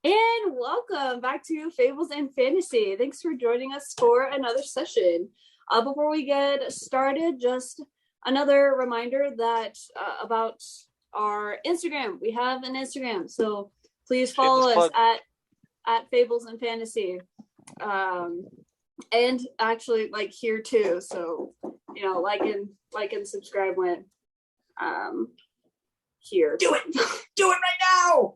And welcome back to Fables and Fantasy. Thanks for joining us for another session. Before we get started, just another reminder that about our Instagram. We have an Instagram, so please follow us at Fables and Fantasy. And actually, like here too. So like and subscribe when here. Do it right now.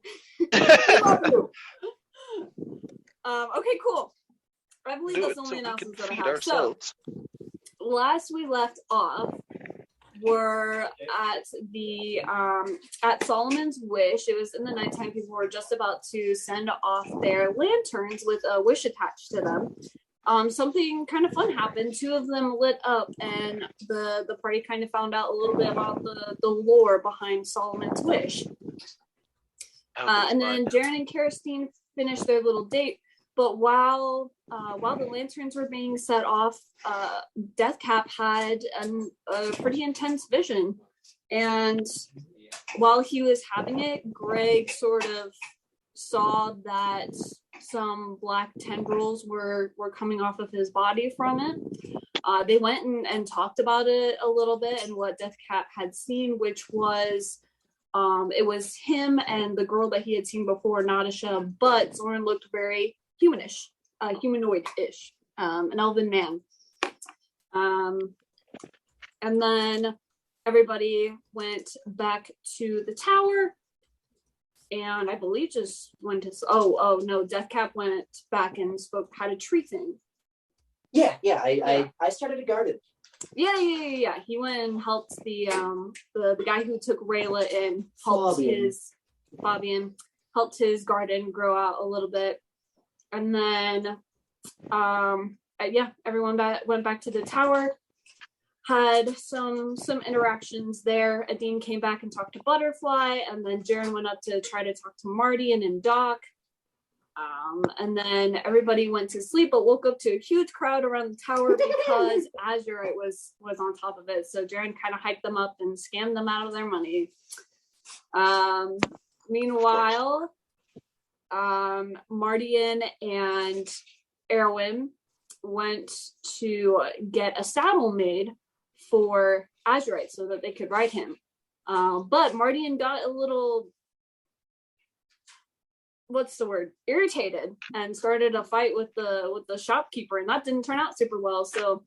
Okay, cool. I believe that's the only announcements that I have. So last we left off were at the at Solomon's Wish. It was in the nighttime. People were just about to send off their lanterns with a wish attached to them. Something kind of fun happened. Two of them lit up, and the party kind of found out a little bit about the lore behind Solomon's Wish. And then Jaren and Karastine finished their little date. But while the lanterns were being set off, Deathcap had a pretty intense vision. And while he was having it, Greg sort of saw that some black tendrils were coming off of his body from it. They went and talked about it a little bit and what Deathcap had seen, which was it was him and the girl that he had seen before, Nadisha, but Zoran looked very humanoid-ish, an elven man. And then everybody went back to the tower, and I believe just went to, Deathcap went back and had a tree thing. Yeah. I started a garden. Yeah. He went and helped the guy who took Rayla in, Fabian helped his garden grow out a little bit. And then everyone went back to the tower, had some interactions there. Adine came back and talked to Butterfly, and then Jaren went up to try to talk to Marty and Doc. And then everybody went to sleep, but woke up to a huge crowd around the tower because Azurite was on top of it. So Jaren kind of hyped them up and scammed them out of their money. Meanwhile, Mardian and Erwin went to get a saddle made for Azurite so that they could ride him. But Mardian got a little, irritated and started a fight with the shopkeeper, and that didn't turn out super well. So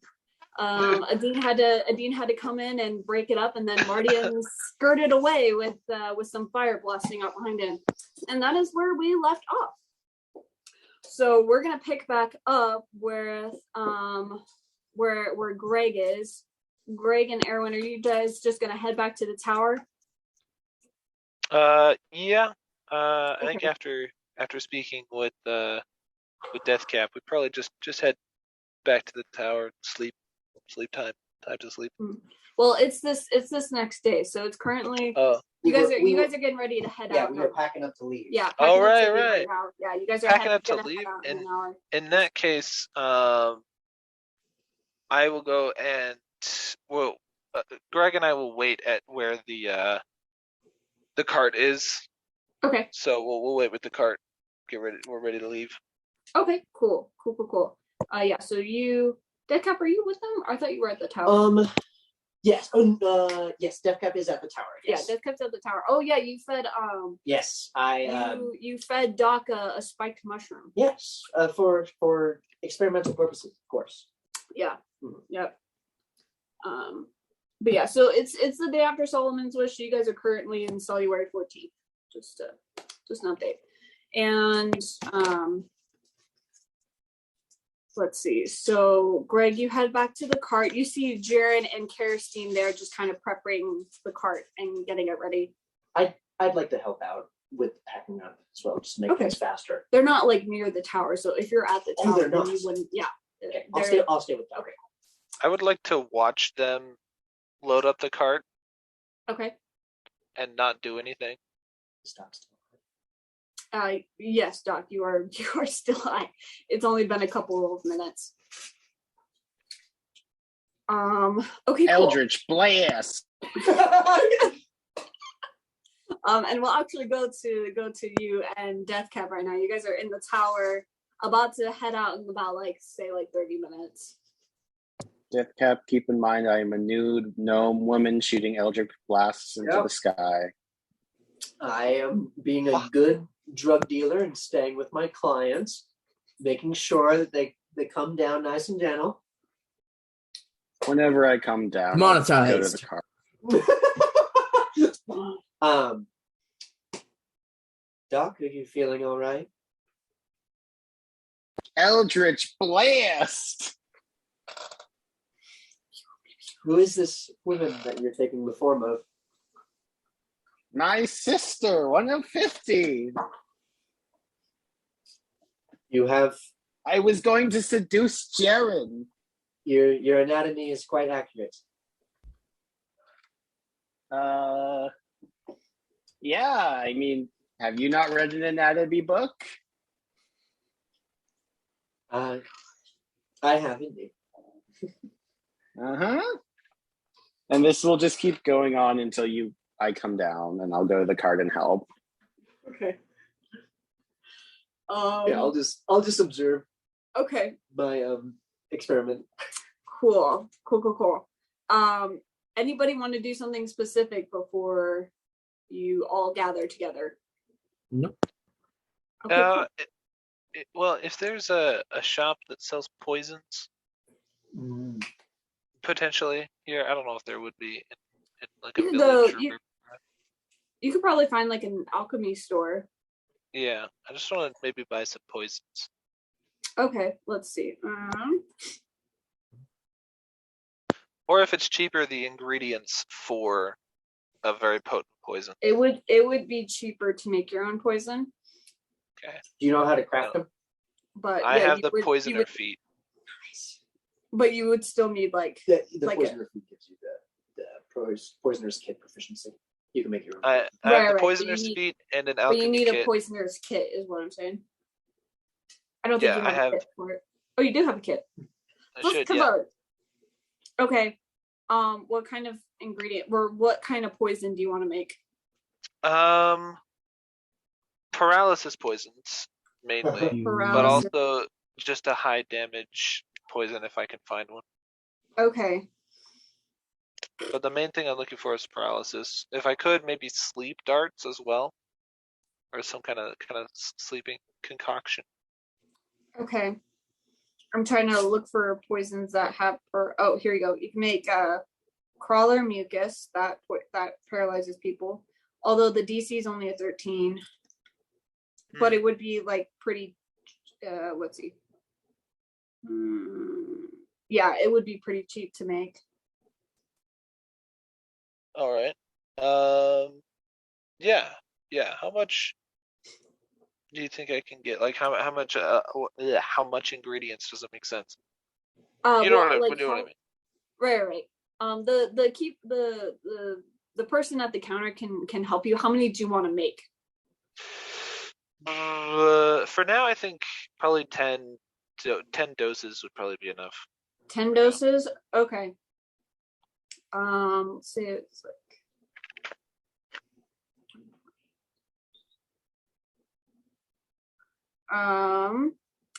Adine had to come in and break it up, and then Mardian skirted away with some fire blasting out behind him, and that is where we left off. So we're gonna pick back up with where Greg is. Greg and Erwin, are you guys just gonna head back to the tower? Yeah. I think after speaking with Deathcap, we probably just head back to the tower. Sleep time to sleep. Well, it's this next day, so it's currently. You guys are getting ready to head out. Yeah, we were packing up to leave. Yeah. Oh, right. Yeah, you guys are packing up to leave. In that case, I will go and Greg and I will wait at where the cart is. Okay. So we'll wait with the cart. Get ready. We're ready to leave. Okay. Cool. Yeah. So Deathcap, are you with them? I thought you were at the tower. Yes. Yes. Deathcap is at the tower. Yes. Yeah. Deathcap's at the tower. Oh yeah. You fed. Yes. You fed Doc a spiked mushroom. Yes. For experimental purposes, of course. Yeah. Mm-hmm. Yep. But yeah. So it's the day after Solomon's Wish. You guys are currently in Celluary 14th. Just an update. And let's see. So Greg, you head back to the cart. You see Jaren and Karastine there just kind of prepping the cart and getting it ready. I'd like to help out with packing up as well, just to make things faster. They're not like near the tower, so if you're at the tower, then you wouldn't. Yeah. Okay. I'll stay with that. Okay. I would like to watch them load up the cart. Okay. And not do anything. Stop. Yes, Doc, you are still high. It's only been a couple of minutes. Okay, Eldritch Blast. And we'll actually go to you and Deathcap right now. You guys are in the tower, about to head out in about 30 minutes. Deathcap, keep in mind I am a nude gnome woman shooting eldritch blasts into the sky. I am being a good drug dealer and staying with my clients, making sure that they come down nice and gentle. Whenever I come down, monetized. Go to the car. Doc, are you feeling all right? Eldritch blast! Who is this woman that you're taking the form of? My sister, one of 50. You have... I was going to seduce Jaren. Your anatomy is quite accurate. Yeah, I mean, have you not read an anatomy book? I have indeed. Uh-huh. And this will just keep going on until I come down, and I'll go to the cart and help. Okay. Yeah, I'll just observe. Okay. My experiment. Cool. Anybody want to do something specific before you all gather together? Nope. Okay, Well, if there's a shop that sells poisons, potentially here, I don't know if there would be in like a village. You could probably find an alchemy store. Yeah, I just want to maybe buy some poisons. Okay, let's see. Or if it's cheaper, the ingredients for a very potent poison. It would be cheaper to make your own poison. Okay. Do you know how to craft them? But I have the poisoner feat. But you would still need the poisoner feat gives you the poisoner's kit proficiency. You can make your own. I have the poisoner's feat and an alchemy kit. But you need a poisoner's kit, is what I'm saying. I don't think you have a kit for it. Oh, you do have a kit. Okay. What kind of ingredient or what kind of poison do you want to make? Paralysis poisons mainly, but also just a high damage poison if I can find one. Okay. But the main thing I'm looking for is paralysis. If I could, maybe sleep darts as well, or some kind of sleeping concoction. Okay. I'm trying to look for poisons that have. Oh, here you go. You can make crawler mucus that paralyzes people. Although the DC is only a 13, but it would be pretty. Let's see. Yeah, it would be pretty cheap to make. All right. Yeah. How much do you think I can get? How much ingredients does it make sense? You know what I mean? Right. The person at the counter can help you. How many do you want to make? For now, I think probably 10 doses would probably be enough. 10 doses? Okay. Let's see. It's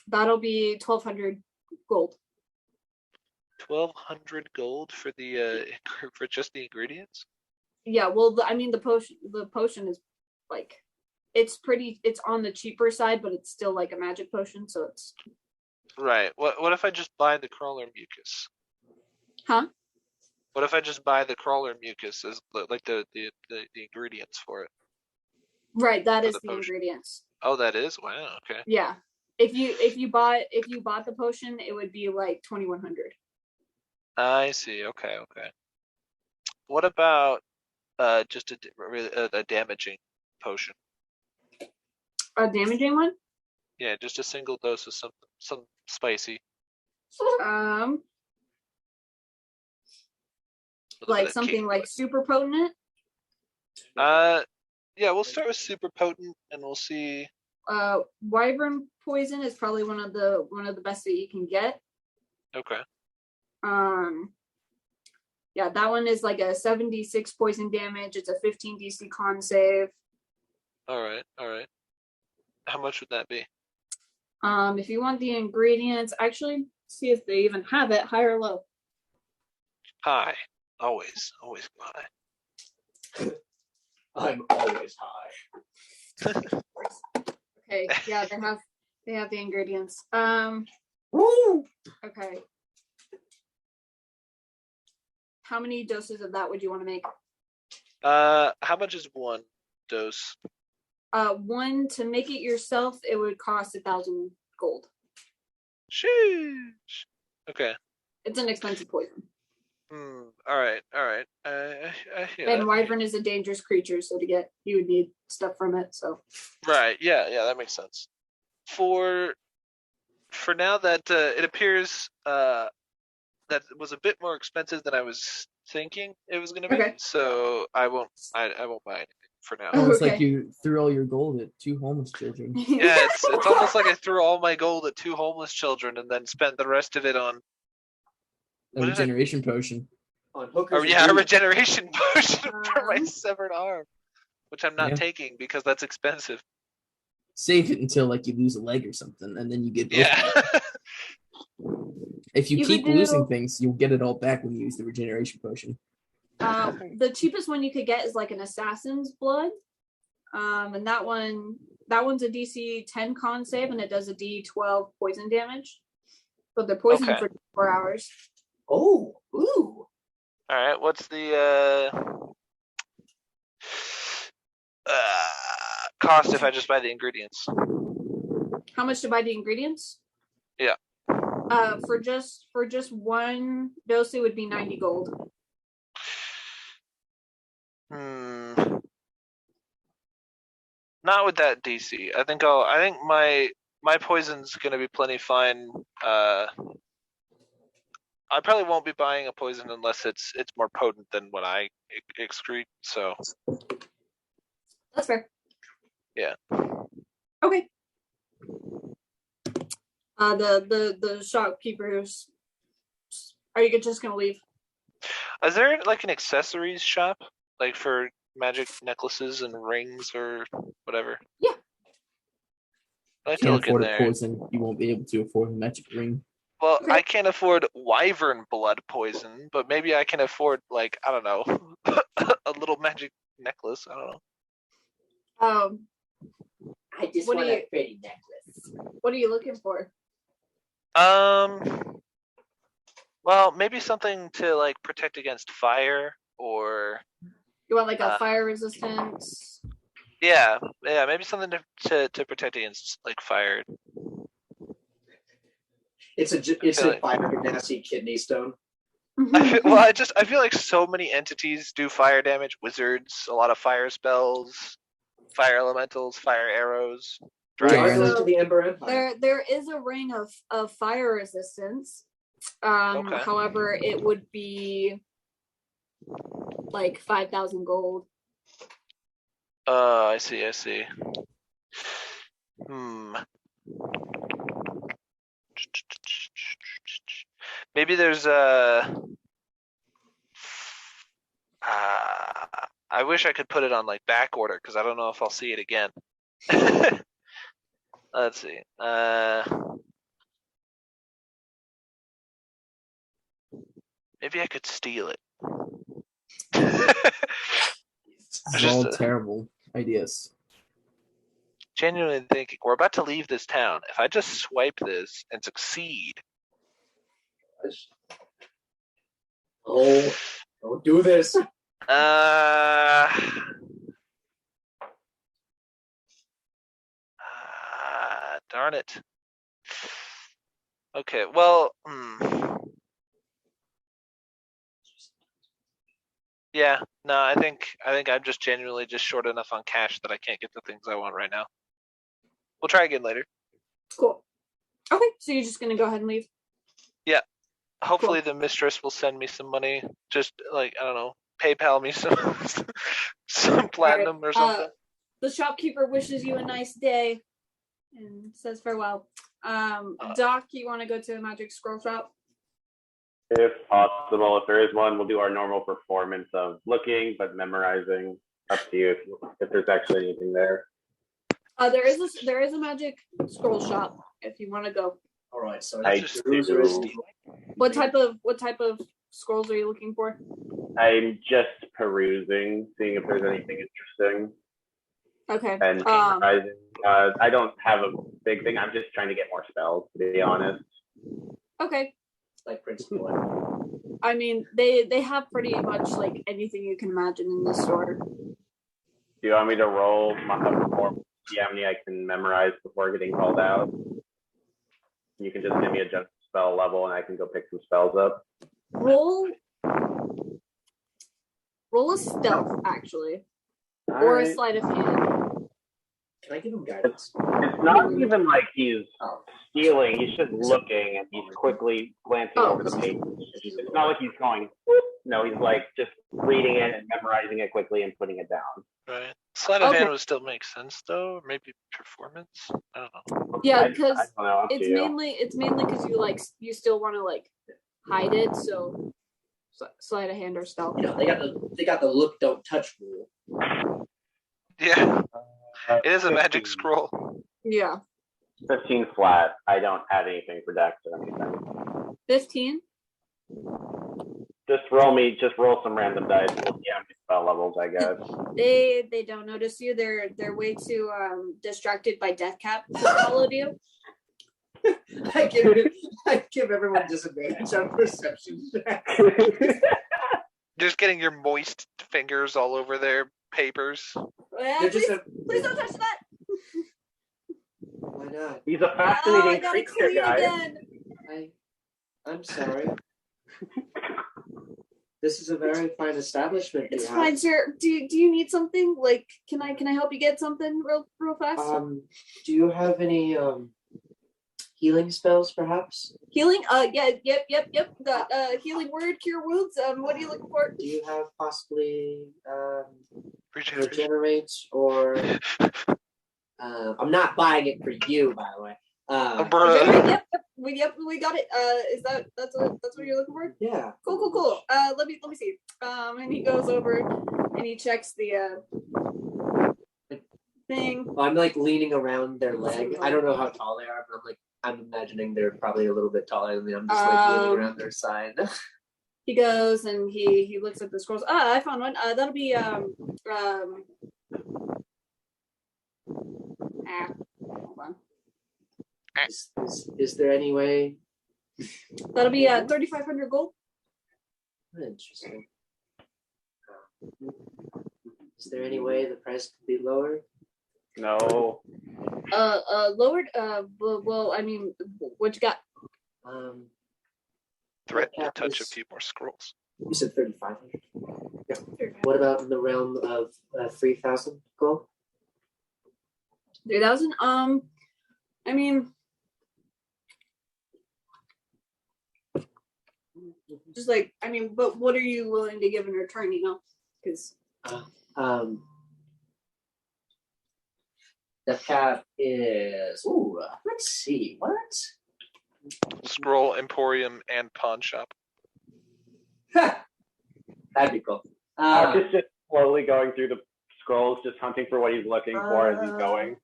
that'll be 1,200 gold. 1,200 gold for the for just the ingredients? Yeah, well, the potion is it's on the cheaper side, but it's still a magic potion, so it's right. What if I just buy the crawler mucus? Huh? What if I just buy the crawler mucus as the ingredients for it? Right, that is the ingredients. Oh, that is? Wow, okay. Yeah. If you bought the potion, it would be 2,100. I see. Okay. What about just a damaging potion? A damaging one? Yeah, just a single dose of some spicy. Something super potent? Yeah, we'll start with super potent and we'll see. Wyvern poison is probably one of the best that you can get. Okay. Yeah, that one is like a 76 poison damage. It's a 15 DC con save. All right. How much would that be? If you want the ingredients, actually see if they even have it, high or low. High. Always high. I'm always high. Okay, yeah, they have the ingredients. Woo! Okay. How many doses of that would you want to make? How much is one dose? One, to make it yourself, it would cost 1,000 gold. Sheesh. Okay. It's an expensive poison. All right. I hear And that. Wyvern is a dangerous creature, so you would need stuff from it. So. Right. Yeah. That makes sense. For now, that it appears that it was a bit more expensive than I was thinking it was going to be. Okay. So I won't buy anything for now. Oh, it's like you threw all your gold at 2 homeless children. Yeah, it's almost like I threw all my gold at 2 homeless children and then spent the rest of it on A regeneration potion. On hookers. a regeneration potion for my severed arm, which I'm not taking because that's expensive. Save it until like you lose a leg or something, and then you get both. Yeah. If you keep losing things, you'll get it all back when you use the regeneration potion. The cheapest one you could get is like an assassin's blood, and that one's a DC 10 con save, and it does a D12 poison damage. But they're poisoned for 4 hours. Oh, ooh! All right. What's the cost if I just buy the ingredients? How much to buy the ingredients? Yeah. For just one dose, it would be 90 gold. Not with that DC. I think my poison's gonna be plenty fine. I probably won't be buying a poison unless it's more potent than what I excrete. So That's fair. Yeah. Okay. The shopkeepers. Are you just gonna leave? Is there like an accessories shop, like for magic necklaces and rings or whatever? Yeah. I like You to can't look in afford a there. poison. You won't be able to afford a magic ring. Well, Okay. I can't afford wyvern blood poison, but maybe I can afford, like, I don't know, a little magic necklace. I don't know. I just want a pretty necklace. What are you looking for? Well, maybe something to like protect against fire, or You want like a fire resistance? yeah, maybe something to protect against like fire. It's a fire genasi kidney stone. I feel like so many entities do fire damage. Wizards, a lot of fire spells, fire elementals, fire arrows. To the Ember Empire. There is a ring of fire resistance. Okay. However, it would be like 5,000 gold. I see. Maybe there's I wish I could put it on like back order because I don't know if I'll see it again. Let's see. Maybe I could steal it. These are all terrible ideas. Genuinely thinking, we're about to leave this town. If I just swipe this and succeed. Oh, don't do this. Darn it. Okay, well, yeah, no, I think I'm just genuinely just short enough on cash that I can't get the things I want right now. We'll try again later. Cool. Okay, so you're just gonna go ahead and leave? Yeah. Hopefully the mistress will send me some money. Just like, I don't know, PayPal me some platinum or something. The shopkeeper wishes you a nice day and says farewell. Doc, you want to go to the magic scroll shop? If possible, if there is one, we'll do our normal performance of looking but memorizing. Up to you if there's actually anything there. There is a magic scroll shop if you want to go. All right, so What type of scrolls are you looking for? I'm just perusing, seeing if there's anything interesting. Okay. And memorizing. I don't have a big thing. I'm just trying to get more spells, to be honest. Okay. Like principal. I mean, they have pretty much like anything you can imagine in this store. Do you want me to roll my performance? See how many I can memorize before getting called out? You can just give me a just spell level, and I can go pick some spells up. Roll a stealth, actually, or a sleight of hand. Can I give him guidance? It's not even like he's stealing. He's just looking, and he's quickly glancing over the page. It's not like he's going. No, he's like just reading it and memorizing it quickly and putting it down. Right. Sleight of hand would still make sense, though. Or maybe performance. I don't know. Yeah, because it's mainly because you still want to like hide it. So sleight of hand or stealth. You know, they got the look, don't touch rule. Yeah. It is a magic scroll. Yeah. 15 flat. I don't have anything for dex or anything. 15? Just roll some random dice. We'll see how many spell levels I guess. They don't notice you. They're way too distracted by death cap to follow you. I give everyone disadvantage on perception. Just getting your moist fingers all over their papers. Please don't touch that. Why not? He's a fascinating creature, guys. I'm sorry. This is a very fine establishment. It's fine, sir. Do you need something? Like, can I help you get something real fast? Do you have any healing spells, perhaps? Healing? Yep. Got healing word, cure wounds. What are you looking for? Do you have possibly Regenerate or I'm not buying it for you, by the way. Yep, we got it. That's what you're looking for? Yeah. Cool. Let me see. And he goes over and he checks the thing. I'm like leaning around their leg. I don't know how tall they are, but I'm imagining they're probably a little bit taller than me. I'm just like leaning around their side. He goes and he looks at the scrolls. I found one. That'll be hold on. Is there any way? That'll be 3,500 gold. Interesting. Is there any way the price could be lowered? No. Lowered. Well, I mean, what you got? Threaten to touch a few more scrolls. You said 3,500. Yeah. What about in the realm of 3,000 gold? 3,000. I mean, just like, but what are you willing to give in return? You know, because the cap is. Ooh, let's see what. Scroll Emporium and pawn shop. That'd be cool. Just slowly going through the scrolls, just hunting for what he's looking for as he's going.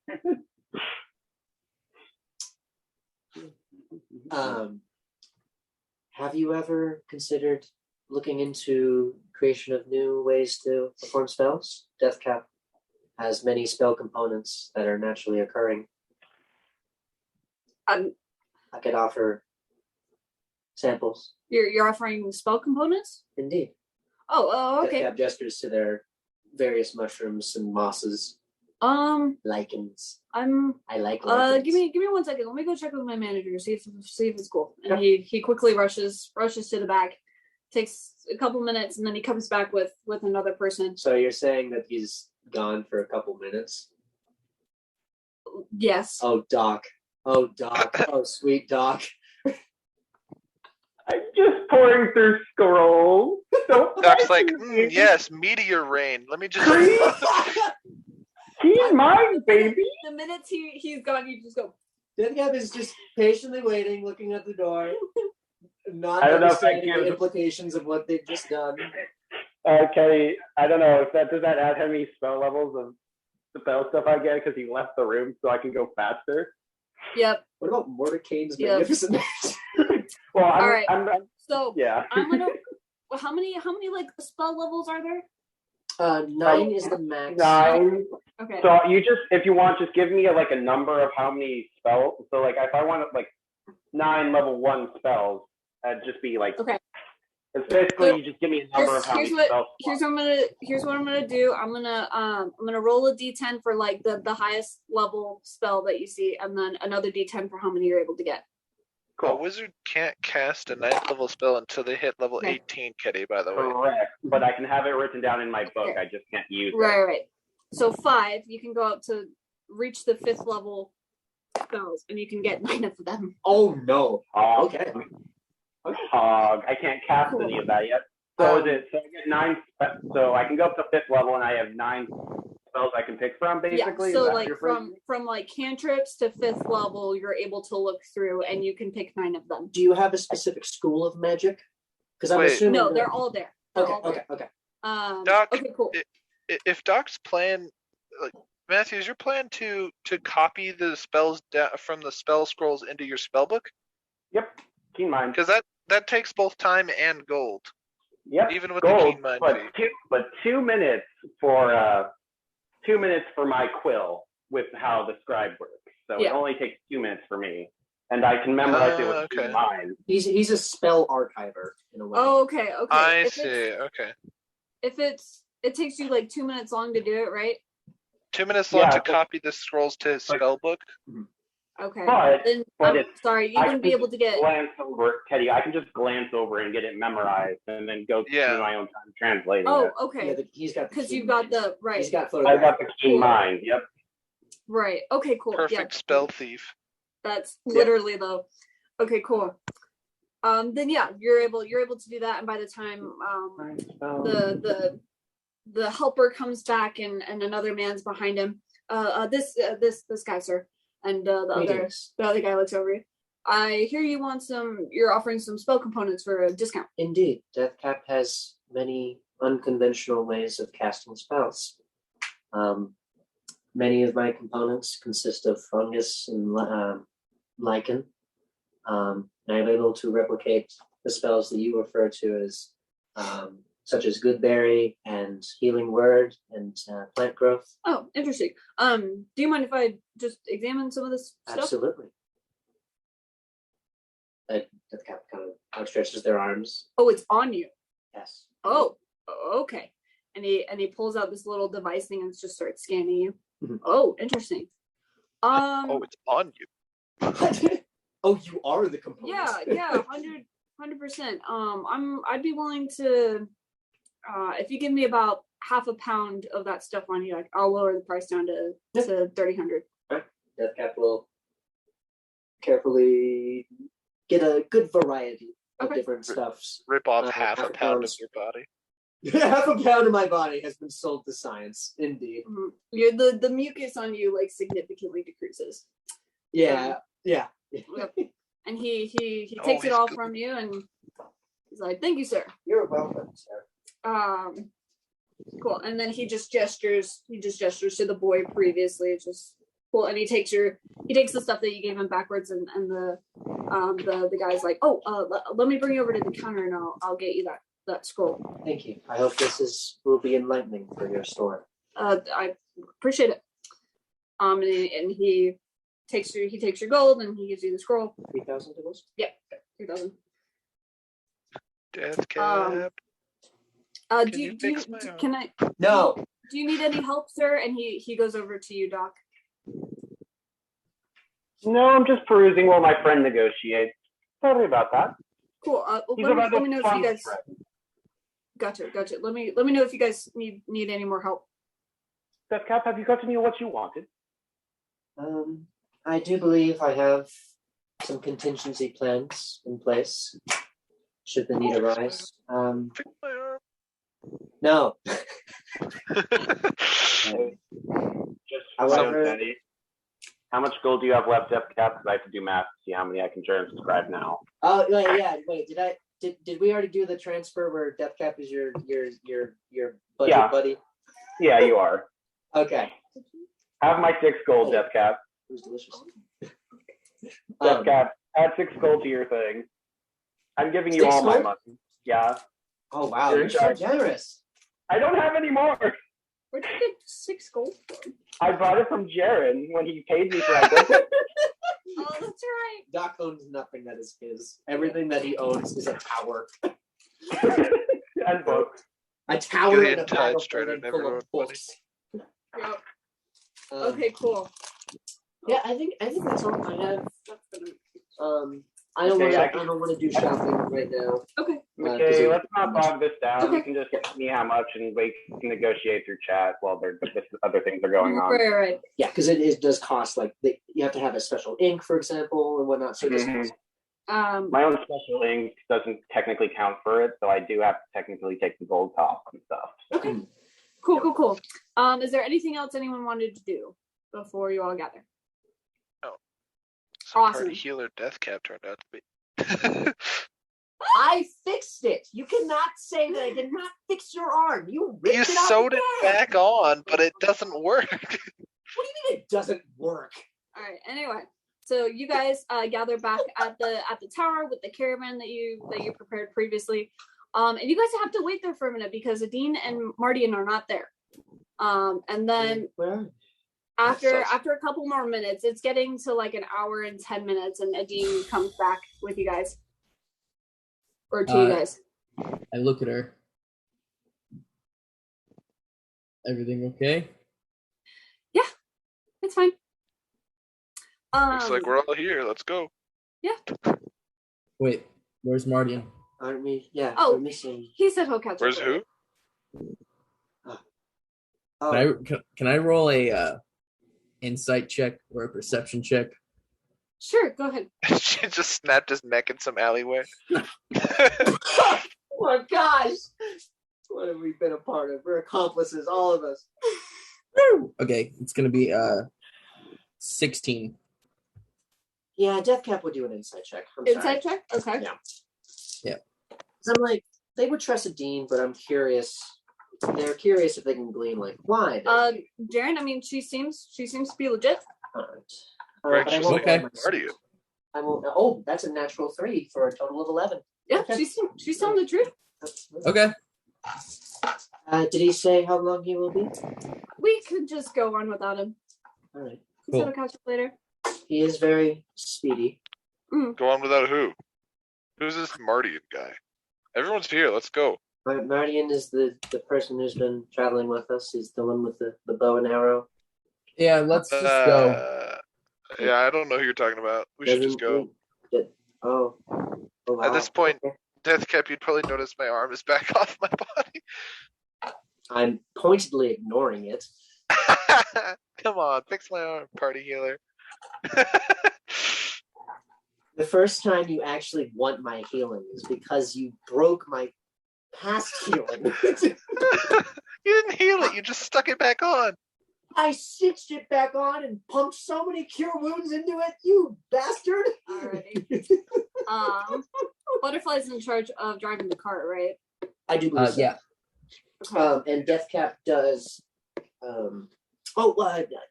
Have you ever considered looking into creation of new ways to perform spells? Deathcap has many spell components that are naturally occurring. I could offer samples. You're offering spell components? Indeed. Oh, okay. Deathcap gestures to their various mushrooms and mosses. Lichens. I like lichens. Give me 1 second. Let me go check with my manager, see if it's cool. And he quickly rushes to the back. Takes a couple minutes and then he comes back with another person. So you're saying that he's gone for a couple minutes? Yes. Oh, Doc. Oh, sweet Doc. I'm just pouring through scrolls. Doc's like, yes, meteor rain. Let me just. He's mine, baby. The minute he's gone, you just go. Deathcap is just patiently waiting, looking at the door. not I don't know if that understanding the gives- implications of what they've just done. Kelly, I don't know if does that add how many spell levels of spell stuff I get because he left the room so I can go faster. Yep. What about Mordecai's Yep. magnificent? Well, All right. I'm So yeah. I'm gonna. Well, how many like spell levels are there? 9 is the max. 9. Okay. So if you want, just give me a number of how many spells. So like if I want 9 level 1 spells, that'd just be Okay. It's basically you just give me a number of how many spells. Here's what I'm gonna do. I'm gonna roll a d10 for like the highest level spell that you see, and then another d10 for how many you're able to get. A wizard can't cast a 9th level spell until they hit level Okay. 18, Kitty, by the way. Correct, but I can have it written down in my book. Okay. I just can't use it. Right. So 5, you can go up to reach the 5th level spells, and you can get 9 of them. Oh no. Hog. Okay. Hog. I can't cast any of that yet. So I get 9. So I can go up to 5th level, and I have 9 spells I can pick from. Basically, Yeah. So Is that like your phrase? from like cantrips to 5th level, you're able to look through, and you can pick 9 of them. Do you have a specific school of magic? Because I'm Wait. assuming. No, that- they're all there. They're all there. Okay. Doc, Okay. Cool. If Doc's plan, Matthew, is your plan to copy the spells from the spell scrolls into your spell book? Yep. Keen mind. Because that takes both time and gold, Yep. even with Gold, the keen mind fee. but 2 minutes for 2 minutes for my quill with how the scribe works. So it Yeah. only takes 2 minutes for me, and I can memorize it with Okay. keen mind. He's a spell archiver in a way. Oh, okay. I If see. Okay. it takes you like 2 minutes long to do it, right? 2 minutes long Yeah, to but- copy the scrolls to his spell book. Okay. But- then but sorry, you I wouldn't be can able to get. glance over, Teddy. I can just glance over and get it memorized, and then go Yeah. through my own time translating Oh, it. okay. Yeah, he's got. Because you've got the right. He's got I photographs. got the keen mind. Yep. Right. Okay. Cool. Perfect Yeah. spell thief. That's literally though. Okay. Cool. Then yeah, you're able to do that, and by the time the helper comes back and another man's behind him. This guy, sir, and the other guy looks over you. I hear you're offering some spell components for a discount. Indeed, Deathcap has many unconventional ways of casting spells. Many of my components consist of fungus and lichen. And I'm able to replicate the spells that you refer to as such as Goodberry and Healing Word and Plant Growth. Oh, interesting. Do you mind if I just examine some of this stuff? Absolutely. Deathcap kind of outstretches their arms. Oh, it's on you. Yes. Oh, okay. And he pulls out this little device thing and just starts scanning you. Mhm. Oh, interesting. Oh, it's on you. Oh, you are the components. Yeah, 100%. I'd be willing to, if you give me about half a pound of that stuff on you, I'll lower the price down to 3,000. Deathcap will carefully get a good variety of Okay. different stuffs. Rip off Half half a a pound of pound. your body. Half a pound of my body has been sold to science. Indeed. The mucus on you like significantly decreases. Yeah. Yeah. Yep. And he Oh, takes it he's all good. from you and he's like, "Thank you, sir." You're welcome, sir. Cool. And then he just gestures to the boy previously. It's just cool. And he takes the stuff that you gave him backwards, and the guy's like, "Oh, let me bring you over to the counter, and I'll get you that scroll." Thank you. I hope will be enlightening for your store. I appreciate it. And he takes your gold, and he gives you the scroll. 3,000 to us? Yeah, 3,000. Death cap. Do you can I? No. Do you need any help, sir? And he goes over to you, Doc. No, I'm just perusing while my friend negotiates. Sorry about that. Cool. He's Let about me know if you guys. Gotcha. Gotcha. Let me know if you guys need any more help. Deathcap, have you got to me what you wanted? I do believe I have some contingency plans in place should the need arise. Fix my arm. No. Just However, Daddy. How much gold do you have left, Death Cap? Because I have to do math to see how many I can transcribe now. Oh yeah. Wait, did we already do the transfer where Death Cap is your buddy? Yeah, you are. Okay. Have my 6 gold, Death Cap. It was delicious. Death Cap, add 6 gold to your thing. I'm giving you all my money. Yeah. Oh wow, you're so generous. I don't have any more. Where'd you get 6 gold from? I bought it from Jaren when he paid me for identity. Oh, that's right. Doc owns nothing that is his. Everything that he owns is a tower. And books. A tower Get and a bag of touched, full of books. Yep. Okay, cool. Yeah, I think that's all I have. I don't want to do shopping right now. Okay. Okay, let's not bog this down. Okay. You can just tell me how much, and we can negotiate through chat while other things are going on. Right. Yeah, because it does cost you have to have a special ink, for example, and whatnot. So my own special ink doesn't technically count for it, so I do have to technically take the gold cost and stuff. Okay. Cool. Is there anything else anyone wanted to do before you all gather? Awesome. Party healer Death Cap turned out to be. I fixed it. You cannot say that I did not fix your arm. You sewed it back on, but it doesn't work. What do you mean it doesn't work? All right. Anyway, so you guys gather back at the tower with the caravan that you prepared previously, and you guys have to wait there for a minute because Adine and Mardian are not there. And then. Where? After a couple more minutes, it's getting to like an hour and 10 minutes, and Adine comes back with you guys. Or to you guys. I look at her. Everything okay? Yeah, it's fine. Looks like we're all here. Let's go. Yeah. Wait, where's Mardian? Aren't we? Yeah. Oh, we're missing. He said he'll catch up. Where's who? Can I roll a insight check or a perception check? Sure, go ahead. She just snapped his neck in some alleyway. Oh my gosh! What have we been a part of? We're accomplices, all of us. Okay, it's gonna be 16. Yeah, Death Cap would do an insight check. Insight check? Okay. Yeah. So I'm like, they would trust a dean, but I'm curious. They're curious if they can glean why. Jaren, I mean, she seems to be legit. All right. But I won't okay. Are you? I won't. Oh, that's a natural 3 for a total of 11. Yeah, okay. She's telling the truth. Okay. Did he say how long he will be? We could just go on without him. All right. Cool. We'll catch up later. He is very speedy. Go on without who? Who's this Mardian guy? Everyone's here. Let's go. Mardian is the person who's been traveling with us. He's the one with the bow and arrow. Yeah, let's just go. Yeah, I don't know who you're talking about. We should just go. Oh wow. At this point, Death Cap, you'd probably notice my arm is back off my body. I'm pointedly ignoring it. Come on, fix my arm, party healer. The first time you actually want my healing is because you broke my past healing. You didn't heal it, you just stuck it back on. I stitched it back on and pumped so many cure wounds into it, you bastard! Alrighty. Butterfly's in charge of driving the cart, right? I do believe so. Yeah. And Deathcap does.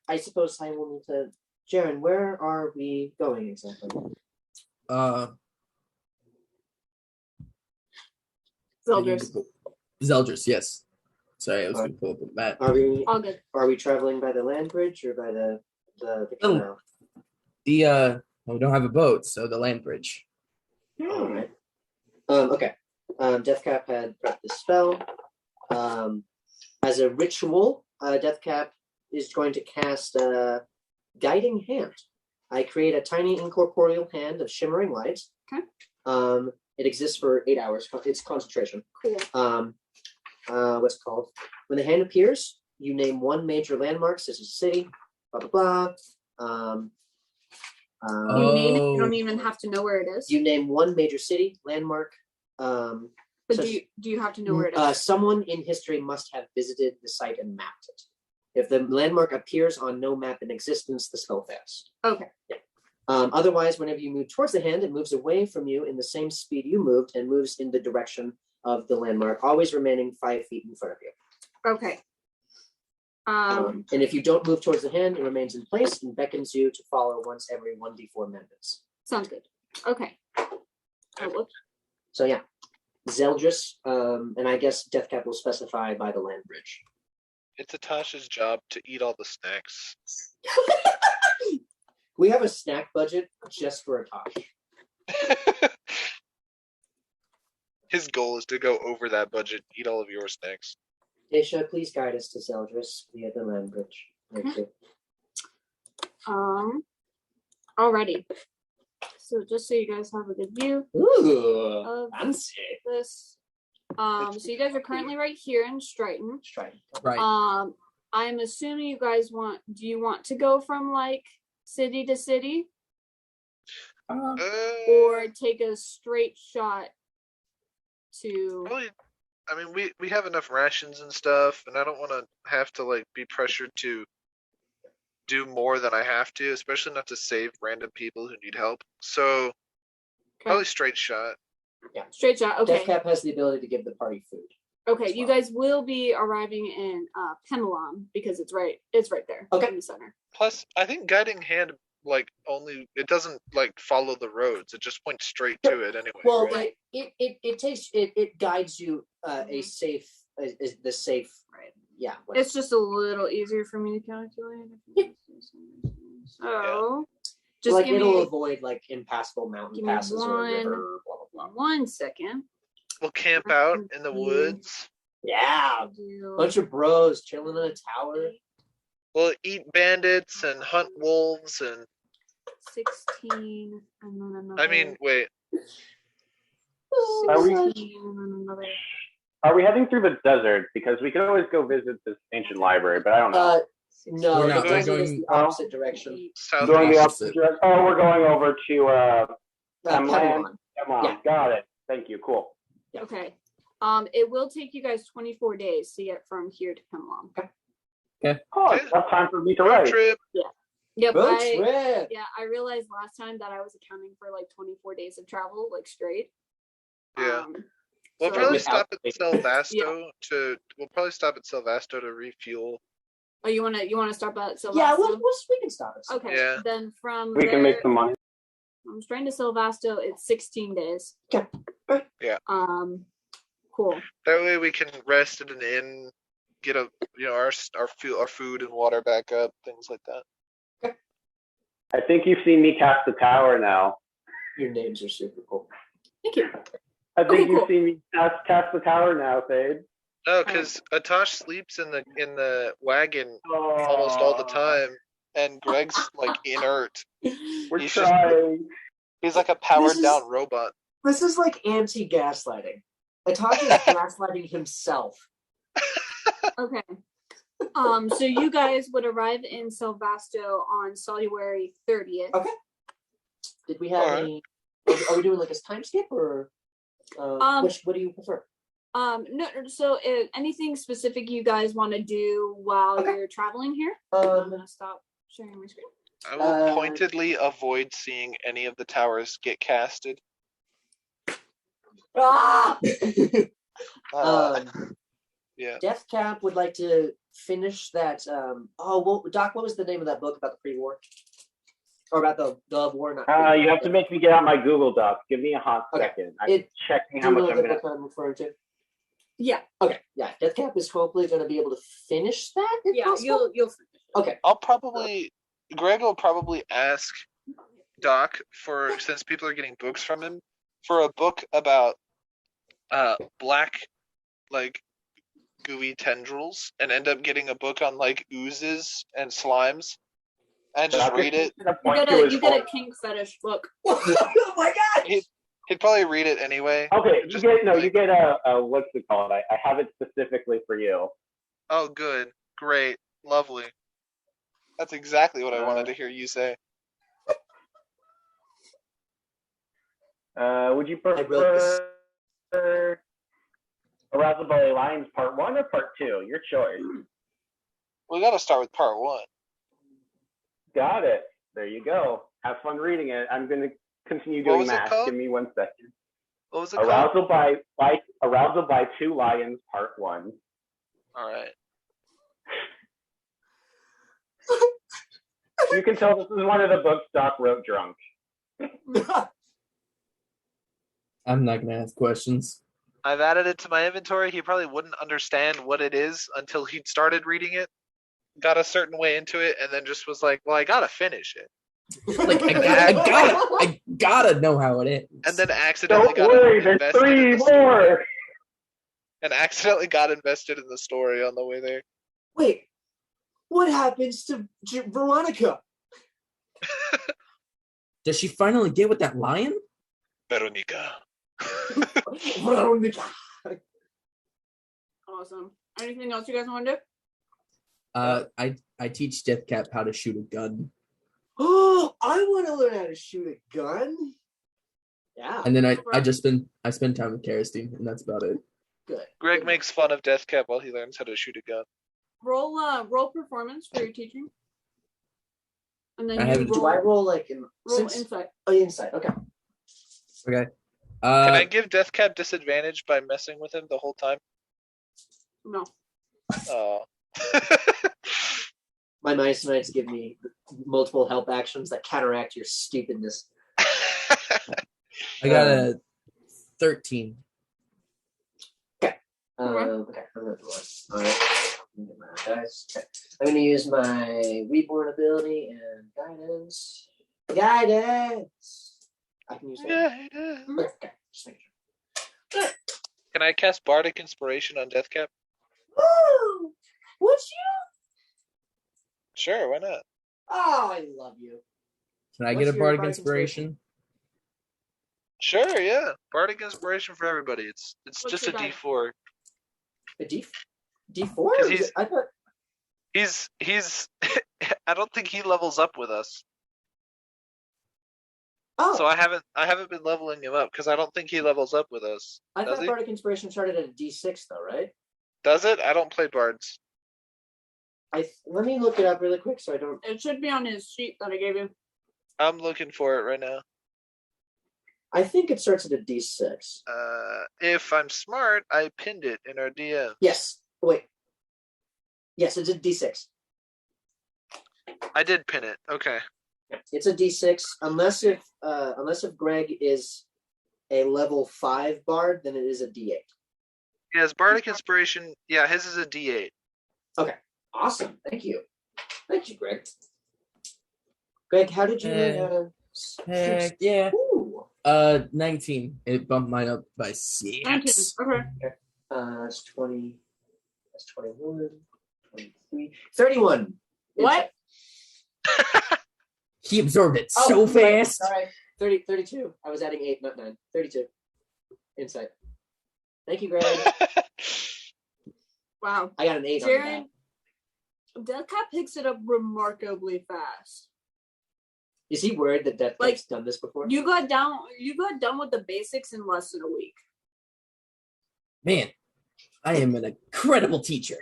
I suppose I will need to. Jaren, where are we going exactly? Zeldris, yes. Sorry, I was going to pull up the map. Are we all good? Are we traveling by the land bridge or by the canal? We don't have a boat, so the land bridge. All right. Okay. Deathcap had prepped this spell. As a ritual, Deathcap is going to cast a guiding hand. I create a tiny incorporeal hand of shimmering light. Okay. It exists for 8 hours. It's concentration. Cool. What's it called? When the hand appears, you name one major landmark, such as a city, blah blah blah. You name it. You don't even have to know where it is. You name one major city, landmark. But do you have to know where it is? Someone in history must have visited the site and mapped it. If the landmark appears on no map in existence, the spell fails. Okay. Yeah. Otherwise, whenever you move towards the hand, it moves away from you in the same speed you moved and moves in the direction of the landmark, always remaining 5 feet in front of you. Okay. And if you don't move towards the hand, it remains in place and beckons you to follow once every 1d4 minutes. Sounds good. Okay. So yeah, Zeldris, and I guess Deathcap will specify by the land bridge. It's Atash's job to eat all the snacks. We have a snack budget just for Atash. His goal is to go over that budget, eat all of your snacks. Daisha, please guide us to Zeldris via the land bridge. Thank you. Alrighty. So just so you guys have a good view of fancy. This. So you guys are currently right here in Stryton. Right. I'm assuming you guys do you want to go from like city to city? Or take a straight shot to Probably, I mean, we have enough rations and stuff, and I don't want to have to like be pressured to do more than I have to, especially not to save random people who need help. So probably straight shot. Yeah, straight shot. Okay. Deathcap has the ability to give the party food. Okay, you guys will be arriving in Pemelon because it's right there in the center. Plus, I think guiding hand it doesn't like follow the roads; it just points straight to it anyway. Well, right? it guides you the safe. Right. Yeah. It's just a little easier for me to calculate. So, just like give it'll me, avoid like impassable mountain passes or a river. Blah blah blah. 1 second. We'll camp out in the woods. Yeah, bunch of bros chilling in a tower. We'll eat bandits and hunt wolves and 16 and then another. I mean, wait. 16 and then another. Are we heading through the desert? Because we could always go visit this ancient library, but I don't know. No, We're not. the We're desert is going the opposite direction. Going the opposite direction. Oh, we're going over to Pemelon. Yeah. Got it. Thank you. Cool. Yeah. Okay. It will take you guys 24 days to get from here to Pemelon. Okay. Oh, it's enough time for me to write. Trip. Yeah. Yep. Road trip. Yeah, I realized last time that I was accounting for like 24 days of travel, like straight. Yeah. We'll probably stop at Selvasto to refuel. Oh, you wanna stop at Selvasto? Yeah, we can stop it. Okay. Yeah. Then from We can make some money. From Strain to Selvasto, it's 16 days. Okay. Yeah. Cool. That way we can rest at an inn, get our food and water back up, things like that. I think you've seen me cast the tower now. Your names are super cool. Thank you. I think Cool. you've seen me cast the tower now, Fade. No, because Atash sleeps in the wagon almost all the time, and Greg's like inert. We're He's trying. He's like a powered down robot. This is like anti-gaslighting. Atash is gaslighting himself. Okay. So you guys would arrive in Selvasto on February 30th. Okay. Did we have any? Are we doing like a time skip or? What do you prefer? No. So, anything specific you guys want to do while you're traveling here? I'm gonna stop sharing my screen. I will pointedly avoid seeing any of the towers get casted. Ah! Yeah. Deathcap would like to finish that. Doc, what was the name of that book about the pre-war? Or about the war? Not you have to make me get out my Google Docs. Give me a hot second. I'm checking how much I'm going I'm referring to. Yeah. Okay. Yeah. Deathcap is hopefully going to be able to finish that. If possible. You'll finish it. Okay. Greg will probably ask Doc since people are getting books from him, for a book about black like gooey tendrils, and end up getting a book on like oozes and slimes, and just read it. You get a kink fetish book. Oh my god! He'd probably read it anyway. Okay, you get a what's it called? I have it specifically for you. Oh, good, great, lovely. That's exactly what I wanted to hear you say. Would you prefer Arousal by Lions Part 1 or Part 2? Your choice. We got to start with part 1. Got it. There you go. Have fun reading it. I'm going to continue doing math. Give me 1 second. What was it Arousal called? Arousal by Two Lions, Part 1. All right. You can tell this is one of the books Doc wrote drunk. I'm not gonna ask questions. I've added it to my inventory. He probably wouldn't understand what it is until he'd started reading it, got a certain way into it, and then just was like, well, I gotta finish it. Like I gotta know how it is. And then accidentally there's 3 more. And accidentally got invested in the story on the way there. Wait, what happens to Veronica? Does she finally get with that lion? Veronica. Veronica. Awesome. Anything else you guys want to do? I teach Deathcap how to shoot a gun. Oh, I want to learn how to shoot a gun. Yeah. And then I spend time with Karastine, and that's about it. Good. Greg makes fun of Deathcap while he learns how to shoot a gun. Roll performance for your teaching. And then do I roll like insight? Oh, insight. Okay. Okay. Can I give Deathcap disadvantage by messing with him the whole time? No. Oh. My Mice Knights give me multiple help actions that counteract your stupidness. I got a 13. Okay. I'm going to roll. All right. Get my dice. Okay. I'm going to use my Reborn ability and Guidance. Guidance! I can use that. Guidance. Okay. Just make sure. Can I cast Bardic Inspiration on Deathcap? Woo! Would you? Sure, why not? Oh, I love you. Can I get a Bardic Inspiration? Sure, yeah. Bardic Inspiration for everybody. It's just a D4. A D4? I thought he's I don't think he levels up with us. Oh. So I haven't been leveling him up because I don't think he levels up with us. I thought Bardic Inspiration started at a D6 though, right? Does it? I don't play bards. Let me look it up really quick so I don't. It should be on his sheet that I gave you. I'm looking for it right now. I think it starts at a D6. If I'm smart, I pinned it in our DM. Yes. Wait. Yes, it's a D6. I did pin it. Okay. It's a D6 unless if Greg is a level 5 bard, then it is a D8. Yes, Bardic Inspiration. Yeah, his is a D8. Okay. Awesome. Thank you, Greg. Greg, how did you learn how to? Heck yeah. Ooh. 19. It bumped mine up by 6. 19. Okay. That's 20. That's 21. 23. 31. What? He absorbed it so fast. All right. 32. I was adding 8, not 9. 32. Insight. Thank you, Greg. Wow. I got an 8 Jared, on that. Deathcap picks it up remarkably fast. Is he worried that Deathcap's done this before? You got done with the basics in less than a week. Man, I am an incredible teacher.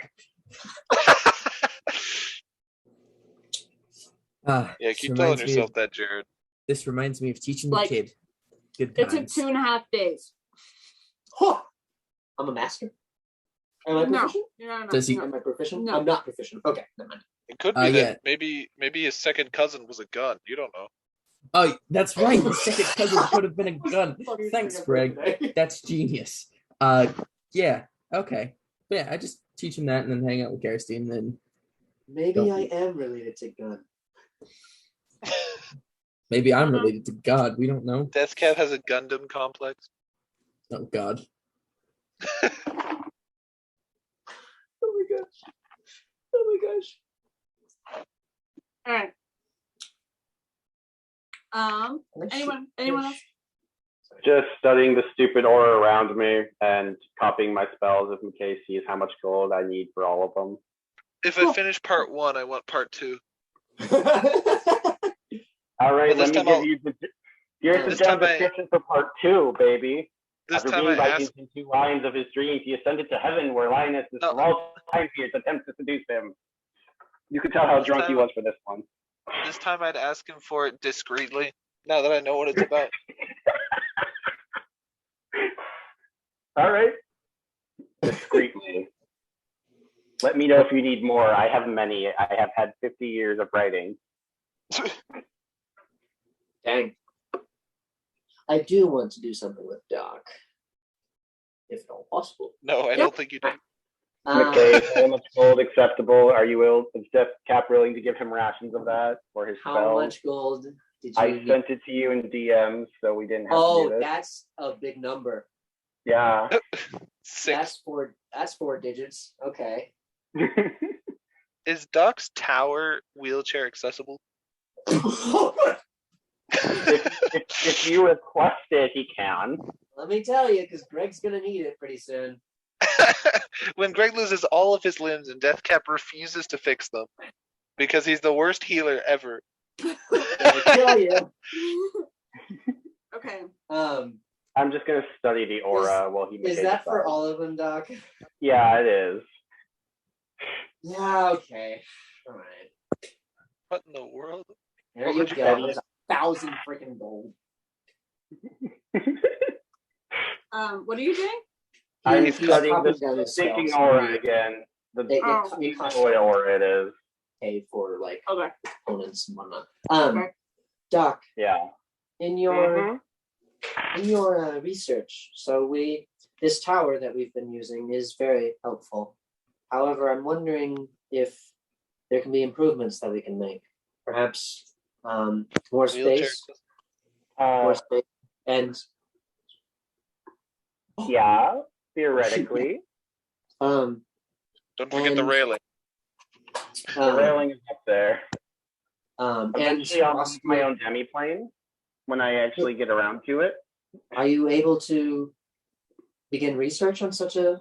Yeah, keep telling yourself that, Jared. This reminds me of teaching the kid. Good times. It took 2.5 days. Huh. I'm a master. Am I proficient? No. Am I proficient? No. I'm not proficient. Okay, never mind. It could be that maybe his second cousin was a gun. You don't know. Oh, that's right. The second cousin could have been a gun. Thanks, Greg. That's genius. Yeah. Okay. But yeah, I just teach him that and then hang out with Karastine and then. Maybe I am related to gun. Maybe I'm related to God. We don't know. Deathcap has a Gundam complex. Oh God. Oh my gosh. All right. Anyone else? Just studying the stupid aura around me and copying my spells if in case sees how much gold I need for all of them. If I finish part 1, I want part 2. All right, let me give you here's the job description for part 2, baby. After being by using 2 lions of his dreams, he ascended to heaven where Linus is from all time he attempts to seduce him. You could tell how drunk he was for this one. This time I'd ask him for it discreetly, now that I know what it's about. All right. Discreetly. Let me know if you need more. I have many. I have had 50 years of writing. Dang. I do want to do something with Doc, if at all possible. No, I don't think you do. Okay, how much gold acceptable? Are you will? Is Death Cap willing to give him rations of that for his spells? How much gold did you I sent it to you in DM, so we didn't have to do this. That's a big number. Yeah. 6. That's 4 digits. Okay. Is Doc's tower wheelchair accessible? if you request it, he can. Let me tell you, because Greg's gonna need it pretty soon. When Greg loses all of his limbs and Deathcap refuses to fix them because he's the worst healer ever. I tell you. Okay. I'm just gonna study the aura while he. Is that for all of them, Doc? Yeah, it is. Yeah. Okay. All right. What in the world? There you go. There's 1,000 freaking gold. What are you doing? I'm studying the thinking aura again. The what aura it is. Pay for like Okay. components and whatnot. Okay. Doc. Yeah. In your research, so this tower that we've been using is very helpful. However, I'm wondering if there can be improvements that we can make. Perhaps more space, and yeah, theoretically. Don't forget the railing. The railing is up there. Eventually I'll make my own demi-plane when I actually get around to it. Are you able to begin research on such a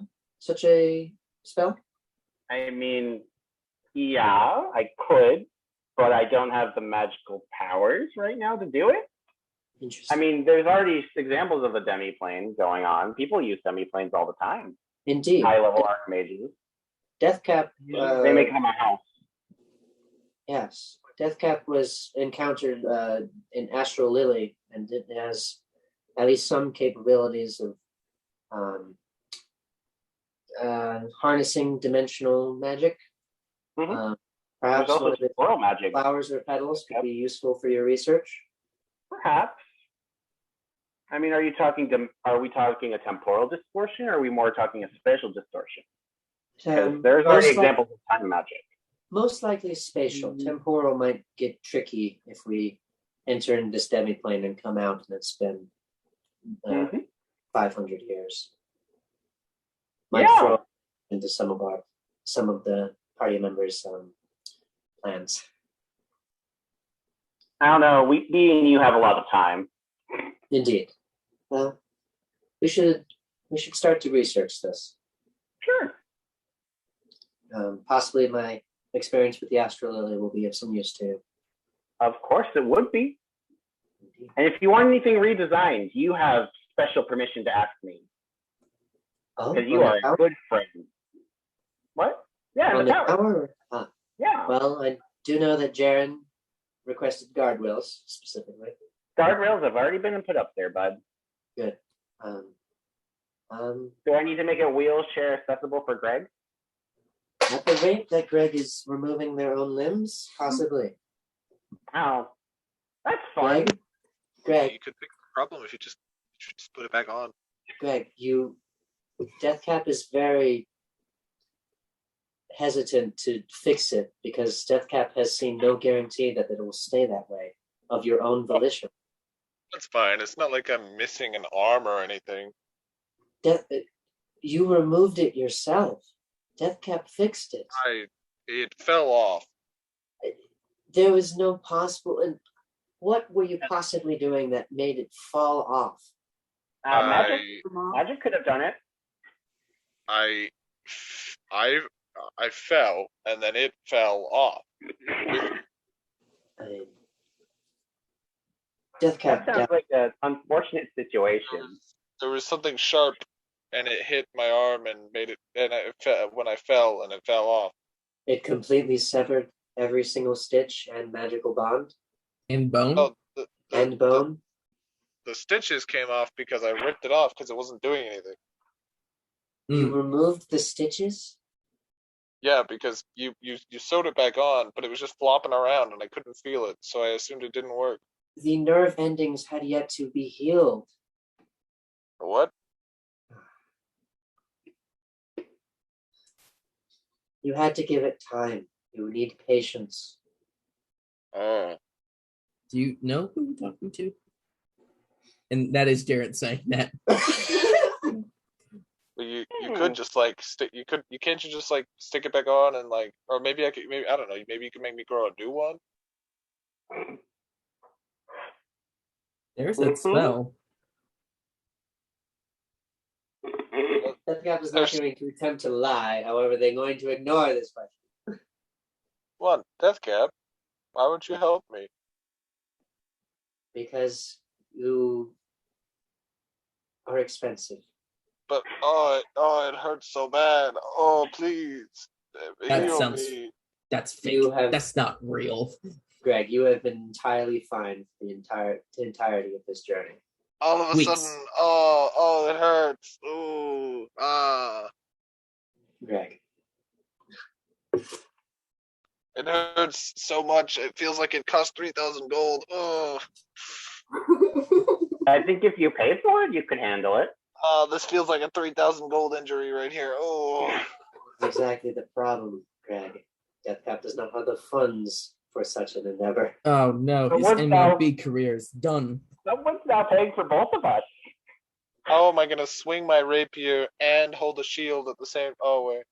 spell? I mean, yeah, I could, but I don't have the magical powers right now to do it. Interesting. I mean, there's already examples of a demi-plane going on. People use demi-planes all the time. Indeed. High-level archmages. Deathcap. They make them a house. Yes. Deathcap was encountered in Astral Lily, and it has at least some capabilities of harnessing dimensional magic. Mm-hmm. Perhaps one of the magic. Flowers or petals could be useful for your research. Perhaps. I mean, are we talking a temporal distortion, or are we more talking a spatial distortion? Because there's already examples of time magic. Most likely spatial. Temporal might get tricky if we enter in this demi-plane and come out and it's been 500 years. Might throw into some of the party members' plans. I don't know. We and you have a lot of time. Indeed. Well, we should start to research this. Sure. Possibly my experience with the Astral Lily will be of some use to you. Of course it would be. Indeed. And if you want anything redesigned, you have special permission to ask me. Because you are a good friend. What? Yeah, in the tower. Yeah. Well, I do know that Jaren requested guardrails specifically. Guardrails have already been put up there, bud. Good. Do I need to make a wheelchair accessible for Greg? At the rate that Greg is removing their own limbs, possibly. Oh, that's fine. Greg. You could fix the problem if you just put it back on. Greg, Deathcap is very hesitant to fix it because Deathcap has seen no guarantee that it will stay that way of your own volition. That's fine. It's not like I'm missing an arm or anything. You removed it yourself. Deathcap fixed it. It fell off. There was no possible. And what were you possibly doing that made it fall off? Magic could have done it. I fell and then it fell off. Deathcap. That sounds like an unfortunate situation. There was something sharp, and it hit my arm and made it. And when I fell, and it fell off. It completely severed every single stitch and magical bond And bone? Oh, and bone. The stitches came off because I ripped it off because it wasn't doing anything. You removed the stitches? Yeah, because you sewed it back on, but it was just flopping around and I couldn't feel it, so I assumed it didn't work. The nerve endings had yet to be healed. What? You had to give it time. You need patience. Oh. Do you know who you're talking to? And that is Jarrett saying that. Well, you could just like stick. You can't just like stick it back on and like, or maybe I don't know. Maybe you can make me grow a new one. There's that spell. Death Cap is not going to attempt to lie. However, they're going to ignore this question. What, Death Cap? Why would you help me? Because you are expensive. But it hurts so bad. Oh, please, heal me. That's fake. That's not real. Greg, you have been entirely fine for the entirety of this journey. All of a sudden, it hurts. Ooh, Greg. It hurts so much. It feels like it cost 3,000 gold. Oh. I think if you pay for it, you can handle it. This feels like a 3,000 gold injury right here. Oh. Exactly the problem, Greg. Deathcap does not have the funds for such an endeavor. Oh no, his MLB career is done. Someone's now paying for both of us. How am I gonna swing my rapier and hold a shield at the same? Oh wait.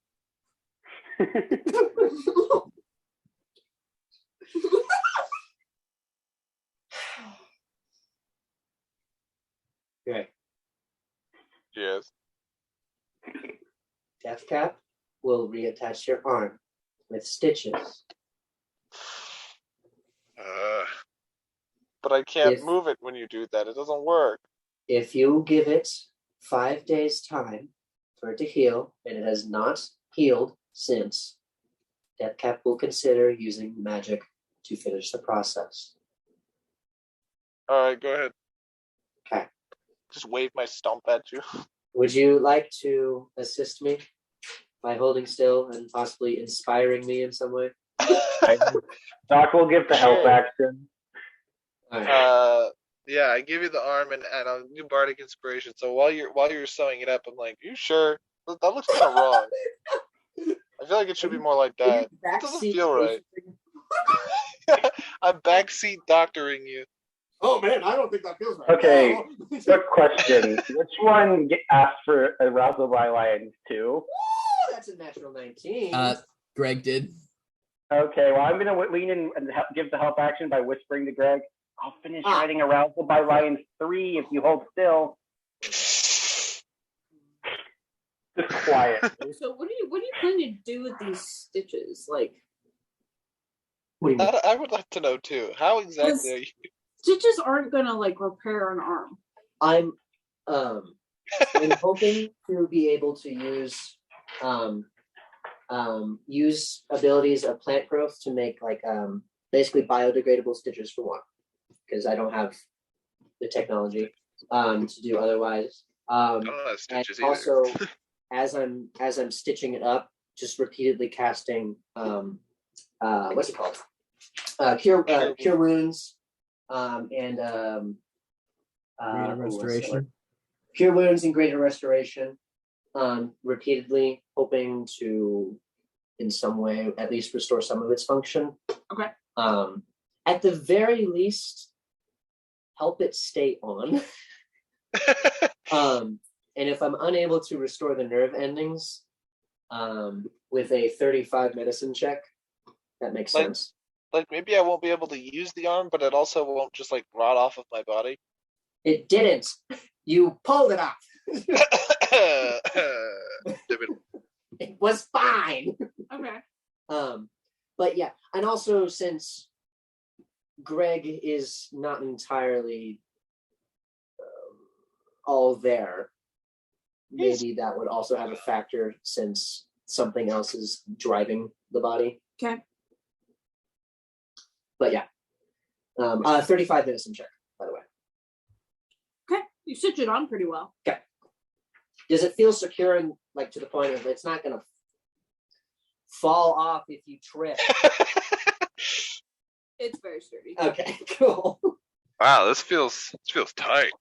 Greg. Yes. Deathcap will reattach your arm with stitches. But I can't move it when you do that. It doesn't work. If you give it 5 days' time for it to heal, and it has not healed since, Deathcap will consider using magic to finish the process. All right, go ahead. Okay. Just wave my stump at you. Would you like to assist me by holding still and possibly inspiring me in some way? Doc will give the help action. Right. Yeah, I give you the arm and I'll do bardic inspiration. So while you're sewing it up, I'm like, you sure? That looks kind of wrong. I feel like it should be more like that. It doesn't feel right. I'm backseat doctoring you. Oh man, I don't think that feels right. Okay, quick question. Which one asked for arousal by lions 2? Ooh, that's a natural 19. Greg did. Okay, well, I'm going to lean in and give the help action by whispering to Greg, I'll finish writing arousal by lions 3 if you hold still. Just quiet. So what do you plan to do with these stitches? Like, what do you mean? I would like to know too. How exactly are you? Stitches aren't gonna like repair an arm. I'm hoping to be able to use use abilities of plant growth to make like basically biodegradable stitches for one, because I don't have the technology to do otherwise. I don't have stitches and also, as I'm stitching it up, just repeatedly casting what's it called? Cure wounds. And Greater restoration. Cure wounds and greater restoration. Repeatedly, hoping to, in some way, at least restore some of its function. Okay. At the very least, help it stay on. And if I'm unable to restore the nerve endings, with a 35 medicine check, that makes sense. Like maybe I won't be able to use the arm, but it also won't just like rot off of my body. It didn't. You pulled it off. It was fine. Okay. But yeah, and also since Greg is not entirely all there, maybe that would also have a factor since something else is driving the body. Okay. But yeah. 35 medicine check, by the way. Okay. You stitch it on pretty well. Okay. Does it feel secure and like to the point of it's not gonna fall off if you trip? It's very sturdy. Okay, cool. Wow, this feels tight.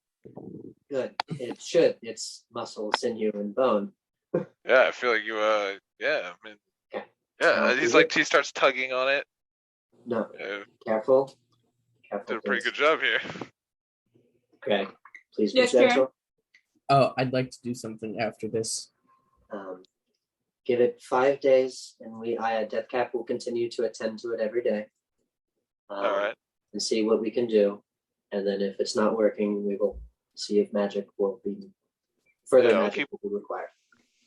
Good. It should. It's muscle, sinew, and bone. Yeah, I feel like you. Yeah, I mean. Okay. Yeah, he starts tugging on it. No. Careful. Did a pretty good job here. Okay. Please be Yes, gentle. Oh, I'd like to do something after this. Give it 5 days, and Deathcap will continue to attend to it every day. All right. And see what we can do. And then if it's not working, we will see if magic will be magic will be required.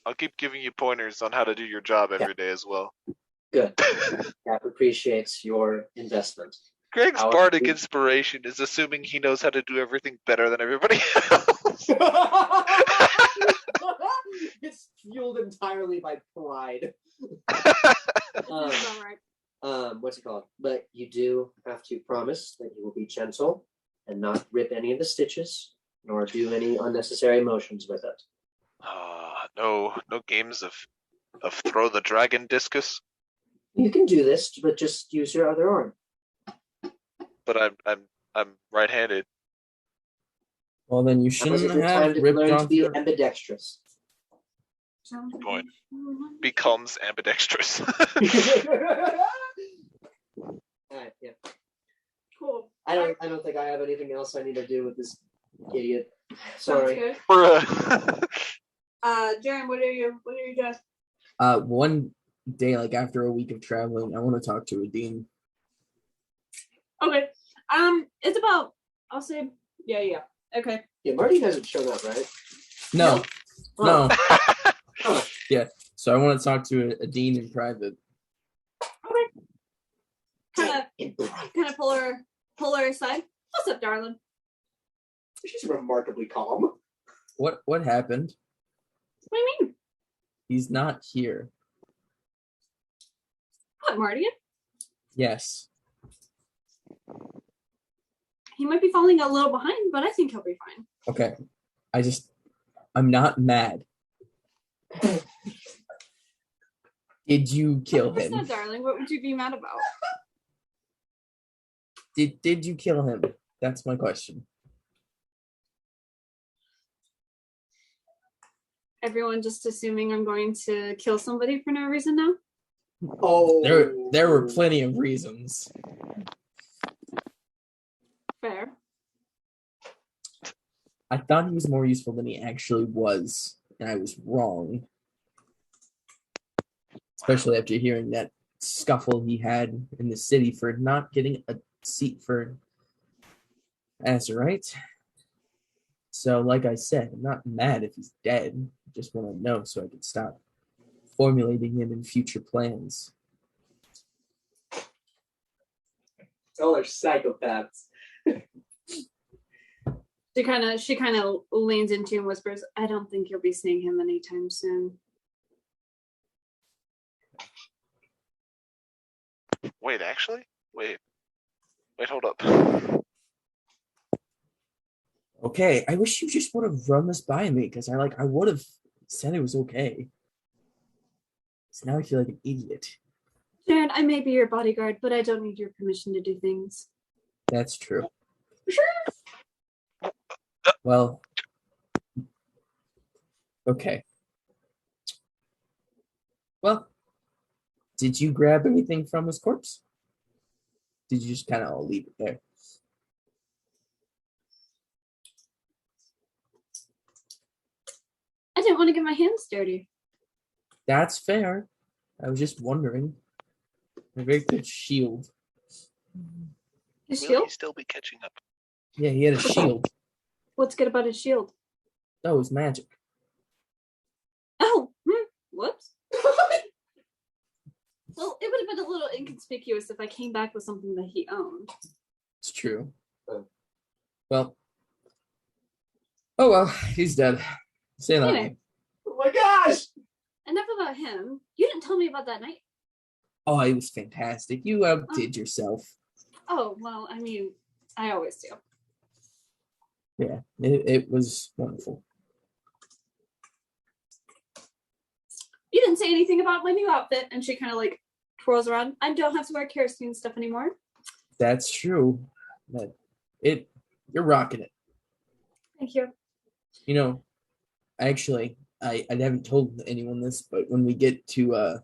I'll keep giving you pointers on how to do your job every day as well. Good. Cap appreciates your investment. Greg's bardic inspiration is assuming he knows how to do everything better than everybody else. It's fueled entirely by pride. What's it called? But you do have to promise that you will be gentle and not rip any of the stitches, nor do any unnecessary motions with it. No games of throw the dragon discus. You can do this, but just use your other arm. But I'm right-handed. Well, then you shouldn't have ripped learn to off be your... ambidextrous. Good point. Becomes ambidextrous. Alright, yeah. Cool. I don't think I have anything else I need to do with this idiot. Sorry. Jaren, what are your jobs? One day, like after a week of traveling, I want to talk to a dean. Okay. It's about, I'll say, yeah. Okay. Yeah, Marty hasn't shown up, right? No. Oh. Yeah. So I want to talk to a dean in private. Okay. Kind of pull her aside. What's up, darling? She's remarkably calm. What happened? What do you mean? He's not here. What, Marty? Yes. He might be falling a little behind, but I think he'll be fine. Okay. I'm not mad. Did you kill him? No, darling. What would you be mad about? Did you kill him? That's my question. Everyone just assuming I'm going to kill somebody for no reason now? Oh. There were plenty of reasons. Fair. I thought he was more useful than he actually was, and I was wrong. Especially after hearing that scuffle he had in the city for not getting a seat for Azurite. So, like I said, I'm not mad if he's dead. I just want to know so I can stop formulating him in future plans. All are psychopaths. She kind of leans into and whispers, I don't think you'll be seeing him anytime soon. Wait, actually? Wait, hold up. Okay, I wish you just would have run this by me, because I would have said it was okay. So now I feel like an idiot. Jaren, I may be your bodyguard, but I don't need your permission to do things. That's true. Sure. Well, okay. Well, did you grab anything from his corpse? Did you just kind of leave it there? I didn't want to get my hands dirty. That's fair. I was just wondering. A very good shield. His Will shield? he still be catching up? Yeah, he had a shield. What's good about his shield? That was magic. Oh, whoops. Well, it would have been a little inconspicuous if I came back with something that he owned. It's true. Well. Oh well, he's dead. Say that. Anyway. Oh my gosh! Enough about him. You didn't tell me about that night. Oh, it was fantastic. You outdid yourself. Oh, well, I mean, I always do. Yeah, it was wonderful. You didn't say anything about my new outfit, and she kind of like twirls around. I don't have to wear kerosene stuff anymore. That's true. But you're rocking it. Thank you. You know, actually, I haven't told anyone this, but when we get to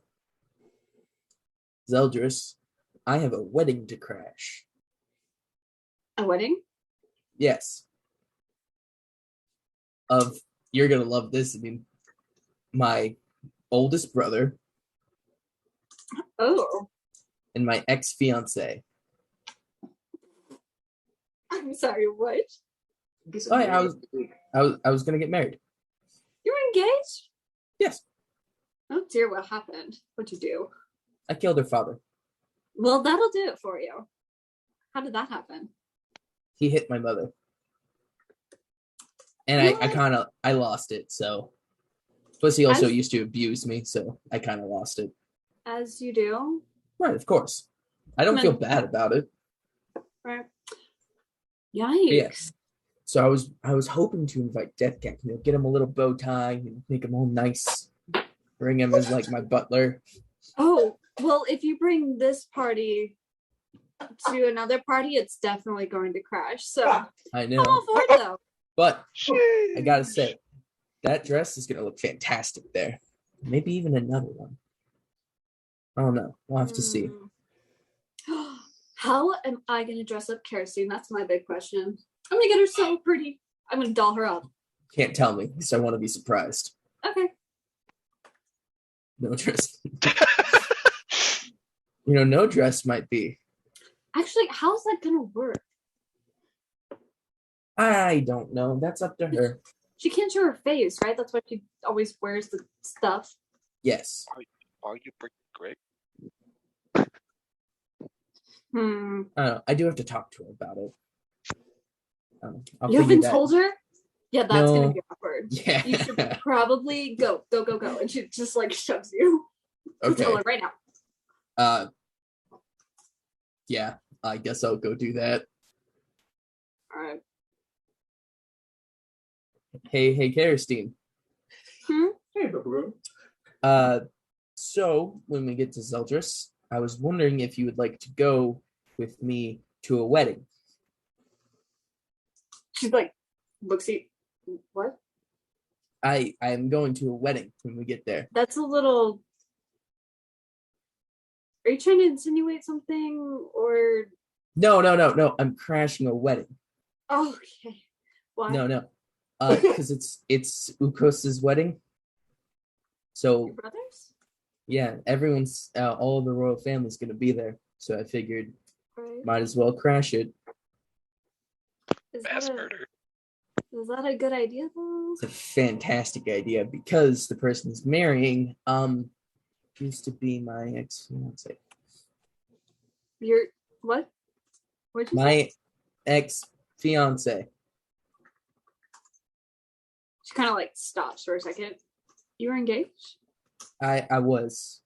Zeldris, I have a wedding to crash. A wedding? Yes. You're gonna love this. I mean, my oldest brother. Oh. And my ex-fiance. I'm sorry, what? Oh, yeah, I was gonna get married. You were engaged? Yes. Oh dear, what happened? What'd you do? I killed her father. Well, that'll do it for you. How did that happen? He hit my mother. And I lost it, so. Plus he also used to abuse me, so I kind of lost it. As you do. Right, of course. I don't feel bad about it. Right. Yikes. Yeah. So I was hoping to invite Deathcat, get him a little bow tie and make him all nice. Bring him as like my butler. Oh, well, if you bring this party to another party, it's definitely going to crash. So I know. I'm all for it though. But I gotta say, that dress is gonna look fantastic there. Maybe even another one. I don't know. We'll have to see. How am I gonna dress up Kerosene? That's my big question. I'm gonna get her so pretty. I'm gonna doll her up. Can't tell me, because I want to be surprised. Okay. No dress. No dress might be. Actually, how's that gonna work? I don't know. That's up to her. She can't show her face, right? That's why she always wears the stuff. Yes. Are you pretty great? I don't know. I do have to talk to her about it. You haven't told her? Yeah, that's gonna be awkward. Yeah. You should probably go. And she just like shoves you. Okay. Tell her right now. Yeah, I guess I'll go do that. All right. Hey, Kerosene. Hey, so when we get to Zeldris, I was wondering if you would like to go with me to a wedding. She's like, looks at what? I am going to a wedding when we get there. That's a little. Are you trying to insinuate something or? No. I'm crashing a wedding. Oh, okay. Why? No. Because it's Ukos's wedding. So. Your brothers? Yeah, everyone's all of the royal family's gonna be there. So I figured, right. Might as well crash it. Mass murder. Is that a good idea though? It's a fantastic idea because the person he's marrying used to be my ex-fiance. Your what? What'd you say? My ex-fiance. She kind of like stops for a second. You were engaged? I was.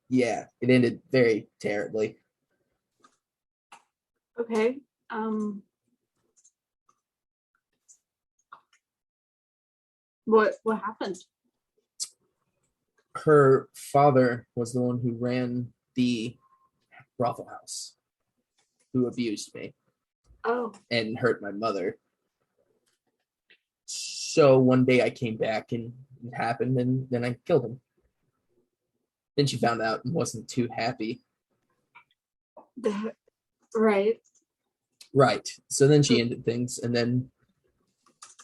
Yeah, it ended very terribly. Okay. What happened? Her father was the one who ran the brothel house, who abused me. Oh. And hurt my mother. So one day I came back and it happened, and then I killed him. Then she found out and wasn't too happy. Right. Right. So then she ended things, and then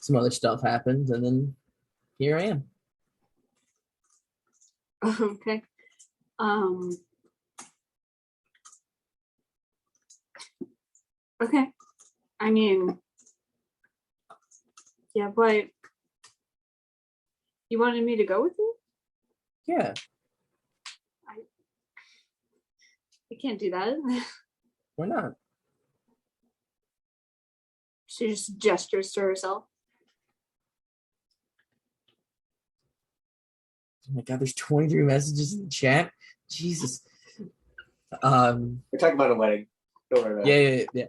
some other stuff happened, and then here I am. Okay. Okay. I mean, yeah, but you wanted me to go with you? Yeah. I can't do that. Why not? She just gestures to herself. Oh my God, there's 23 messages in the chat. Jesus. We're talking about a wedding. Don't worry about Yeah.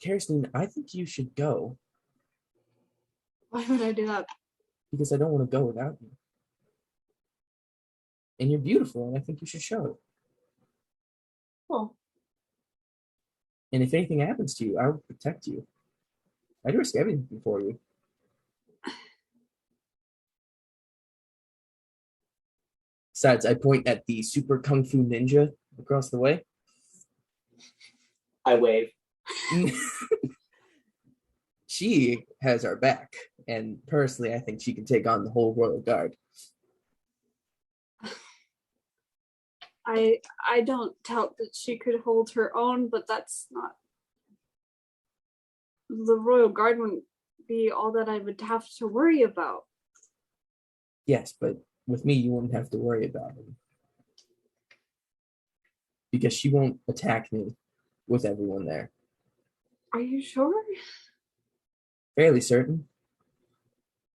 Kirsten, I think you should go Why would I do that? because I don't want to go without you. And you're beautiful, and I think you should show it. Well, And if anything happens to you, I will protect you. I'd risk everything for you. Besides, I point at the super kung fu ninja across the way. I wave. She has our back, and personally, I think she can take on the whole royal guard. I don't doubt that she could hold her own, but that's not. The royal guard wouldn't be all that I would have to worry about. Yes, but with me, you won't have to worry about it. Because she won't attack me with everyone there. Are you sure? Fairly certain.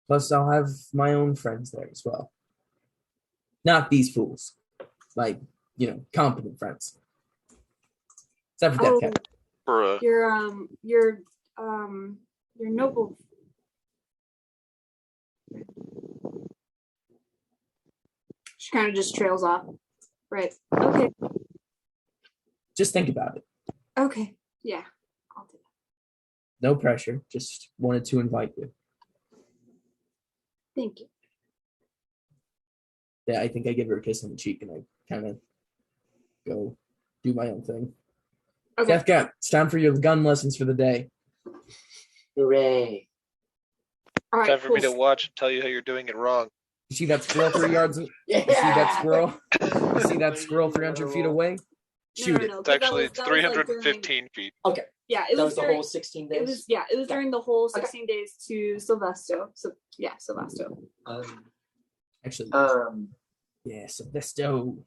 Plus, I'll have my own friends there as well. Not these fools. Like, competent friends. Except for Death Cat. Your noble. She kind of just trails off. Right. Okay. Just think about it. Okay. Yeah. I'll do that. No pressure. Just wanted to invite you. Thank you. Yeah, I think I give her a kiss on the cheek and I kind of go do my own thing. Okay. Death Cat, it's time for your gun lessons for the day. Hooray. All right. Time for me to watch and tell you how you're doing it wrong. You see that squirrel 3 yards? Yeah. You see that squirrel? You see that squirrel 300 feet away? Shoot it. It's actually 315 feet. Okay. Yeah, it That was was the during, whole 16 days? it was during the whole 16 days to Sylvesto. So yeah, Sylvesto. Actually, Um, yeah, Sylvesto.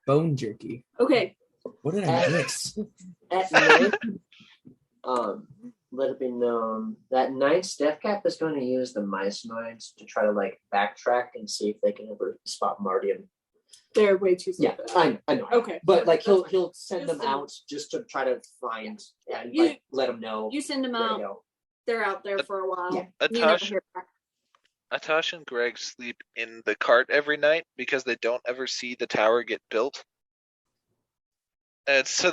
Bone jerky. Okay. What did I miss? at night, let it be known that night Death Cap is going to use the mice minds to try to backtrack and see if they can ever spot Mardian. They're way too slow. Yeah, I know. Okay. But he'll send Just them out just to try to find and You- let them know. You send them where to out. go. They're out there for a while. Yeah. You never Atash, hear back. Atash and Greg sleep in the cart every night because they don't ever see the tower get built. And so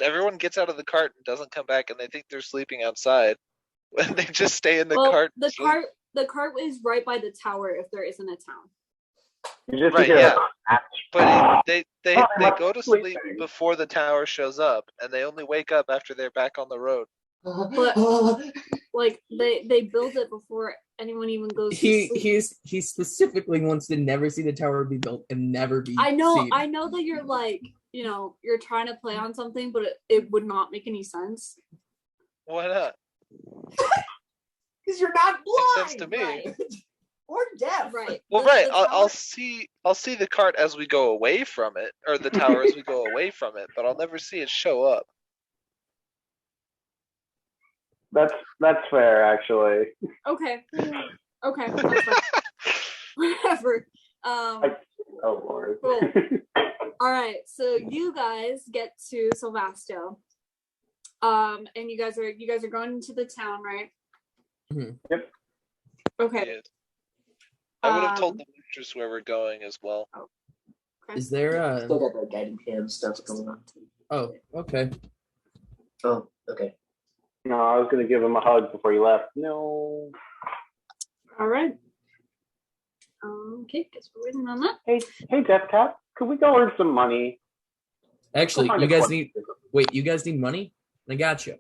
everyone gets out of the cart and doesn't come back, and they think they're sleeping outside when they just stay in the cart. The cart is right by the tower if there isn't a town. You just Right, hear yeah. a- But they go to sleep sleeping. before the tower shows up, and they only wake up after they're back on the road. But they build it before anyone even goes to sleep. He specifically wants to never see the tower be built and never be I know seen. that you're you're trying to play on something, but it would not make any sense. Why not? Because you're not blind. Makes sense to me. Right? Or deaf. Right. Well, The- right. the I'll tower- see the cart as we go away from it, or the tower as we go away from it, but I'll never see it show up. That's fair, actually. Okay. Okay. That's fine. Whatever. Oh Lord. Cool. All right. So you guys get to Sylvesto. And you guys are going into the town, right? Mhm. Yep. Okay. Yeah. I would have told the mistress where we're going as well. Is there Still got the guiding hand stuff going on. Oh, okay. Oh, okay. No, I was gonna give him a hug before he left. No. All right. Okay, guess we're waiting on that. Hey, Death Cap, could we go earn some money? Actually, Go find you a guys question. you guys need money? I got you.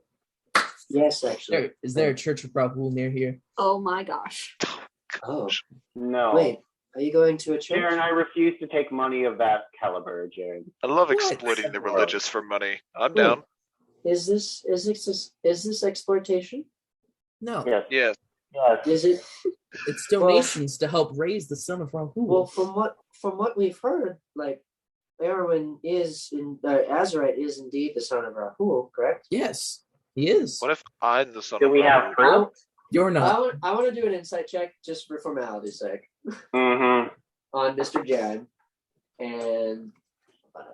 Yes, actually. Is there a Church of Rahul near here? Oh my gosh. Oh, No. wait. Are you going to a church? Jaron, I refuse to take money of that caliber, Jaron. I love What? exploiting the religious for money. I'm Wait. down. Is this exploitation? No. Yes. Yeah. Yes. Is it? It's donations to help raise the son of Rahul. Well, from what we've heard, Erwin Azurite is indeed the son of Rahul, correct? Yes, he is. What if I'm the son Do of we have Rahul? proof? You're not. I want to do an insight check just for formality's sake Mm-hmm. on Mr. Jan, and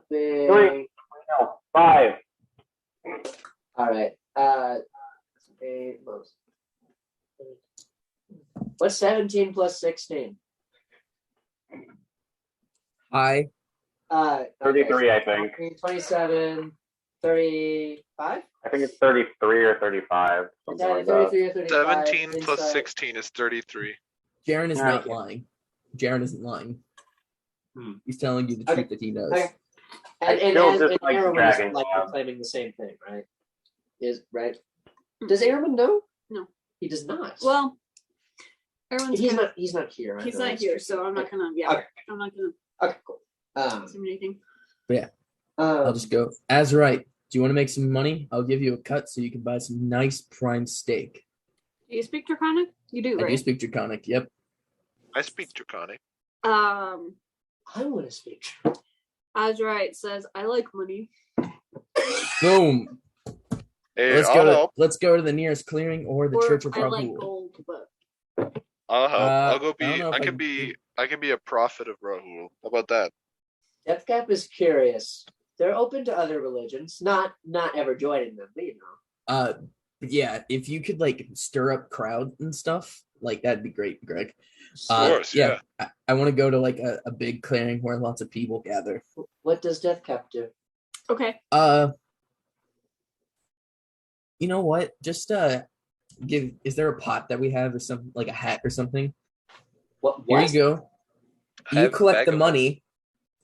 Three. No, 5. All right. What's 17 plus 16? High. 33, I think. 27, 35? I think it's 33 or 35. Something like 33 or 35. 17 plus 16 is 33. Jaren is not lying. Jaren isn't lying. He's telling you the truth that he knows. Okay. And Aaron is like claiming the same thing, right? Right? Does Aaron know? No. He does not. Well, Aaron's he's not here. He's not here, so I'm not gonna. Yeah, okay. I'm not gonna. Okay, cool. Assume anything. But yeah, I'll just go. Azurite, do you want to make some money? I'll give you a cut so you can buy some nice prime steak. Do you speak Draconic? You do, right? I do speak Draconic. Yep. I speak Draconic. I want to speak. Azurite says, "I like money." Boom. Hey, let's go to the nearest clearing or the Church of Rahul. I like gold, but I'll help. I'll go be. I can be a prophet of Rahul. How about that? Death Cap is curious. They're open to other religions, not ever joining them, but you know. Yeah, if you could like stir up crowd and stuff, like that'd be great, Greg. Of course, yeah. I want to go to like a big clearing where lots of people gather. What does Death Cap do? Okay. You know what? Just is there a pot that we have or something, like a hat or something? What? Here you go. You collect the money.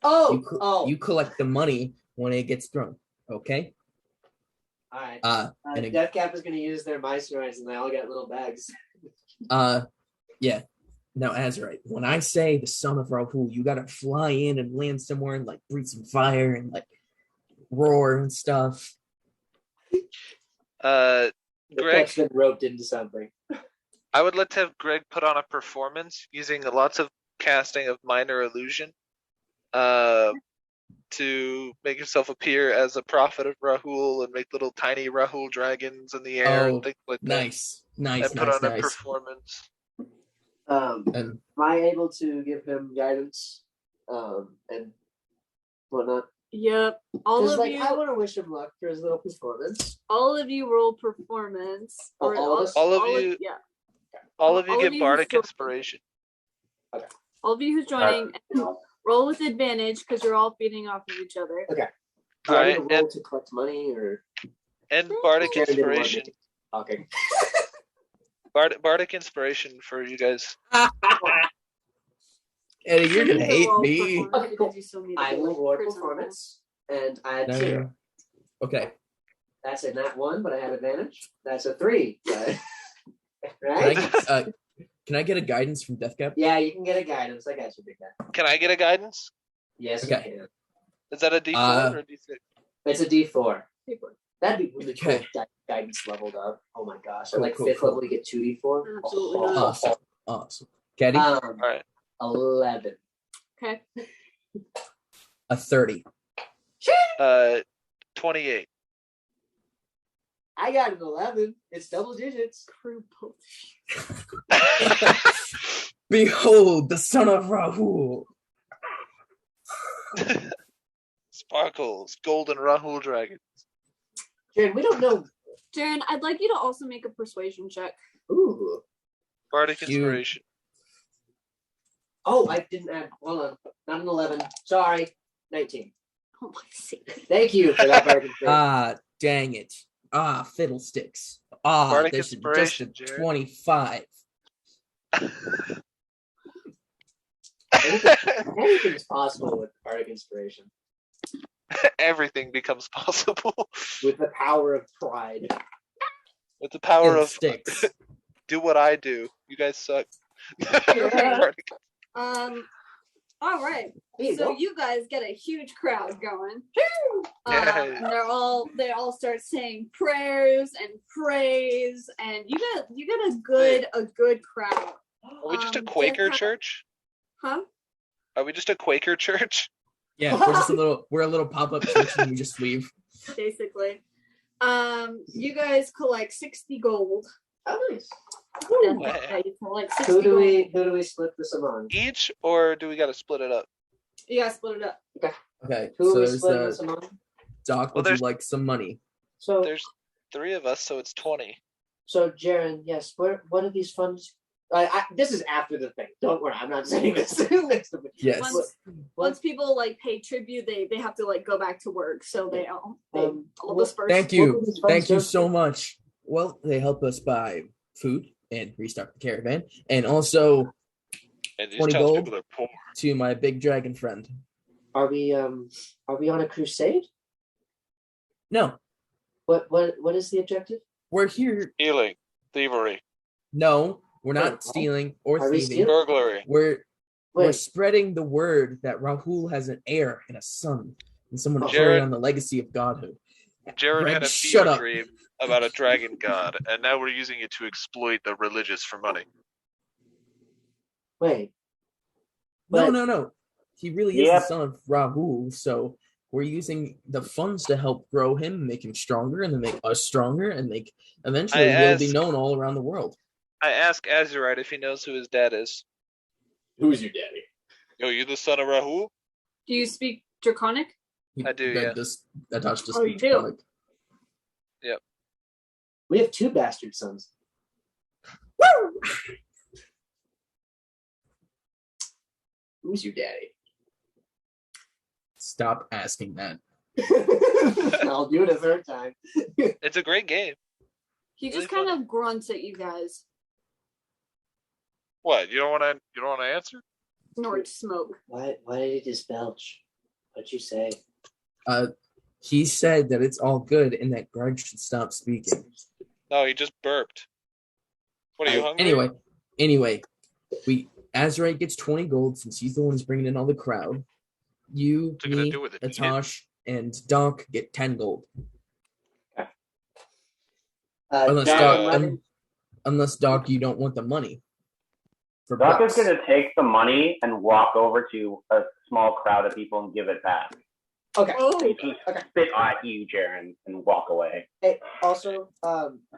You collect the money when it gets thrown. Okay. All right. Death Cap is going to use their Meisterite, and they all get little bags. Yeah. Now, Azurite, when I say the son of Rahul, you got to fly in and land somewhere and like breathe some fire and like roar and stuff. Greg's been roped into something. I would like to have Greg put on a performance using lots of casting of minor illusion to make himself appear as a prophet of Rahul and make little tiny Rahul dragons in the air and things like that. Nice. And put on a performance. Am I able to give him guidance and whatnot? Yep. All of you. I want to wish him luck for his little performance. All of you roll performance. All of you get bardic inspiration. Okay. All of you who's joining, roll with advantage because you're all feeding off of each other. Okay. All right. Roll to collect money or. And bardic inspiration. Okay. Bardic inspiration for you guys. Eddie, you're gonna hate me. Okay, cool. I will roll performance, and I had 0. Okay. That's a nat 1, but I have advantage. That's a 3. Right? Can I get a guidance from Death Cap? Yeah, you can get a guidance. I got you, big guy. Can I get a guidance? Yes, okay. You can. Is that a D4 or a D6? It's a D4. D4. That'd be really cool. Guidance leveled up. Oh my gosh! Cool, fifth level, you get 2d4. Absolutely awesome. Caddy? All right. 11. Okay. A 30. 28. I got an 11. It's double digits. Behold, the son of Rahul. Sparkles, golden Rahul dragons. Jaren, we don't know. Jaren, I'd like you to also make a persuasion check. Ooh. Bardic inspiration. Oh, I didn't add. Hold on. Not an 11. Sorry. 19. Oh my sake. Thank you for that bardic inspiration. Dang it. Fiddlesticks. Bardic this is just a 25. Anything is possible with bardic inspiration. Everything becomes possible. With the power of pride. With the power of sticks. Do what I do. You guys suck. All right. So you guys get a huge crowd going. Yeah. They all start saying prayers and praise, and you get a good crowd. Are we just a Quaker church? Huh? Are we just a Quaker church? Yeah, we're a little pop-up church and we just leave. Basically. You guys collect 60 gold. Oh, nice. Who do we split this among? Each, or do we got to split it up? You gotta split it up. Okay. Okay. Who are we splitting this among? Doc, would you like some money? So there's 3 of us, so it's 20. So, Jaren, yes, what are these funds? This is after the thing. Don't worry, I'm not saying this. Yes. Once people like pay tribute, they have to like go back to work, so they all disperse. Thank you so much. Well, they help us buy food and restock the caravan, and also And 20 gold to my big dragon friend. Are we on a crusade? No. What is the objective? We're here. Stealing, thievery. No, we're not stealing or thieving. Burglary. We're spreading the word that Rahul has an heir and a son, and someone to carry on the legacy of godhood. Jared had a fever dream about a dragon god, and now we're using it to exploit the religious for money. Wait. No. He really is the son of Rahul, so we're using the funds to help grow him, make him stronger, and then make us stronger, and eventually he'll be known all around the world. I ask Azurite if he knows who his dad is. Who's your daddy? Yo, you the son of Rahul? Do you speak Draconic? I do, yeah. You do? Yep. We have 2 bastard sons. Woo! Who's your daddy? Stop asking that. I'll do it a 3rd time. It's a great game. He just kind of grunts at you guys. What? You don't want to answer? Snorts smoke. Why did he just belch? What'd you say? He said that it's all good and that Greg should stop speaking. No, he just burped. What, are you hungry? Anyway, Azurite gets 20 gold since he's the one who's bringing in all the crowd. You, me, Atosh, and Doc get 10 gold. Unless Doc, you don't want the money. Doc is going to take the money and walk over to a small crowd of people and give it back. Okay. Spit at you, Jaren, and walk away. Hey, also,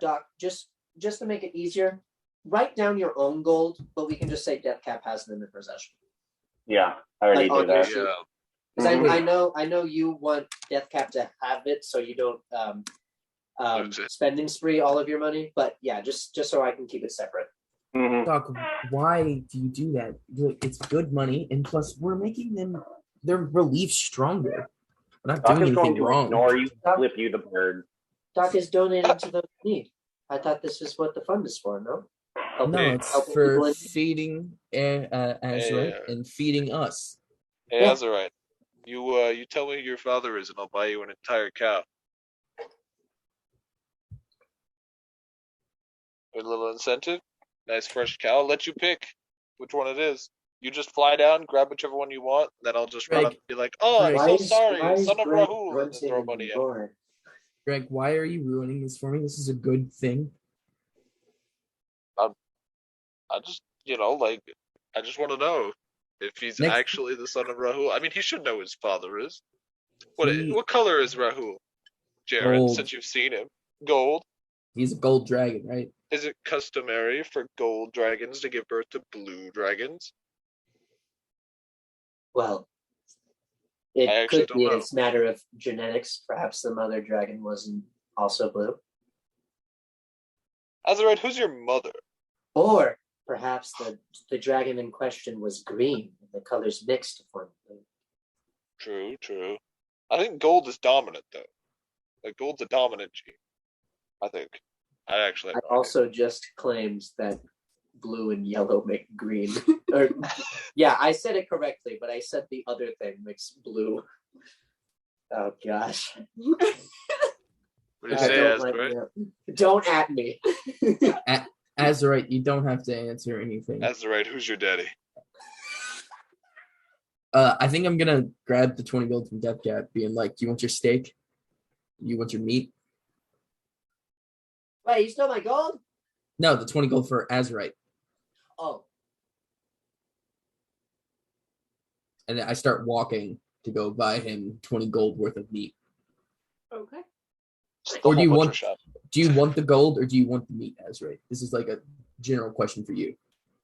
Doc, just to make it easier, write down your own gold, but we can just say Deathcap has them in possession. Yeah, I already did that. Because I know you want Deathcap to have it, so you don't spending spree all of your money. But yeah, just so I can keep it separate. Mm-hmm. Doc, why do you do that? It's good money, and plus we're making their relief stronger. We're not doing anything wrong. Ignore you, flip you the bird. Doc is donating to those in need. I thought this is what the fund is for, no? It's for feeding Azurite and feeding us. Hey, Azurite, you tell me who your father is, and I'll buy you an entire cow. A little incentive. Nice fresh cow. I'll let you pick which one it is. You just fly down, grab whichever one you want, then I'll just run up and be like, "Oh, I'm so sorry, son of Rahul," and then throw money at. Greg, why are you ruining this for me? This is a good thing. I just, I just want to know if he's actually the son of Rahul. I mean, he should know his father is. What color is Rahul, Jaren, since you've seen him? Gold? He's a gold dragon, right? Is it customary for gold dragons to give birth to blue dragons? Well, it could be a matter of genetics. Perhaps the mother dragon wasn't also blue. Azurite, who's your mother? Or perhaps the dragon in question was green, and the colors mixed to form blue. True. I think gold is dominant, though. Like, gold's a dominant gene, I think. I also just claimed that blue and yellow make green. Yeah, I said it correctly, but I said the other thing makes blue. Oh gosh. What did you say, Azurite? Don't at me. Azurite, you don't have to answer anything. Azurite, who's your daddy? I think I'm gonna grab the 20 gold from Deathcap, being like, "Do you want your steak? You want your meat?" Wait, you stole my gold? No, the 20 gold for Azurite. Oh. And I start walking to go buy him 20 gold worth of meat. Okay. Or do you want the gold or do you want the meat, Azurite? This is like a general question for you.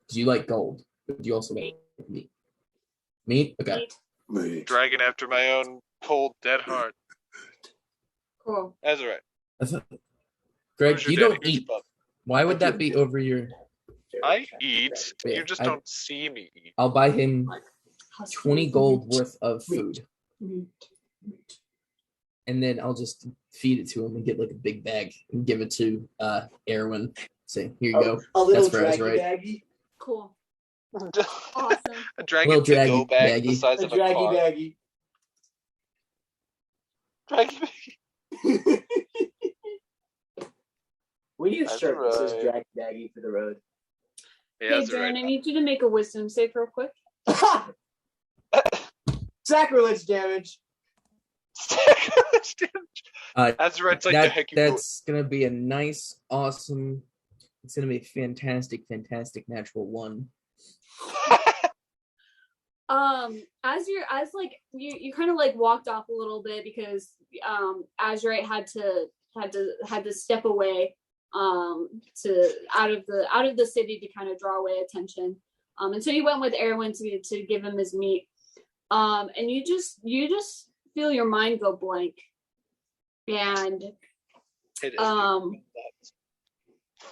Do you like gold? But do you also like meat? Meat? Okay. Meat. Dragon after my own cold, dead heart. Cool. That's right. Greg, you don't eat. Why would that be over your? I eat. Yeah, You just don't see me eat. I'll buy him 20 gold worth of food. And then I'll just feed it to him and get like a big bag and give it to Erwin. Say, here you go. A little That's draggy baggy. Cool. Awesome. A dragon to go bag the size of a draggy car. baggy. Draggy baggy. We need a That's shirt that says right. draggy baggy for the road. Yeah, Hey, that's Darren, right. I need you to make a wisdom save real quick. Sacrilege damage. That's right. It's like the heck you that's gonna be a nice, awesome. It's gonna be a fantastic natural one. As you kind of like walked off a little bit because Azurite had to step away to out of the city to kind of draw away attention. And so you went with Erwin to give him his meat. And you just feel your mind go blank. And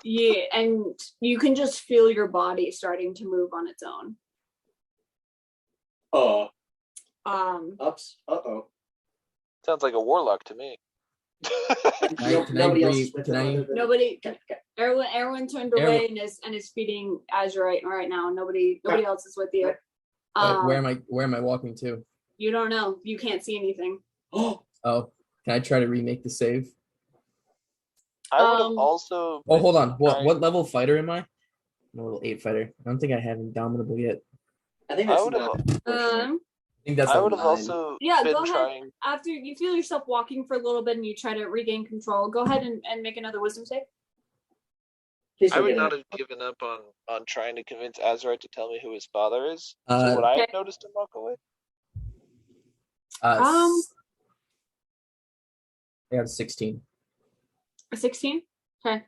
yeah, and you can just feel your body starting to move on its own. Ups. Uh-oh. Sounds like a warlock to me. Erwin turned away and is feeding Azurite right now. Nobody else is with you. Where am I walking to? You don't know. You can't see anything. Oh, can I try to remake the save? I would have also. Oh, hold on. What level fighter am I? I'm a level 8 fighter. I don't think I have Indomitable yet. I think that's I think that's. I would have also. Yeah, been go ahead. trying... After you feel yourself walking for a little bit and you try to regain control, go ahead and make another wisdom save. I would not have given up on trying to convince Azurite to tell me who his father is. So would I have noticed him walk away? I have 16. 16? Okay.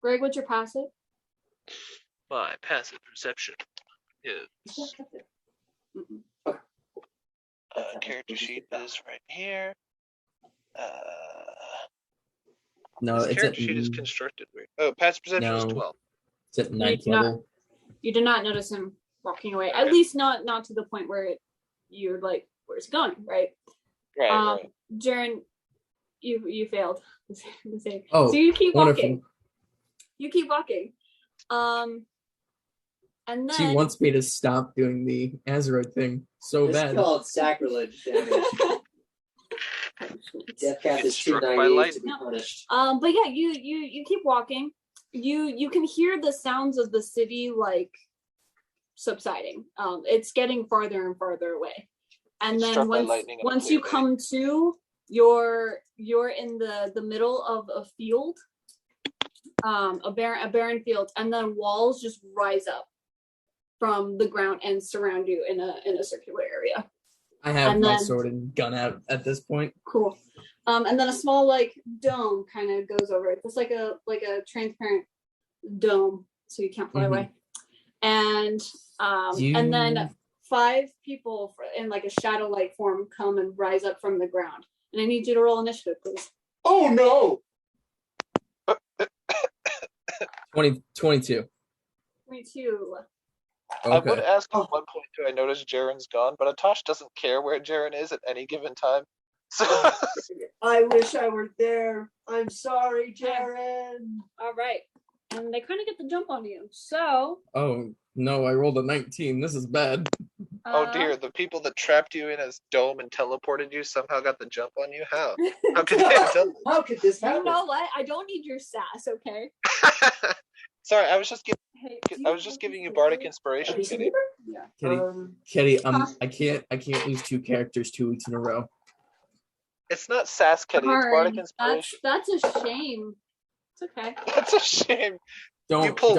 Greg, what's your passive? My passive perception is character sheet is right here. No, this it's character sheet is constructed weird. Oh, passive perception is 12. It's at 9th level. You did not notice him walking away. Okay. At least not to the point where you're like, where's he going, right? Right. Jaren, you failed the save. Oh, so you keep wonderful. walking. You keep walking. And then She wants me to stop doing the Azurite thing so This bad. is called sacrilege damage. Death cap is Struck by 298 to be lightning. punished. but yeah, you keep walking. You can hear the sounds of the city like subsiding. It's getting farther and farther away. And then Struck by lightning on a once clear you day. come to, you're in the middle of a field, a barren field, and then walls just rise up from the ground and surround you in a circular area. I have my sword and gun out at this point. Cool. And then a small like dome kind of goes over it. It's like a transparent dome, so you can't fly away. And and then 5 people in like a shadow-like form come and rise up from the ground. And I need you to roll initiative, please. Oh no! 22. 22. Okay. I would ask at one point, do I notice Jaren's gone? But Atosh doesn't care where Jaren is at any given time. So I wish I were there. I'm sorry, Jaren. All right. And they kind of get the jump on you. So. Oh no, I rolled a 19. This is bad. oh dear, the people that trapped you in a dome and teleported you somehow got the jump on you? How? How could they have done that? How could this happen? You know what? I don't need your sass, okay? Sorry, I was just giving you bardic inspiration, Kitty. Yeah. Kitty, I can't lose 2 characters 2 weeks in a row. It's not sass, Kitty. It's bardic inspiration. That's a shame. It's okay. That's a shame. You pull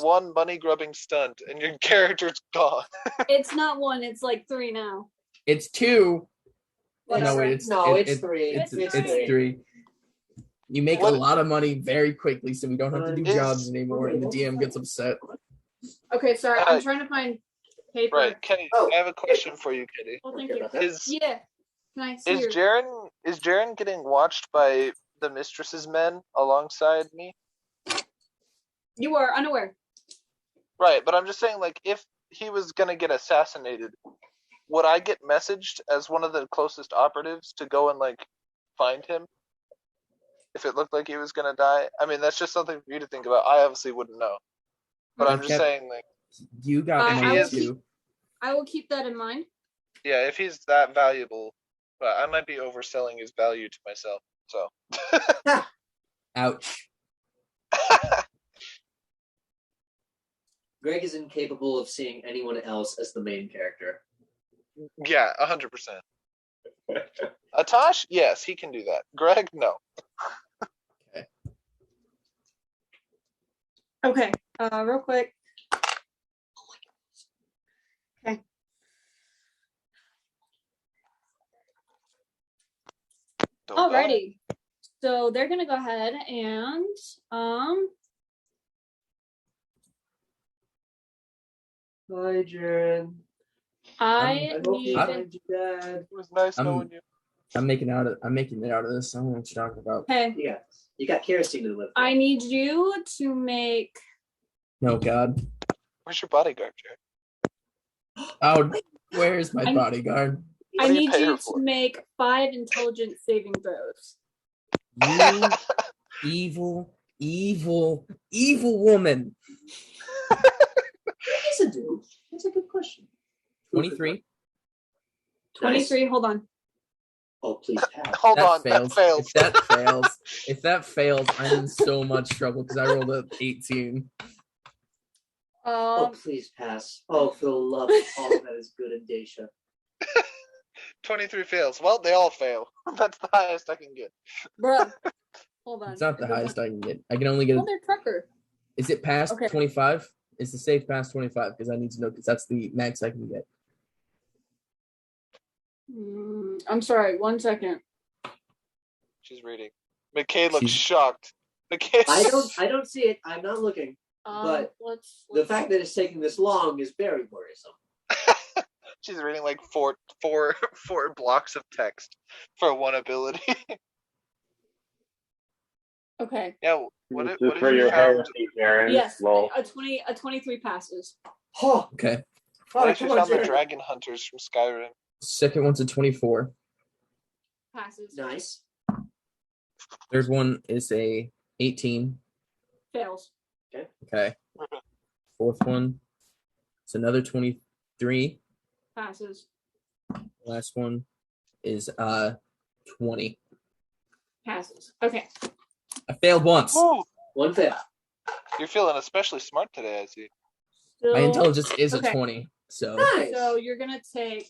one money grubbing stunt and your character's gone. It's not 1, it's like 3 now. It's 2. Whatever. No, wait, it's 3. It's 3. You make a lot of money very quickly, so we don't have to do jobs anymore, and the DM gets upset. Okay, sorry, I'm trying to find paper. Right, Kenny. I have a question for you, Kenny. Oh, thank you. Is Yeah. Can I see is Jaren getting watched by the mistress's men alongside me? You are unaware. Right, but I'm just saying, like, if he was gonna get assassinated, would I get messaged as one of the closest operatives to go and like find him? If it looked like he was gonna die, I mean, that's just something for you to think about. I obviously wouldn't know, but I'm just saying, like, you got money too. I will keep that in mind. Yeah, if he's that valuable, but I might be overselling his value to myself. So, ouch. Greg is incapable of seeing anyone else as the main character. Yeah, 100%. Atash, yes, he can do that. Greg, no. Okay. Real quick. Okay. Alrighty. So they're gonna go ahead and Hi, Jaren. I hope you need find your dad. It was nice knowing you. I'm making it out of this. I don't know what you're talking about. okay. You got kerosene to live. I need you to make No God. Where's your bodyguard, Jared? Oh, where's my bodyguard? I need you to make 5 intelligence saving throws. You evil, evil, evil woman. Yes, I do. That's a good question. 23. 23. Hold on. Oh, please pass. Hold on, fails. that fails. If that fails, I'm in so much trouble because I rolled an 18. Oh, please pass. Oh, for the love of all that is good in Dacia. 23 fails. Well, they all fail. That's the highest I can get. Bruh. Hold on. It's not the highest I can get. I can only get. Their trucker. Is it past Okay. 25? Is the safe past 25? Because I need to know because that's the max I can get. I'm sorry. 1 second. She's reading. McKay looks shocked. McKay. I don't see it. I'm not looking. But the fact that it's taking this long is very worrisome. She's reading like four blocks of text for one ability. Okay. Yeah. What for your heresy, Jaren. Yes. Well, A 23 passes. Oh, okay. I actually found the dragon hunters from Skyrim. Second one's a 24. Passes. Nice. Third one is a 18. Fails. Okay. Fourth one, it's another 23. Passes. Last one is 20. Passes. Okay. I failed once. Ooh, One fail. you're feeling especially smart today, I see. So, My intelligence is a 20. So Nice. So you're gonna take.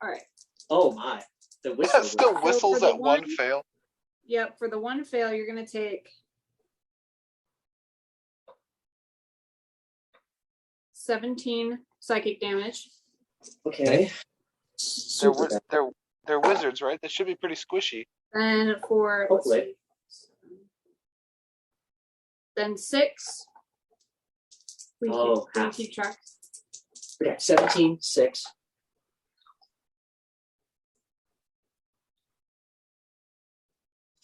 All right. Oh my. The whistle. That still whistles the at one one- fail. Yep. For the one fail, you're gonna take 17 psychic damage. Okay. They're wizards, right? They should be pretty squishy. And for Hopefully. then 6. Please keep track. Okay, 17, 6.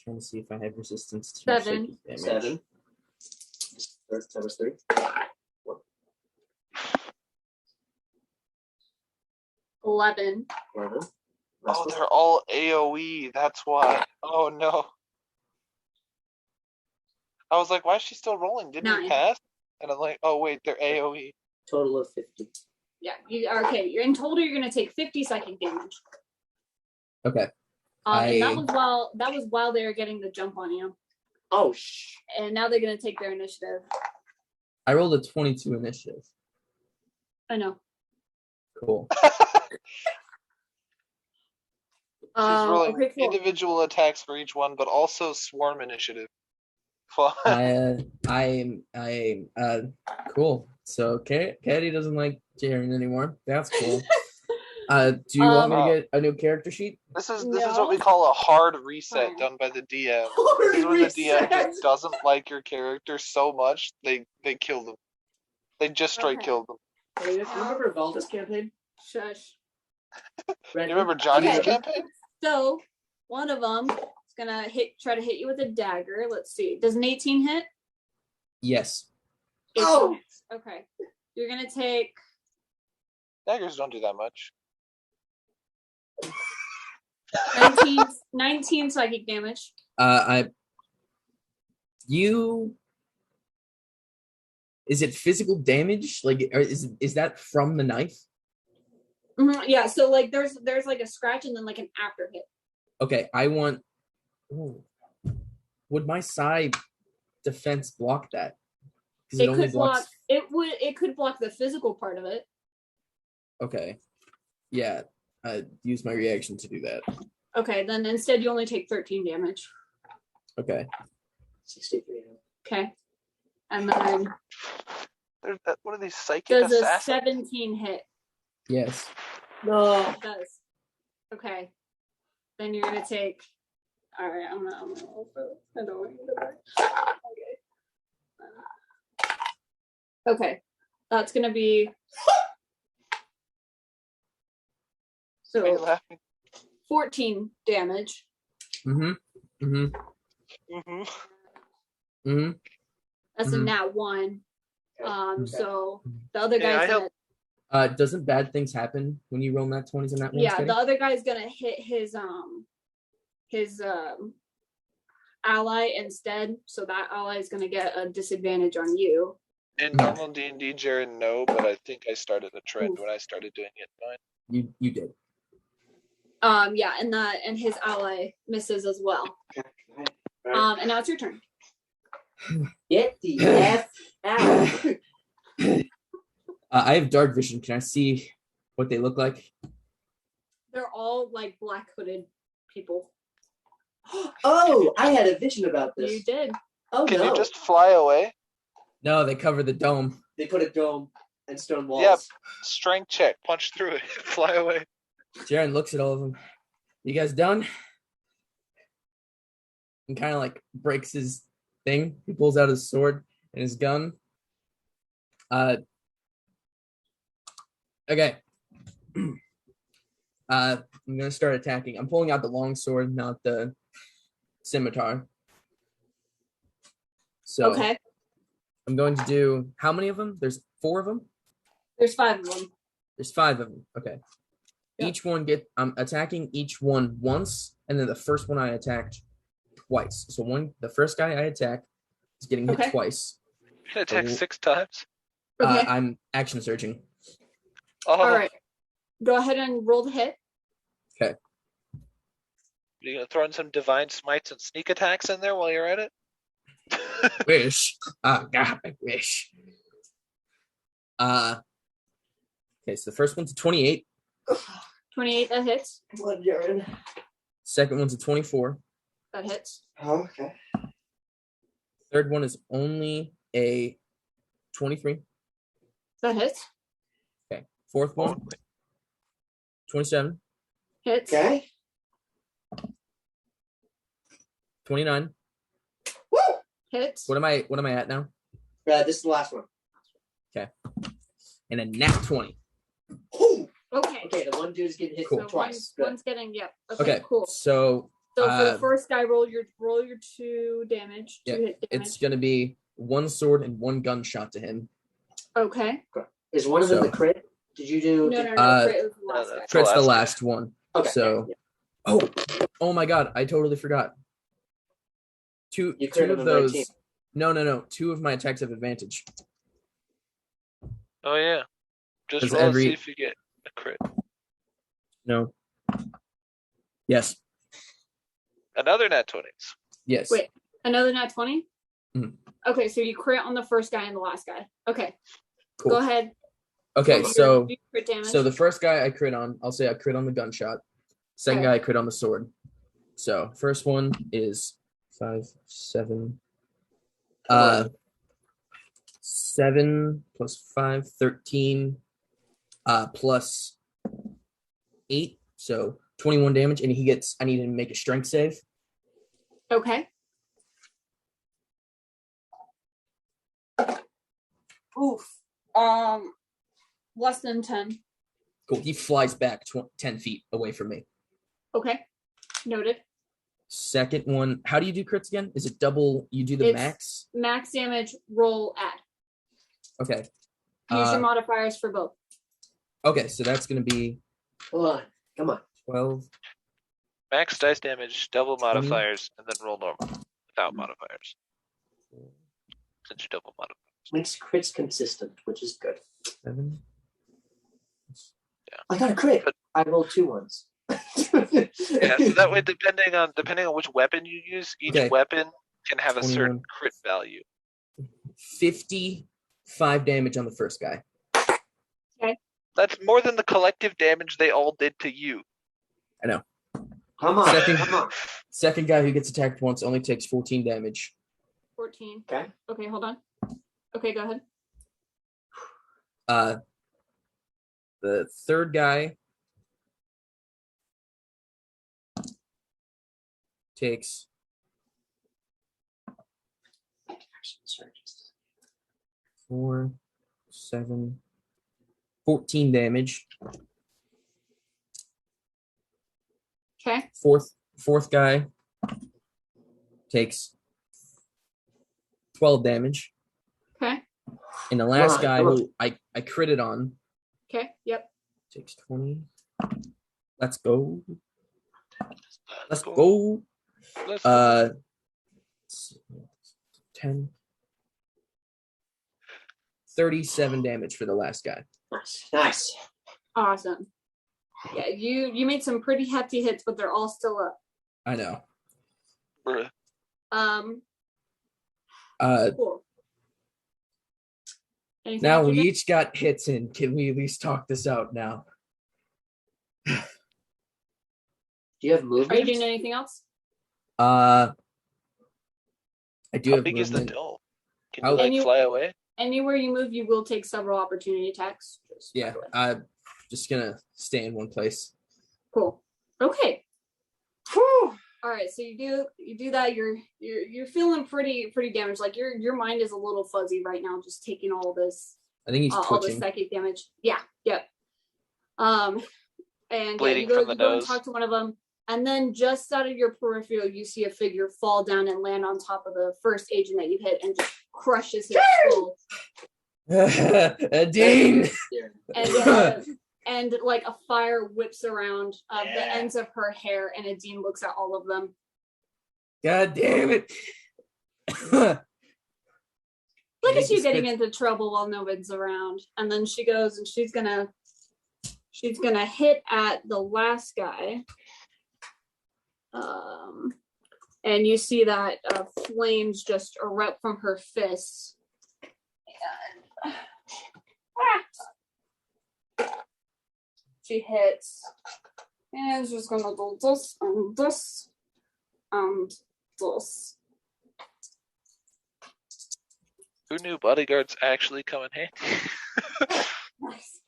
trying to see if I have resistance to 7. psychic damage. 7. That was 3. 11. 11. Oh, they're all AoE. That's why. Oh no. I was like, why is she still rolling? Didn't 9. you pass? And I'm like, oh wait, they're AoE. Total of 50. Yeah. Okay. You're in total. You're gonna take 50 psychic damage. Okay. And that was while they were getting the jump on you. Oh And now they're gonna take their initiative. I rolled a 22 initiative. I know. Cool. She's rolling Okay, cool. individual attacks for each one, but also swarm initiative. Fun. Cool. So Katie doesn't like Jaren anymore. That's cool. Do you want me to get a new character sheet? This is what we call a hard reset done by the DM. This is when the DM just doesn't like your character so much they kill them. They just straight Okay. killed them. Hey, you remember Valda's campaign? Shush. You remember Johnny's Okay. campaign? So one of them is gonna try to hit you with a dagger. Let's see. Does an 18 hit? Yes. 18 Oh! hits. Okay. You're gonna take Daggers don't do that much. 19 psychic damage. Is it physical damage? Like, or is that from the knife? Mm-hmm. Yeah. So like, there's like a scratch and then like an after hit. Okay, I want. Ooh. Would my side defense block that? Because It could block. It could block the physical part of it. Okay. Yeah, I use my reaction to do that. Okay. Then instead, you only take 13 damage. Okay. 63. Okay. And then What are these psychic does a assassins? 17 hit? Yes. No. It does. Okay. Then you're gonna take. All right. I'm gonna roll for this. I don't want you to die. Okay. Okay. That's gonna be. Why are you So laughing? 14 damage. Mm-hmm. Mm-hmm. Mm-hmm. Mm-hmm. That's a Mhm. nat 1. Okay. So the other Yeah, guy's I gonna. Doesn't bad things happen when you roll nat 20s and nat 1s? Yeah, the other guy's gonna hit his ally instead. So that ally is gonna get a disadvantage on you. In normal D&D, Jared, no, but I think I started a trend when I started doing it. You did. Yeah, and his ally misses as well. Right. And now it's your turn. Get the F out. I have dark vision. Can I see what they look like? They're all like black hooded people. Oh, I had a vision about this. You did. Oh Can no. you just fly away? No, they cover the dome. They put a dome and stone walls. Yep. Strength check. Punch through it. Fly away. Jaren looks at all of them. You guys done? And kind of like breaks his thing. He pulls out his sword and his gun. Okay. I'm gonna start attacking. I'm pulling out the long sword, not the scimitar. So Okay. I'm going to do how many of them? There's 4 of them. There's 5 of them. There's 5 of them. Okay. Yep. Each one I'm attacking each one once, and then the first one I attacked twice. So the first guy I attack is getting hit twice. You can attack 6 times. Okay. I'm action searching. Oh, All right. Go ahead and roll the hit. Okay. You gonna throw in some divine smites and sneak attacks in there while you're at it? Wish. Oh God, I wish. Okay, so the first one's a 28. 28, that hits. Blood urine. Second one's a 24. That hits. Oh, okay. Third one is only a 23. That hits. Okay. Fourth one, 27. Hits. Okay. 29. Woo! Hits. What am I at now? This is the last one. Okay. And a nat 20. Ooh. Okay. Okay, the one dude's getting hit Cool. twice. One's getting, yeah. Okay, Okay. cool. So So for the first guy, roll your 2 damage. Yeah, 2 hit damage. it's gonna be 1 sword and 1 gunshot to him. Okay. Is one of them So- the crit? Did you do? No. Crit was the last guy. that's Crit's the guy. last one. Okay. So, oh my God, I totally forgot. Two You crit of on those. 19. No. 2 of my attacks have advantage. Oh yeah. Just Does roll and every- see if you get a crit. No. Yes. Another nat 20s. Yes. Wait. Another nat 20? Mhm. Okay, so you crit on the first guy and the last guy. Okay. Cool. Go ahead. Okay, Roll so your crit damage. so the first guy I crit on, I'll say I crit on the gunshot. Second Okay. guy I crit on the sword. So first one is 5, 7. 7 plus 5, 13. Plus 8, so 21 damage, and I need him to make a strength save. Okay. Oof. Less than 10. Cool. He flies back 10 feet away from me. Okay. Noted. Second one. How do you do crits again? Is it double? You do the max? Max damage, roll, add. Okay. Use your modifiers for both. Okay, so that's going to be... Hold on. Come on. 12. Max dice damage, double modifiers, and then roll normal without modifiers. Since you double modifiers. Makes crits consistent, which is good. 7. Yeah. I got a crit. I rolled 2 ones. Yeah, so that way, depending on which weapon you use, each weapon can have a certain crit value. 55 damage on the first guy. Okay. That's more than the collective damage they all did to you. I know. Come on. Second guy who gets attacked once only takes 14 damage. 14. Okay. Okay, hold on. Okay, go ahead. The third guy takes 4, 7, 14 damage. Okay. Fourth guy takes 12 damage. Okay. And the last guy who I critted on. Okay, yep. Takes 20. Let's go. Let's go. 10. 37 damage for the last guy. Nice. Awesome. Yeah, you made some pretty hefty hits, but they're all still up. I know. Cool. Anything Now else we each got hits in. Can we at least talk this out now? Do you have movement? Are you doing anything else? I do How have big movement. is the dome? Can you fly away? Anywhere you move, you will take several opportunity attacks. Yeah, I'm just gonna stay in one place. Cool. Okay. Whew. All right, so you do that. You're feeling pretty damaged. Like your mind is a little fuzzy right now, just taking all this. I think he's all the twitching. psychic damage. Yeah. Yep. And Bleeding you go from the and nose. talk to one of them, and then just out of your peripheral, you see a figure fall down and land on top of the first agent that you hit, and just crushes his skull. Dean. And like a fire whips around the ends of her hair, and Adine looks at all of them. God damn it! Look at you getting into trouble while no one's around. And then she goes and she's gonna hit at the last guy. And you see that flames just erupt from her fists. And she hits, and she's gonna do this and this and this. Who knew bodyguards actually come in handy? Nice.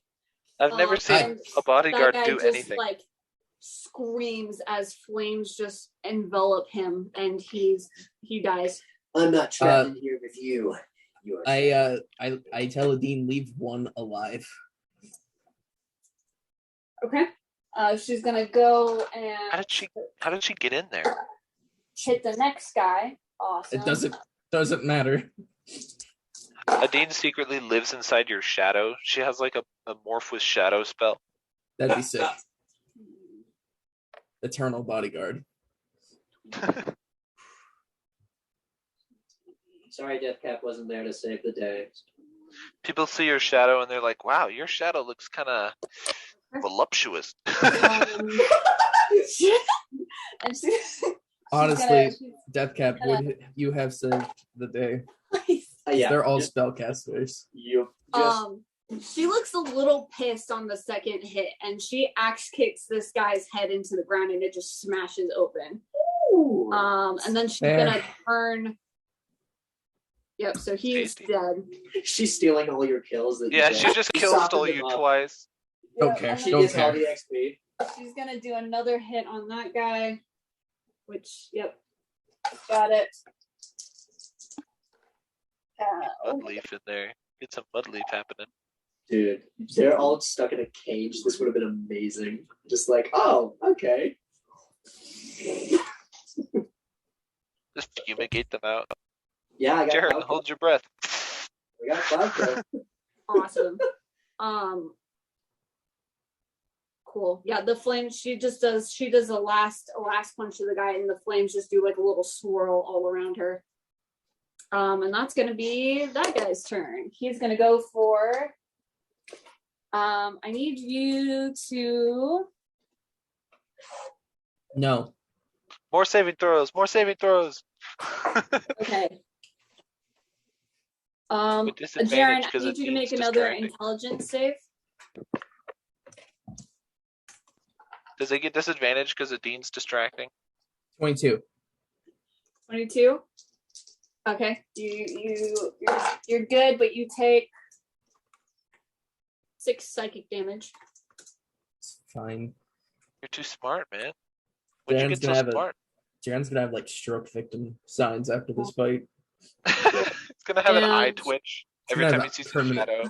I've never seen a bodyguard do anything. Like screams as flames just envelop him, and he dies. I'm not trapped in here with you. I tell Adine, leave one alive. Okay. She's gonna go and How did she get in there? hit the next guy. Awesome. It doesn't matter. Adine secretly lives inside your shadow. She has like a morph with shadow spell. That'd be sick. Eternal bodyguard. Sorry, Deathcap wasn't there to save the day. People see your shadow and they're like, "Wow, your shadow looks kind of voluptuous." Honestly, Deathcap, would you have saved the day? Yeah, they're all spellcasters. She looks a little pissed on the second hit, and she axe kicks this guy's head into the ground, and it just smashes open. Ooh. And then she's gonna turn. Yep. So he's dead. She's stealing all your kills. She just stole you twice. Don't care. She Don't gets all care. the XP. She's gonna do another hit on that guy, which got it. Unleaf in there. Get some mud leaf happening. Dude, if they're all stuck in a cage, this would have been amazing. Just like, oh, okay. Just fumigate them out. Yeah, I got Jared, hold your breath. We got vodka. Awesome. Cool. Yeah, the flames. She does a last punch to the guy, and the flames just do like a little swirl all around her. And that's gonna be that guy's turn. He's gonna go for. I need you to. No. More saving throws. Okay. With Jaren, disadvantage I because need you to make another intelligence save. Does it get disadvantage because the Dean's distracting? 22. 22. Okay, you're good, but you take 6 psychic damage. It's fine. You're too smart, man. When'd you get so smart? Jaren's gonna have like stroke victim signs after this fight. It's gonna have an eye twitch every time he sees a shadow.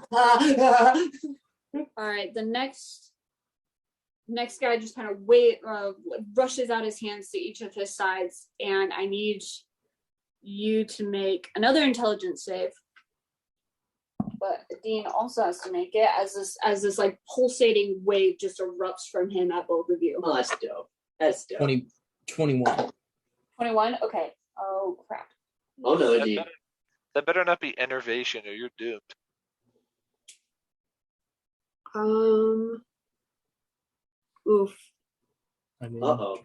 All right, the next guy just kind of brushes out his hands to each of his sides, and I need you to make another intelligence save. But Dean also has to make it as this like pulsating wave just erupts from him at both of you. Oh, that's dope. That's dope. 21. 21? Okay. Oh crap. Oh no, Dean. That better not be enervation or you're doomed. Oof. Uh-oh.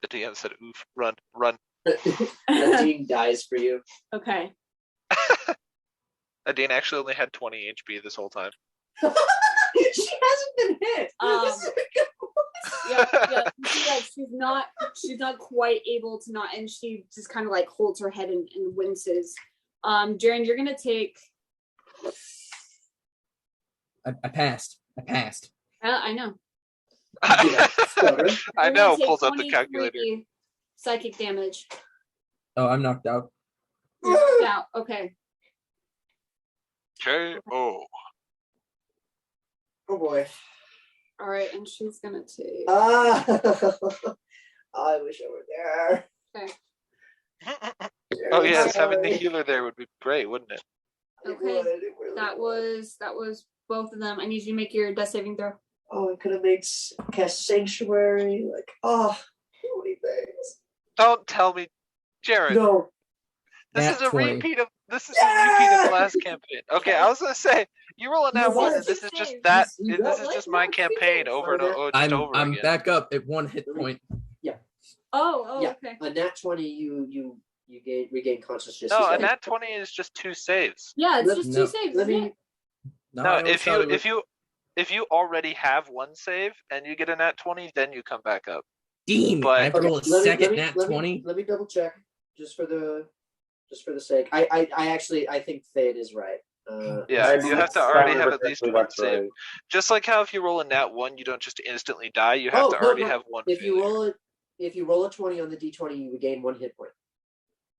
The DM said, oof, run. Dean dies for you. Okay. Adine actually only had 20 HP this whole time. She hasn't been hit. Yeah. She's not quite able to not, and she just kind of like holds her head and winces. Jaren, you're gonna take. I passed. I know. I know. Pulls out the calculator. Psychic damage. Oh, I'm knocked out. Knocked out. Okay. K.O. Oh boy. All right, and she's gonna take. I wish I were there. Okay. Oh yes, having the healer there would be great, wouldn't it? Okay. It really that was both of them. I need you to make your death saving throw. Oh, I could have made cast sanctuary. Like, so many things. Don't tell me, Jared. No. This is a repeat of last campaign. Okay, I was gonna say you roll a nat one, and this is just that. This is just my campaign over and over. I'm again. back up at 1 hit point. Yeah. Oh, yeah. Okay. A nat 20, you regain consciousness. No, a nat 20 is just 2 saves. Yeah, it's just 2 saves. No, if you already have 1 save and you get a nat 20, then you come back up. Dean, I have to roll a second nat 20. Let me double check just for the sake. I think Fade is right. Yeah, you have to already have at least 1 save. Right. Just like how if you roll a nat 1, you don't just instantly die. You have to already have 1. If you roll a 20 on the d20, you regain 1 hit point.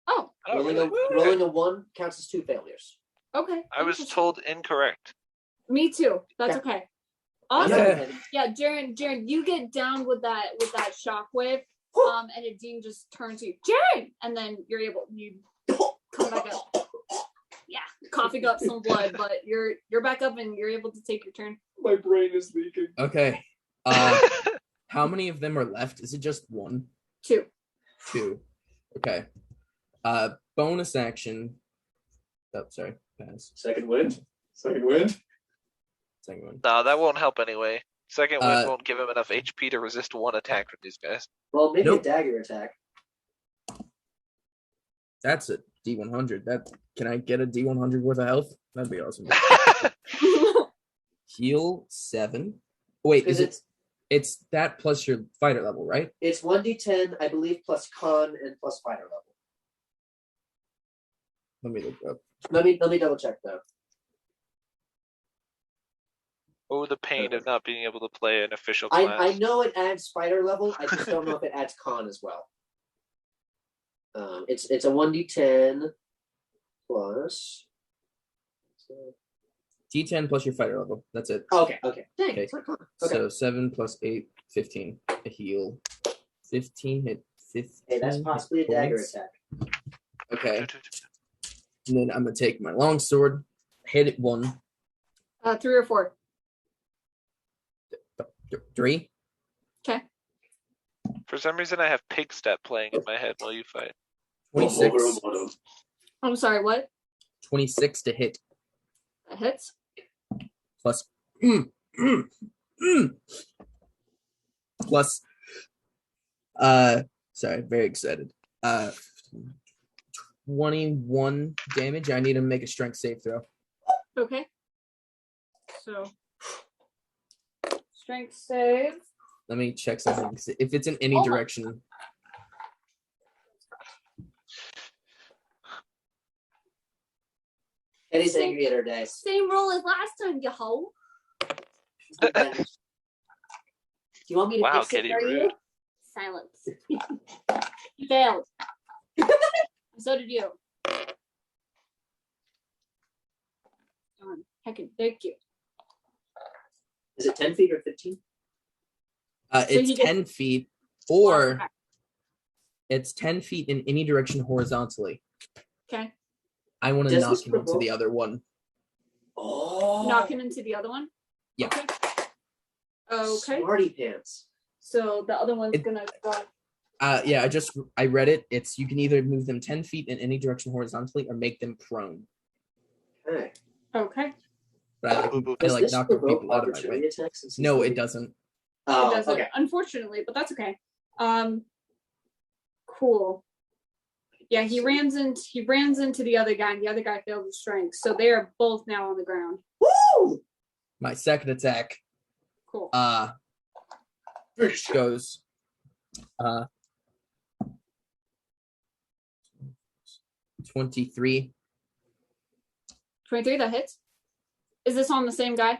Oh, rolling a 1 counts as 2 failures. Okay. I was told incorrect. Me too. That's okay. Awesome. Yeah, Jaren, you get down with that shockwave, and Dean just turns to you, Jaren, and then you come back up. Yeah, coughing up some blood, but you're back up and you're able to take your turn. My brain is leaking. Okay. How many of them are left? Is it just 1? 2. 2. Okay. Bonus action. Oh, sorry. Pass. Second wind. Second one. No, that won't help anyway. Second wind won't give him enough HP to resist 1 attack from these guys. Well, maybe a dagger attack. That's a D100. Can I get a D100 worth of health? That'd be awesome. Heal 7. Wait, it's that plus your fighter level, right? It's 1d10, I believe, plus con and plus fighter level. Let me look up. Let me double check though. Oh, the pain of not being able to play an official class. I know it adds fighter level. I just don't know if it adds con as well. It's a 1d10 plus D10 plus your fighter level. That's it. Okay. Okay. Okay. So 7 plus 8, 15. A heal. 15 hit 15. Hey, that's possibly a dagger points. attack. Okay. And then I'm gonna take my longsword, hit it 1. 3 or 4. 3. Okay. For some reason, I have pig step playing in my head while you fight. 26. I'm sorry, what? 26 to hit. That hits. Plus. Plus. Sorry, very excited. 21 damage. I need to make a strength save throw. Okay. So, strength save. Let me check something. If it's in any direction. Eddie's angry at her dice. Same roll as last time, you hoe. Do you want me to Wow, fix it Kitty, for you? rude. Silence. You failed. So did you. Heckin', thank you. Is it 10 feet or 15? It's 10 feet, or it's 10 feet in any direction horizontally. Okay. I want to knock him into the other one. Oh. Knock him into the other one? Yeah. Okay. Smarty pants. So the other one's gonna go. Yeah, I read it. It's you can either move them 10 feet in any direction horizontally or make them prone. Okay. Okay. But I like knocking people out of my way. No, it doesn't. Oh, It doesn't, okay. unfortunately, but that's okay. Cool. Yeah, he runs into the other guy, and the other guy failed his strength. So they are both now on the ground. Woo! My second attack. Cool. Goes 23. 23, that hits. Is this on the same guy?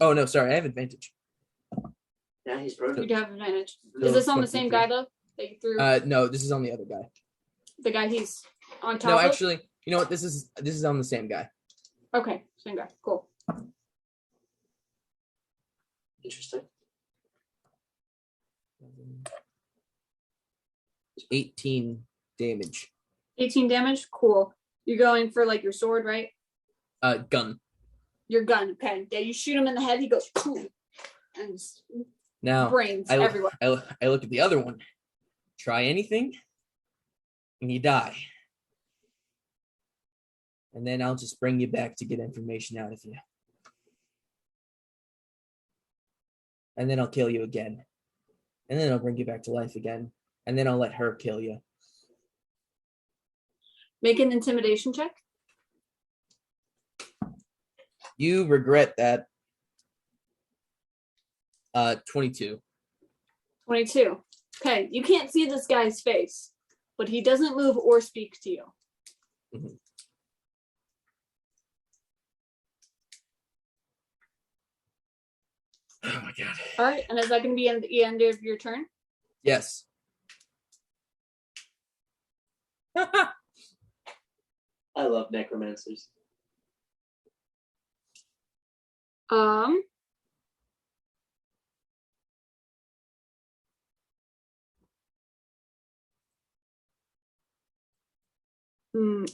Oh no, sorry, I have advantage. Yeah, he's broken. You do have advantage. So Is this on the same 23. guy though? That you threw? No, this is on the other guy. The guy he's on top No, of? actually, you know what? This is on the same guy. Okay, same guy. Cool. Interesting. 18 damage. 18 damage? Cool. You're going for like your sword, right? Gun. Your gun. Okay. Yeah, you shoot him in the head, he goes, "Poof," and Now, brains I everywhere. look at the other one. Try anything, and you die. And then I'll just bring you back to get information out of you. And then I'll kill you again. And then I'll bring you back to life again. And then I'll let her kill you. Make an intimidation check. You regret that. 22. 22. Okay, you can't see this guy's face, but he doesn't move or speak to you. Mm-hmm. Oh my god. All right, and is that going to be at the end of your turn? Yes. I love necromancers.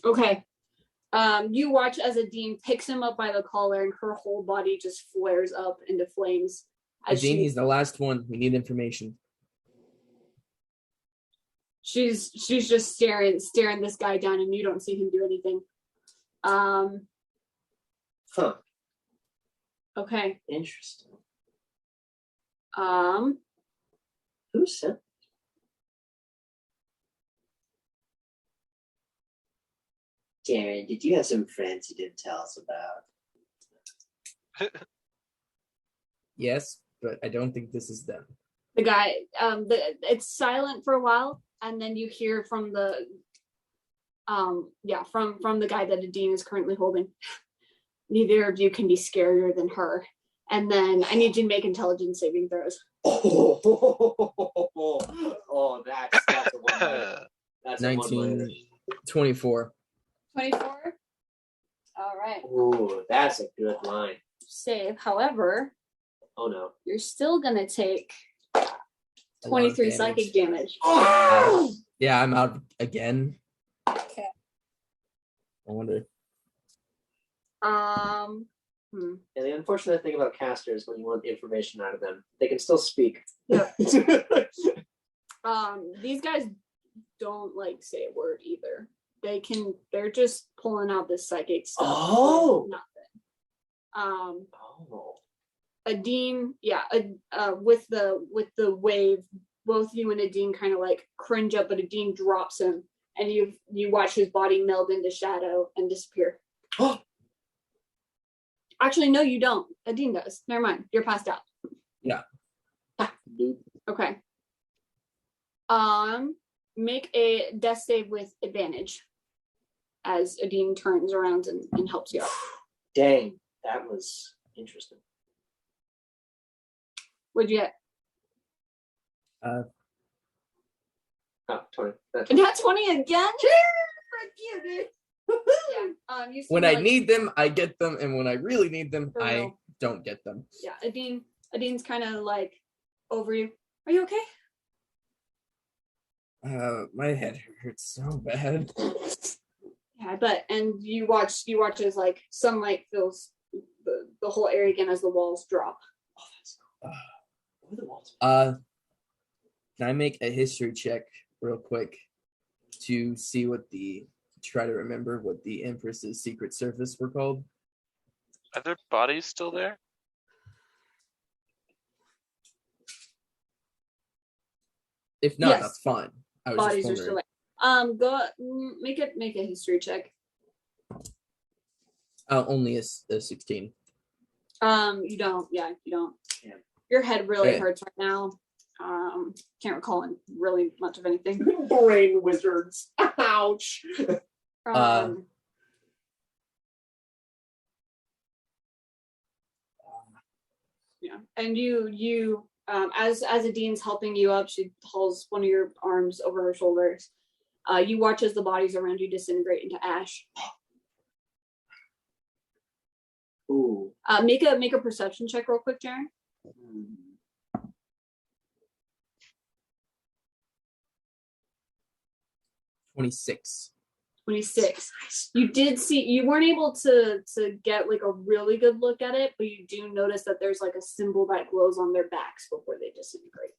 Okay. You watch as Adine picks him up by the collar, and her whole body just flares up into flames. Adine, he's the last one. We need information. She's just staring this guy down, and you don't see him do anything. Huh. Okay. Interesting. Who sent? Darren, did you have some friends you didn't tell us about? Yes, but I don't think this is them. The guy, it's silent for a while, and then you hear from the, from the guy that Adine is currently holding. Neither of you can be scarier than her. And then I need you to make intelligence saving throws. Oh, that's a one. That's 19, 24. 24. All right. Ooh, that's a good line. Save. However, oh no, you're still gonna take 23 psychic damage. Oh! Yeah, I'm out again. Okay. I wonder. And the unfortunate thing about casters, when you want the information out of them, they can still speak. Yeah. These guys don't like say a word either. They're just pulling out this psychic stuff. Oh, nothing. Adine, with the wave, both you and Adine kind of like cringe up, but Adine drops him, and you watch his body meld into shadow and disappear. Actually, no, you don't. Adine does. Never mind. You're passed out. Yeah. Okay. Make a death save with advantage as Adine turns around and helps you out. Dang, that was interesting. What'd you get? 20. That's 20 again? Frick you, dude. Yeah. When I need them, I get them, and when I really need them, I don't get them. Yeah, Adine's kind of like over you. Are you okay? My head hurts so bad. Yeah, I bet. And you watch as like sunlight fills the whole area again as the walls drop. Oh, that's cool. What are the walls? Can I make a history check real quick to see try to remember what the Empress's secret service were called? Are their bodies still there? If not, Yes. that's fine. I was Bodies just are still wondering. there. Go make a history check. Only a 16. You don't. Yeah, you don't. Yeah. Your head really hurts right now. Can't recall really much of anything. Brain wizards. Ouch. Yeah, and you as Adine's helping you up, she pulls one of your arms over her shoulders. You watch as the bodies around you disintegrate into ash. Ooh. Make a perception check real quick, Jaren. 26. 26. You weren't able to get like a really good look at it, but you do notice that there's like a symbol that glows on their backs before they disintegrate.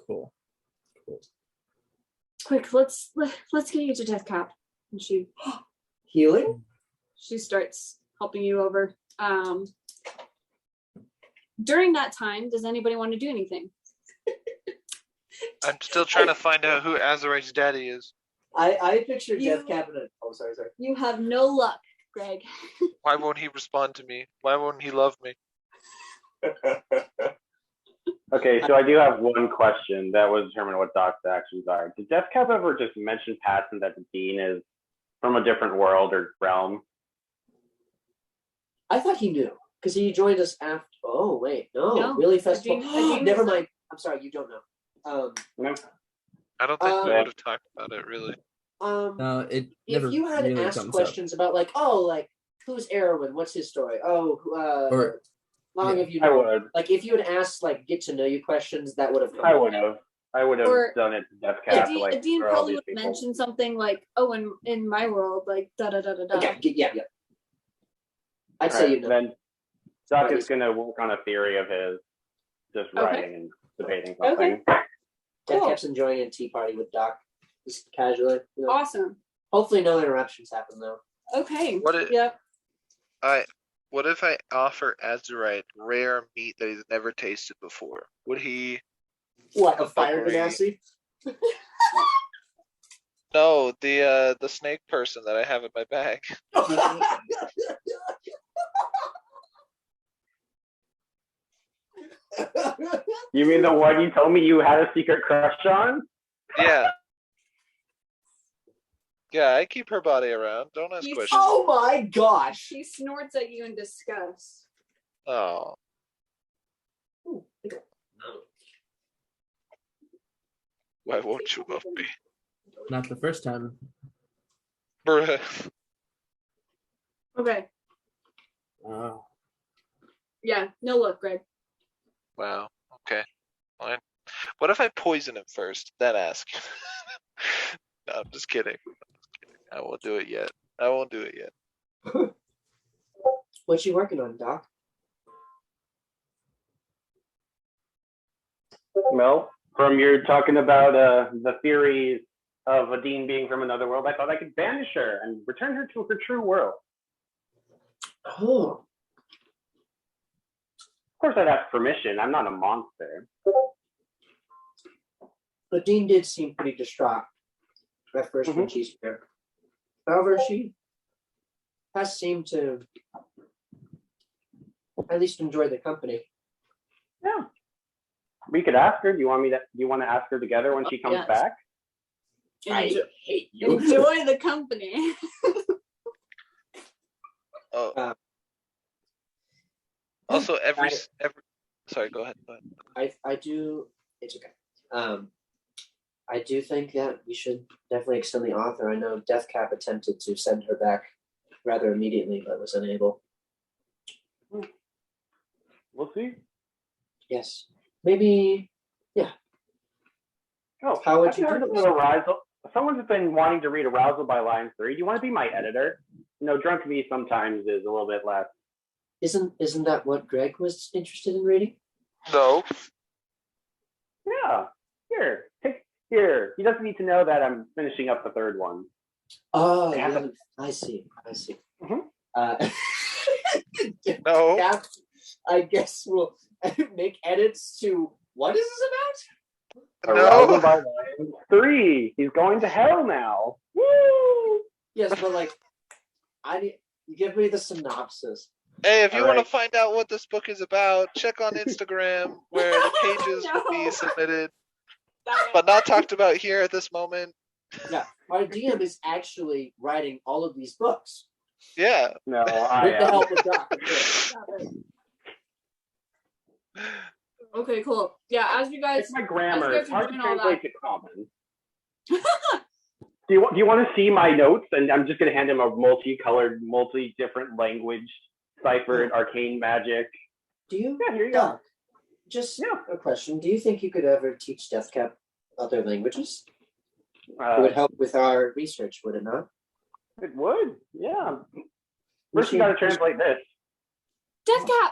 Cool. Quick, let's get you to death cap. And she healing. She starts helping you over. During that time, does anybody want to do anything? I'm still trying to find out who Azurite's daddy is. I pictured Death Cabinet. Oh, sorry. You have no luck, Greg. Why won't he respond to me? Why won't he love me? Okay, so I do have one question that will determine what Doc's actions are. Did Death Cap ever just mention passing that the Dean is from a different world or realm? I thought he knew because he joined us after. Oh wait, no. Really festival. Adine Never mind. I'm sorry, you don't know. No. I don't think we would have talked about it really. No, it never if you had really asked comes questions about who's Erwin? What's his story? Or long have you I known? would. Like if you had asked get to know you questions, that would have come. I would have done it to Death Cap. Adine probably would mention something like, "Oh, in my world, like da da da da da." Yeah. I'd say you know. Then Doc is going to work on a theory of his, just writing and debating something. Okay. Death Cool. Cap's enjoying a tea party with Doc, just casually. You know. Awesome. Hopefully, no interruptions happen though. Okay. What if I offer Azurite rare meat that he's never tasted before? Would he? What, a fire genasi? No, the snake person that I have in my bag. You mean the one you told me you had a secret crush on? Yeah. Yeah, I keep her body around. Don't ask questions. Oh my gosh! She snorts at you in disgust. Oh. Why won't you love me? Not the first time. Bruh. Okay. Wow. Yeah, no look, Greg. Wow. Okay. Fine. What if I poison him first, then ask? No, I'm just kidding. I won't do it yet. I won't do it yet. What you working on, Doc? Well, from your talking about the theories of a dean being from another world, I thought I could banish her and return her to her true world. Oh. Of course, I'd ask permission. I'm not a monster. The dean did seem pretty distraught at first when she's here. However, she has seemed to at least enjoy the company. Yeah. We could ask her. Do you want to ask her together when she comes back? I hate you. Enjoy the company. Oh. Also, every. Sorry, go ahead. I do. It's okay. I do think that we should definitely extend the author. I know Deathcap attempted to send her back rather immediately, but was unable. We'll see. Yes. Maybe. Yeah. Oh, how would you heard do a this? little arousal? Someone's been wanting to read Arousal by Line 3. Do you want to be my editor? Drunk me sometimes is a little bit less. Isn't that what Greg was interested in reading? No. Yeah. Here. He doesn't need to know that I'm finishing up the third one. Oh, yeah. I see. Mm-hmm. No. Yeah, I guess we'll make edits to what is this about? Arousal by Line 3. He's going to hell now. Woo! Yes, but give me the synopsis. Hey, if you All want to right. find out what this book is about, check on Instagram where the pages will be submitted, but not talked about here at this moment. Yeah, our DM is actually writing all of these books. Yeah. No, With the help of Dr. Okay, cool. Yeah, as you guys. It's my grammar. As It's you guys hard are to doing all translate to common. Do you want to see my notes? And I'm just going to hand him a multicolored, multi-different language, ciphered, arcane magic. Do you? Yeah, here you Doc, go. just a question. Do you think you could ever teach Deathcap other languages? It would help with our research, would it not? It would, yeah. First, you got to translate this. Deathcap!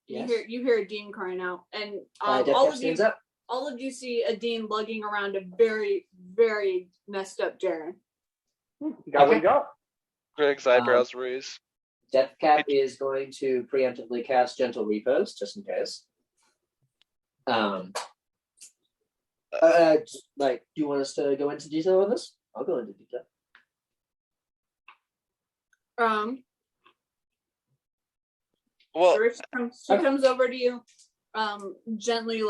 Yes. You hear a dean crying out, and Deathcap stands up. all of you see a dean lugging around a very, very messed up Jaren. You got what you got. Greg's eyebrows raise. Deathcap is going to preemptively cast Gentle Repose, just in case. Do you want us to go into detail on this? I'll go into detail. Well, she comes over to you, gently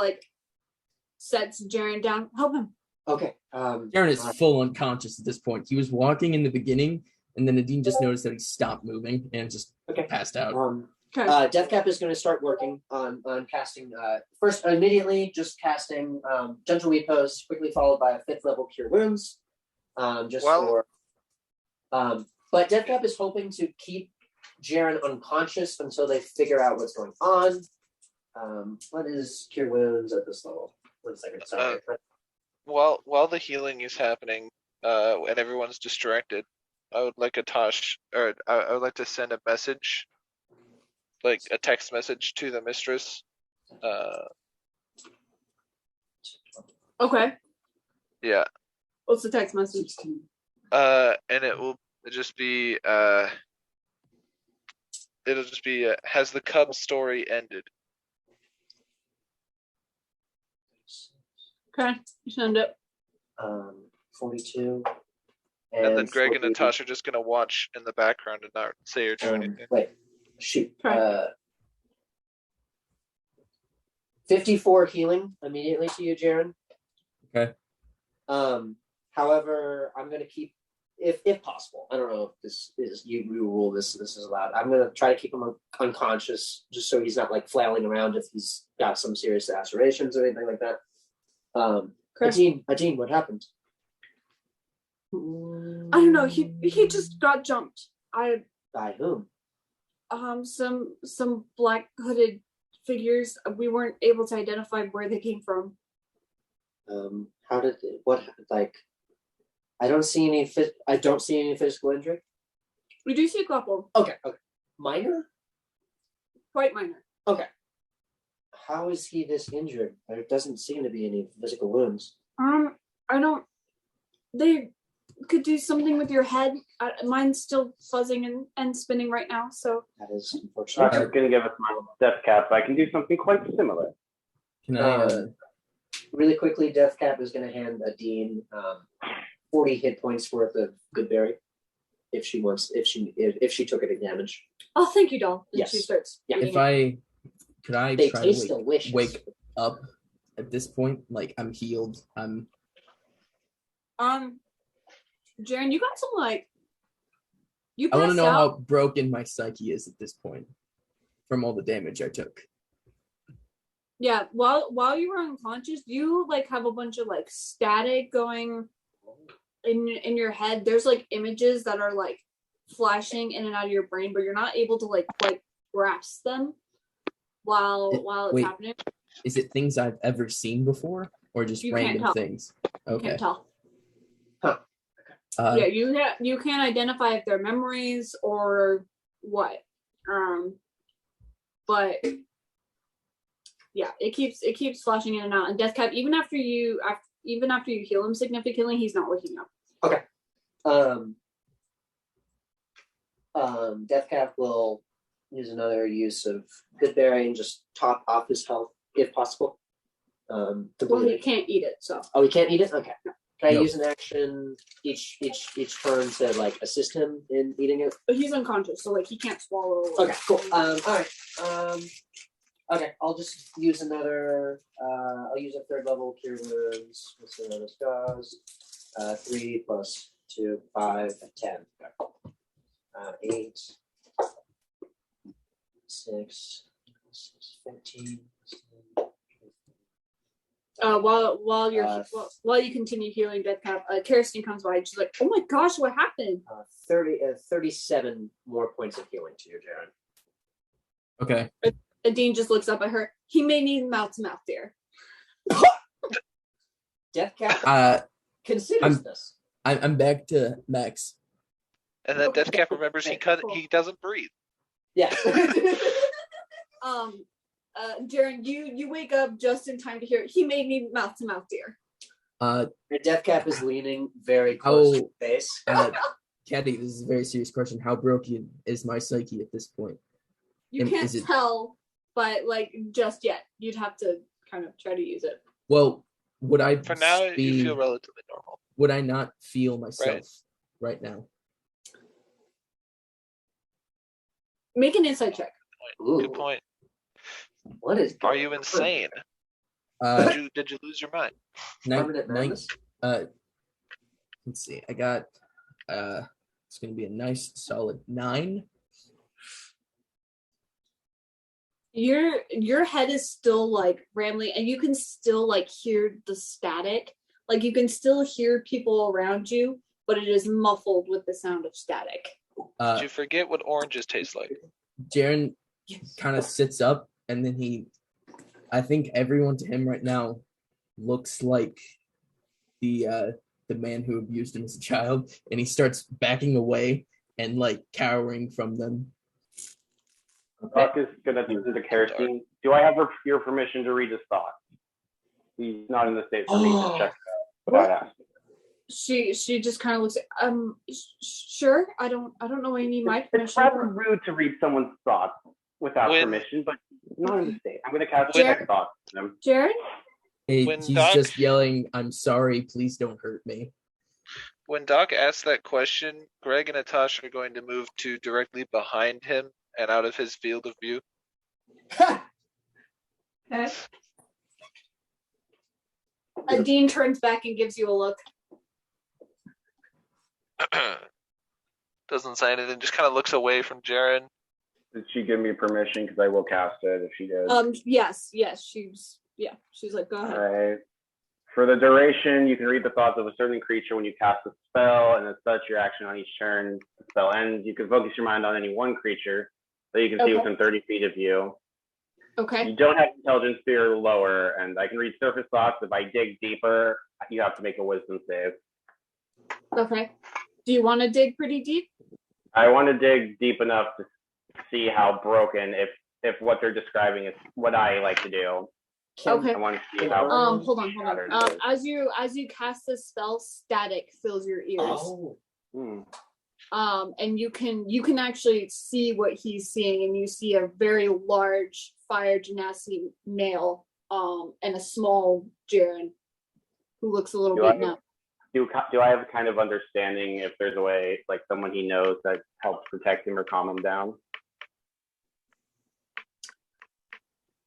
sets Jaren down. Help him. Okay. Jaren is full unconscious at this point. He was walking in the beginning, and then Nadine just noticed that he stopped moving and just passed out. Deathcap is going to start working on casting. First, immediately, just casting Gentle Repose, quickly followed by a 5th level Cure Wounds. But Deathcap is hoping to keep Jaren unconscious until they figure out what's going on. What is Cure Wounds at this level? 1 second, sorry. While the healing is happening, and everyone's distracted, I would like I would like to send a message, like a text message to the mistress. Okay. Yeah. What's the text message? And it will just be it'll just be has the cub story ended? Okay, you send it. 42. And then Greg and Natasha are just gonna watch in the background and not say or do anything. Wait, shoot. 54 healing immediately to you, Jaren. Okay. However, I'm going to keep, if possible, I don't know if this is, you rule this is allowed. I'm going to try to keep him unconscious just so he's not flailing around if he's got some serious lacerations or anything like that. Adine, what happened? I don't know. He just got jumped. I By whom? Some black hooded figures. We weren't able to identify where they came from. How did what like? I don't see any physical injury. We do see a couple. Okay. Minor? Quite minor. Okay. How is he this injured? There doesn't seem to be any physical wounds. I don't. They could do something with your head. Mine's still fuzzing and spinning right now. So that is unfortunate. I'm going to give us my death cap. I can do something quite similar. Can I? Really quickly, Death Cap is going to hand Dean 40 hit points worth of good berry, if she took any damage. Oh, thank you, doll. And yes. She starts. Yeah. Could I they try taste to delicious. wake up at this point? Like I'm healed. Jaren, you got some you. I want to know how broken my psyche is at this point from all the damage I took. Yeah, while you were unconscious, you have a bunch of static going in your head. There's images that are flashing in and out of your brain, but you're not able to quite grasp them while it's happening. Is it things I've ever seen before, or just random things? Okay. You can't tell. Huh. Yeah, you can't identify if they're memories or what. But yeah, it keeps flashing in and out. And Deathcap, even after you heal him significantly, he's not waking up. Okay. Deathcap will use another use of good berry and just top off his health if possible. He can't eat it, so. Oh, he can't eat it? Okay. Can I use an action each turn to assist him in eating it? But he's unconscious, so he can't swallow. Okay, cool. All right. Okay, I'll just use another. I'll use a third level cure wounds. What's the other scars? 3 plus 2, 5, 10. 8, 6, 15. While you continue healing Deathcap, Kirsten comes by and she's like, "Oh my gosh, what happened?" 37 more points of healing to you, Jaren. Okay. Dean just looks up at her. He may need mouth-to-mouth, dear. Deathcap considers this. I'm back to Max. And then Deathcap remembers he doesn't breathe. Yeah. Jaren, you wake up just in time to hear he may need mouth-to-mouth, dear. Deathcap is leaning very close to the face. Caddy, this is a very serious question. How broken is my psyche at this point? You can't tell, but just yet, you'd have to kind of try to use it. Well, would I? For now, you feel relatively normal. Would I not feel myself right now? Make an insight check. Good point. What is? Are you insane? Did you lose your mind? Let's see. I got. It's going to be a nice solid 9. Your head is still rambling, and you can still hear the static. You can still hear people around you, but it is muffled with the sound of static. Did you forget what oranges taste like? Jaren kind of sits up, and then I think everyone to him right now looks like the man who abused him as a child, and he starts backing away and cowering from them. Buck is gonna turn to Kerosene. Do I have your permission to read his thoughts? He's not in the state for me to check that out. She just kind of looks. Sure. I don't know why you need my permission. It's rather rude to read someone's thoughts without permission, but not in the state. I'm gonna cast my thoughts on him. Jared? He's just yelling, "I'm sorry, please don't hurt me." When Doc asks that question, Greg and Natasha are going to move to directly behind him and out of his field of view. Okay. Dean turns back and gives you a look. Doesn't say anything, just kind of looks away from Jaren. Did she give me permission? Because I will cast it if she does. Yes. She's like, go ahead. All right. For the duration, you can read the thoughts of a certain creature when you cast a spell, and as such, your action on each turn the spell ends. You can focus your mind on any one creature that you can see within 30 feet of you. Okay. You don't have intelligence sphere or lower, and I can read surface thoughts. If I dig deeper, you have to make a wisdom save. Okay. Do you want to dig pretty deep? I want to dig deep enough to see how broken, if what they're describing is what I like to do. Okay. I want to see how. Hold on. As you cast this spell, static fills your ears. Oh. And you can actually see what he's seeing, and you see a very large fire genasi male, and a small Jaren, who looks a little beaten up. Do I have a kind of understanding if there's a way, like someone he knows that helps protect him or calm him down?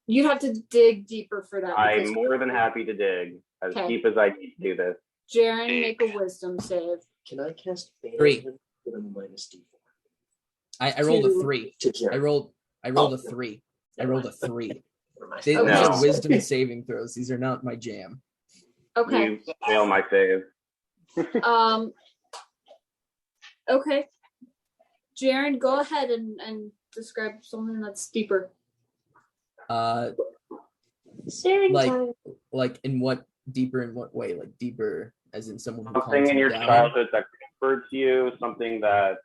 You'd have to dig deeper for that. I'm more than happy to dig as deep as I need to do this. Jaren, make a wisdom save. Can I cast 3? Give him minus D4. I rolled a 3. I rolled a 3. I rolled a 3. These are wisdom saving throws. These are not my jam. Okay. You fail my save. Okay. Jaren, go ahead and describe something that's deeper. Like in what deeper in what way? Like deeper as in someone who something in your childhood that comforts you, something that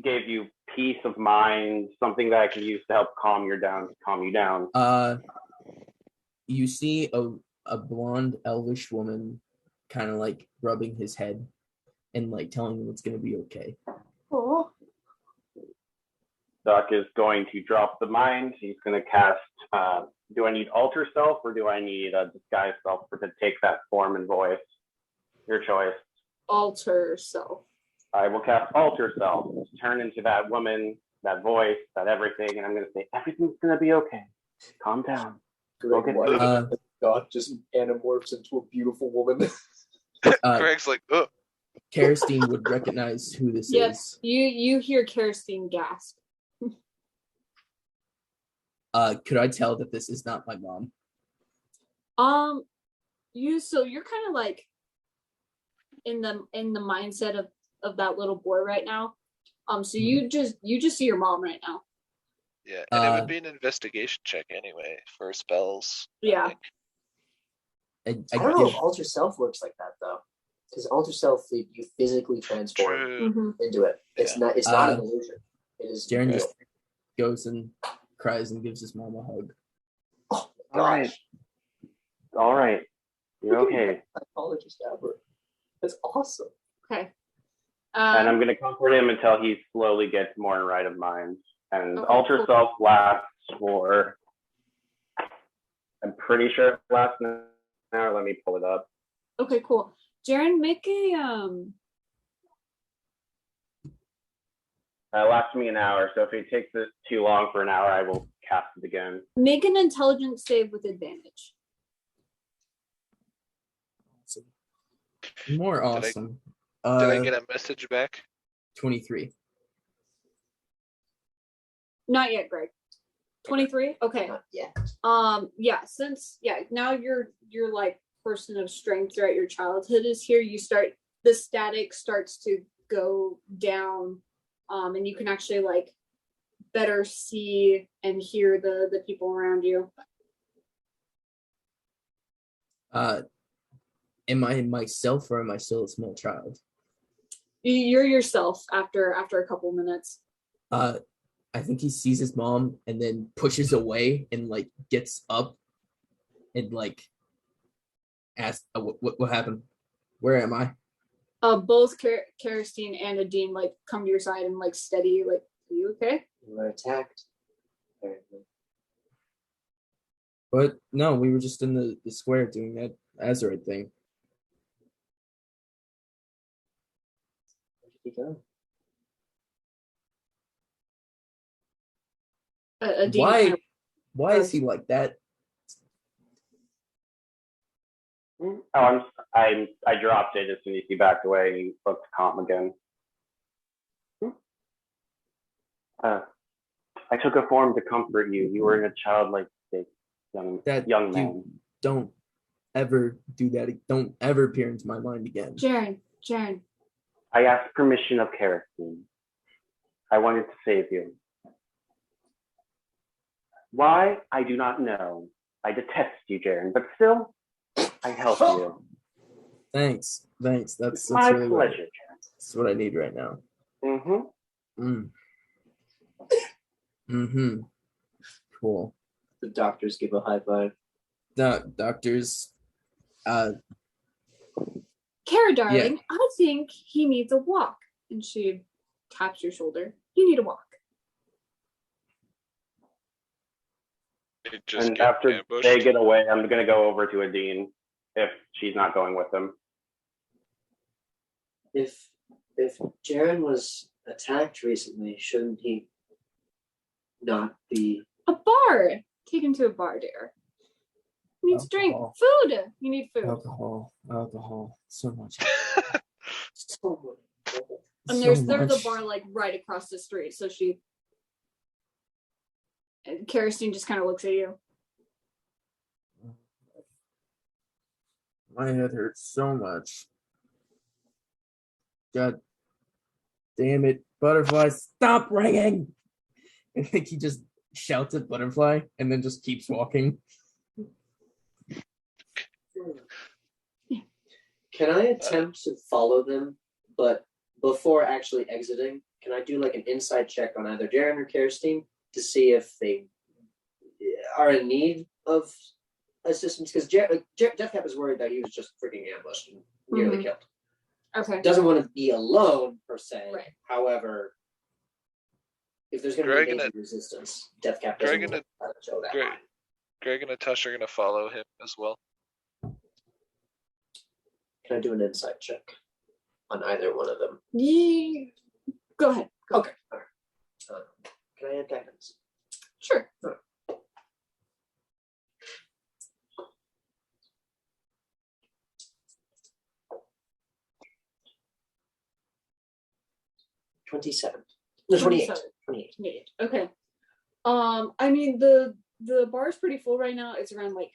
gave you peace of mind, something that I can use to help calm you down. You see a blonde elvish woman kind of like rubbing his head and like telling him it's gonna be okay. Oh. Doc is going to drop the mind. He's going to cast. Do I need alter self or do I need a disguise self to take that form and voice? Your choice. Alter self. I will cast alter self. Turn into that woman, that voice, that everything, and I'm going to say everything's going to be okay. Calm down. God just anamorphs into a beautiful woman. Greg's like, oh. Karistine would recognize who this is. You hear Karistine gasp. Could I tell that this is not my mom? You're kind of like in the mindset of that little boy right now. So you just see your mom right now. Yeah, and it would be an investigation check anyway for spells. Yeah. I don't know if alter self works like that though, because alter self you physically transform into it. It's not an illusion. It is. Jaren just goes and cries and gives his mom a hug. Oh gosh! All right, you're okay. Psychologist ever. That's awesome. Okay. And I'm going to comfort him until he slowly gets more in right of mind. And alter cool. self lasts for. I'm pretty sure it lasts an hour. Let me pull it up. Okay, cool. Jaren, make a lasts me an hour, so if it takes it too long for an hour, I will cast it again. Make an intelligence save with advantage. More awesome. Did I get a message back? 23. Not yet, Greg. 23? Okay. Yeah. Since now you're like person of strength throughout your childhood is here, the static starts to go down. And you can actually like better see and hear the people around you. Am I myself or am I still a small child? You're yourself after a couple minutes. I think he sees his mom and then pushes away and like gets up and like asks, "What happened? Where am I?" Both Karistine and Adine like come to your side and like steady you. Like, are you okay? You were attacked. Apparently. But no, we were just in the square doing that Azurite thing. Where did he go? Adine Why is he like that? Oh, I dropped it as soon as he backed away and he looked calm again. I took a form to comfort you. You were in a childlike state, young man. Don't ever do that. Don't ever appear into my mind again. Jaren. I asked permission of Kerosene. I wanted to save you. Why? I do not know. I detest you, Jaren, but still, I help you. Thanks. That's my really pleasure, Jaren. That's what I need right now. Cool. The doctors give a high five. Doctors. Kara, darling, Yeah. I think he needs a walk. And she taps your shoulder. You need a walk. And after they get away, I'm going to go over to Adine if she's not going with them. If Jaren was attacked recently, shouldn't he not be? A bar. Take him to a bar, dear. He needs drink. Food. You need food. Alcohol. So much. And there's a bar like right across the street. So and Kerosene just kind of looks at you. My head hurts so much. God damn it. Butterfly, stop ringing! I think he just shouts at Butterfly and then just keeps walking. Can I attempt to follow them, but before actually exiting, can I do like an inside check on either Jaren or Kerosene to see if they are in need of assistance? Because Deathcap is worried that he was just freaking ambushed and nearly killed. Okay. Doesn't want to be alone per se. Right. However, if there's going to be any resistance, Deathcap doesn't want to show that. Greg and Natasha are going to follow him as well. Can I do an insight check on either one of them? Yeah. Go ahead. Okay. All right. Can I add guidance? Sure. 27. No, 28. 28. Okay. I mean the bar's pretty full right now. It's around like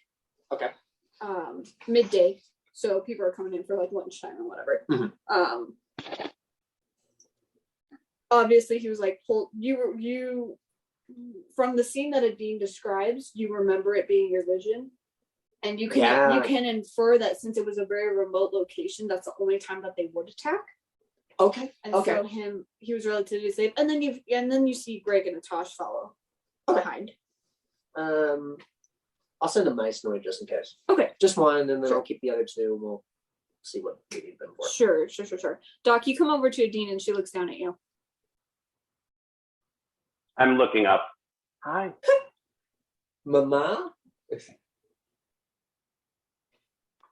midday. So people are coming in for like lunchtime or whatever. Obviously he was like you from the scene that Adine describes, you remember it being your vision. And you can infer that since it was a very remote location, that's the only time that they would attack. Okay. And so he was relatively safe. And then you see Greg and Natash follow behind. I'll send a mice noise just in case. Okay. Just one, and then I'll keep the other two. We'll see what we need them for. Sure. Doc, you come over to Adine and she looks down at you. I'm looking up. Hi. Mama?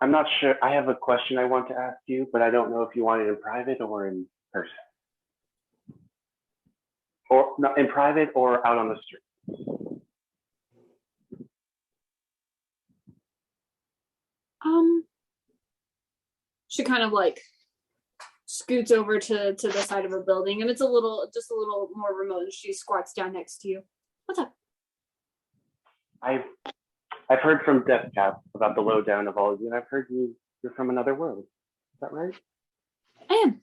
I'm not sure. I have a question I want to ask you, but I don't know if you want it in private or in person. Or not in private or out on the street. She kind of like scoots over to the side of a building, and it's just a little more remote, and she squats down next to you. What's up? I've heard from Deathcap about the lowdown of all of you, and I've heard you're from another world. Is that right? I am.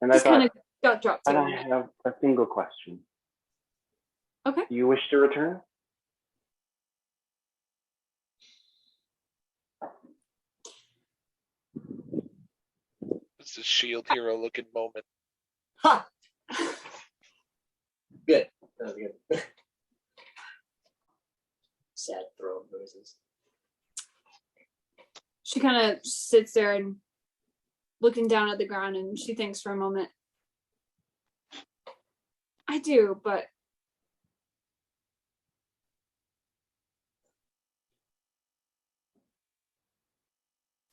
And just kind of got dropped. And I have a single question. Okay. Do you wish to return? It's a shield hero looking moment. Ha! Good. That was good. Sad throne noises. She kind of sits there and looking down at the ground, and she thinks for a moment. I do, but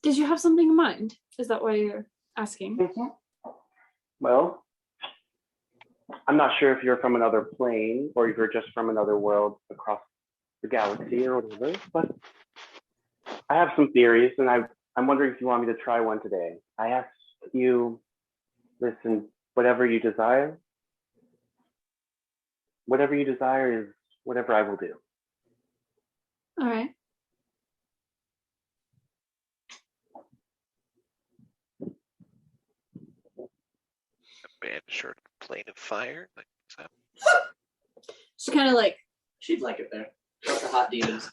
did you have something in mind? Is that why you're asking? Well, I'm not sure if you're from another plane or if you're just from another world across the galaxy or whatever, but I have some theories, and I'm wondering if you want me to try one today. I asked you, listen, whatever you desire is whatever I will do. All right. her plane of fire? Like, what's She kind of like She'd like it there. Not the hot demons.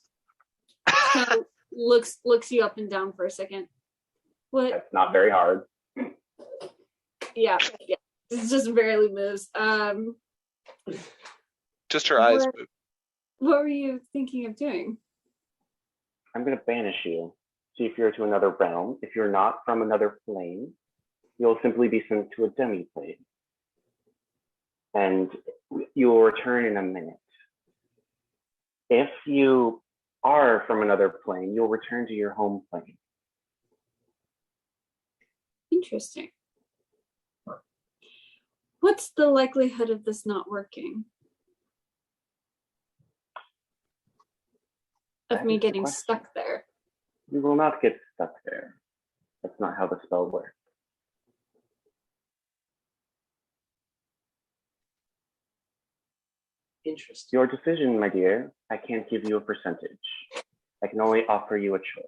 kind of looks you up and down for a second. What? That's not very hard. Yeah. It just barely moves. just her eyes move. What were you thinking of doing? I'm going to banish you. See if you're to another realm. If you're not from another plane, you'll simply be sent to a demi-plane. And you will return in a minute. If you are from another plane, you'll return to your home plane. Interesting. What's the likelihood of this not working? Of me getting stuck there? You will not get stuck there. That's not how the spell works. Interesting. Your decision, my dear. I can't give you a percentage. I can only offer you a choice.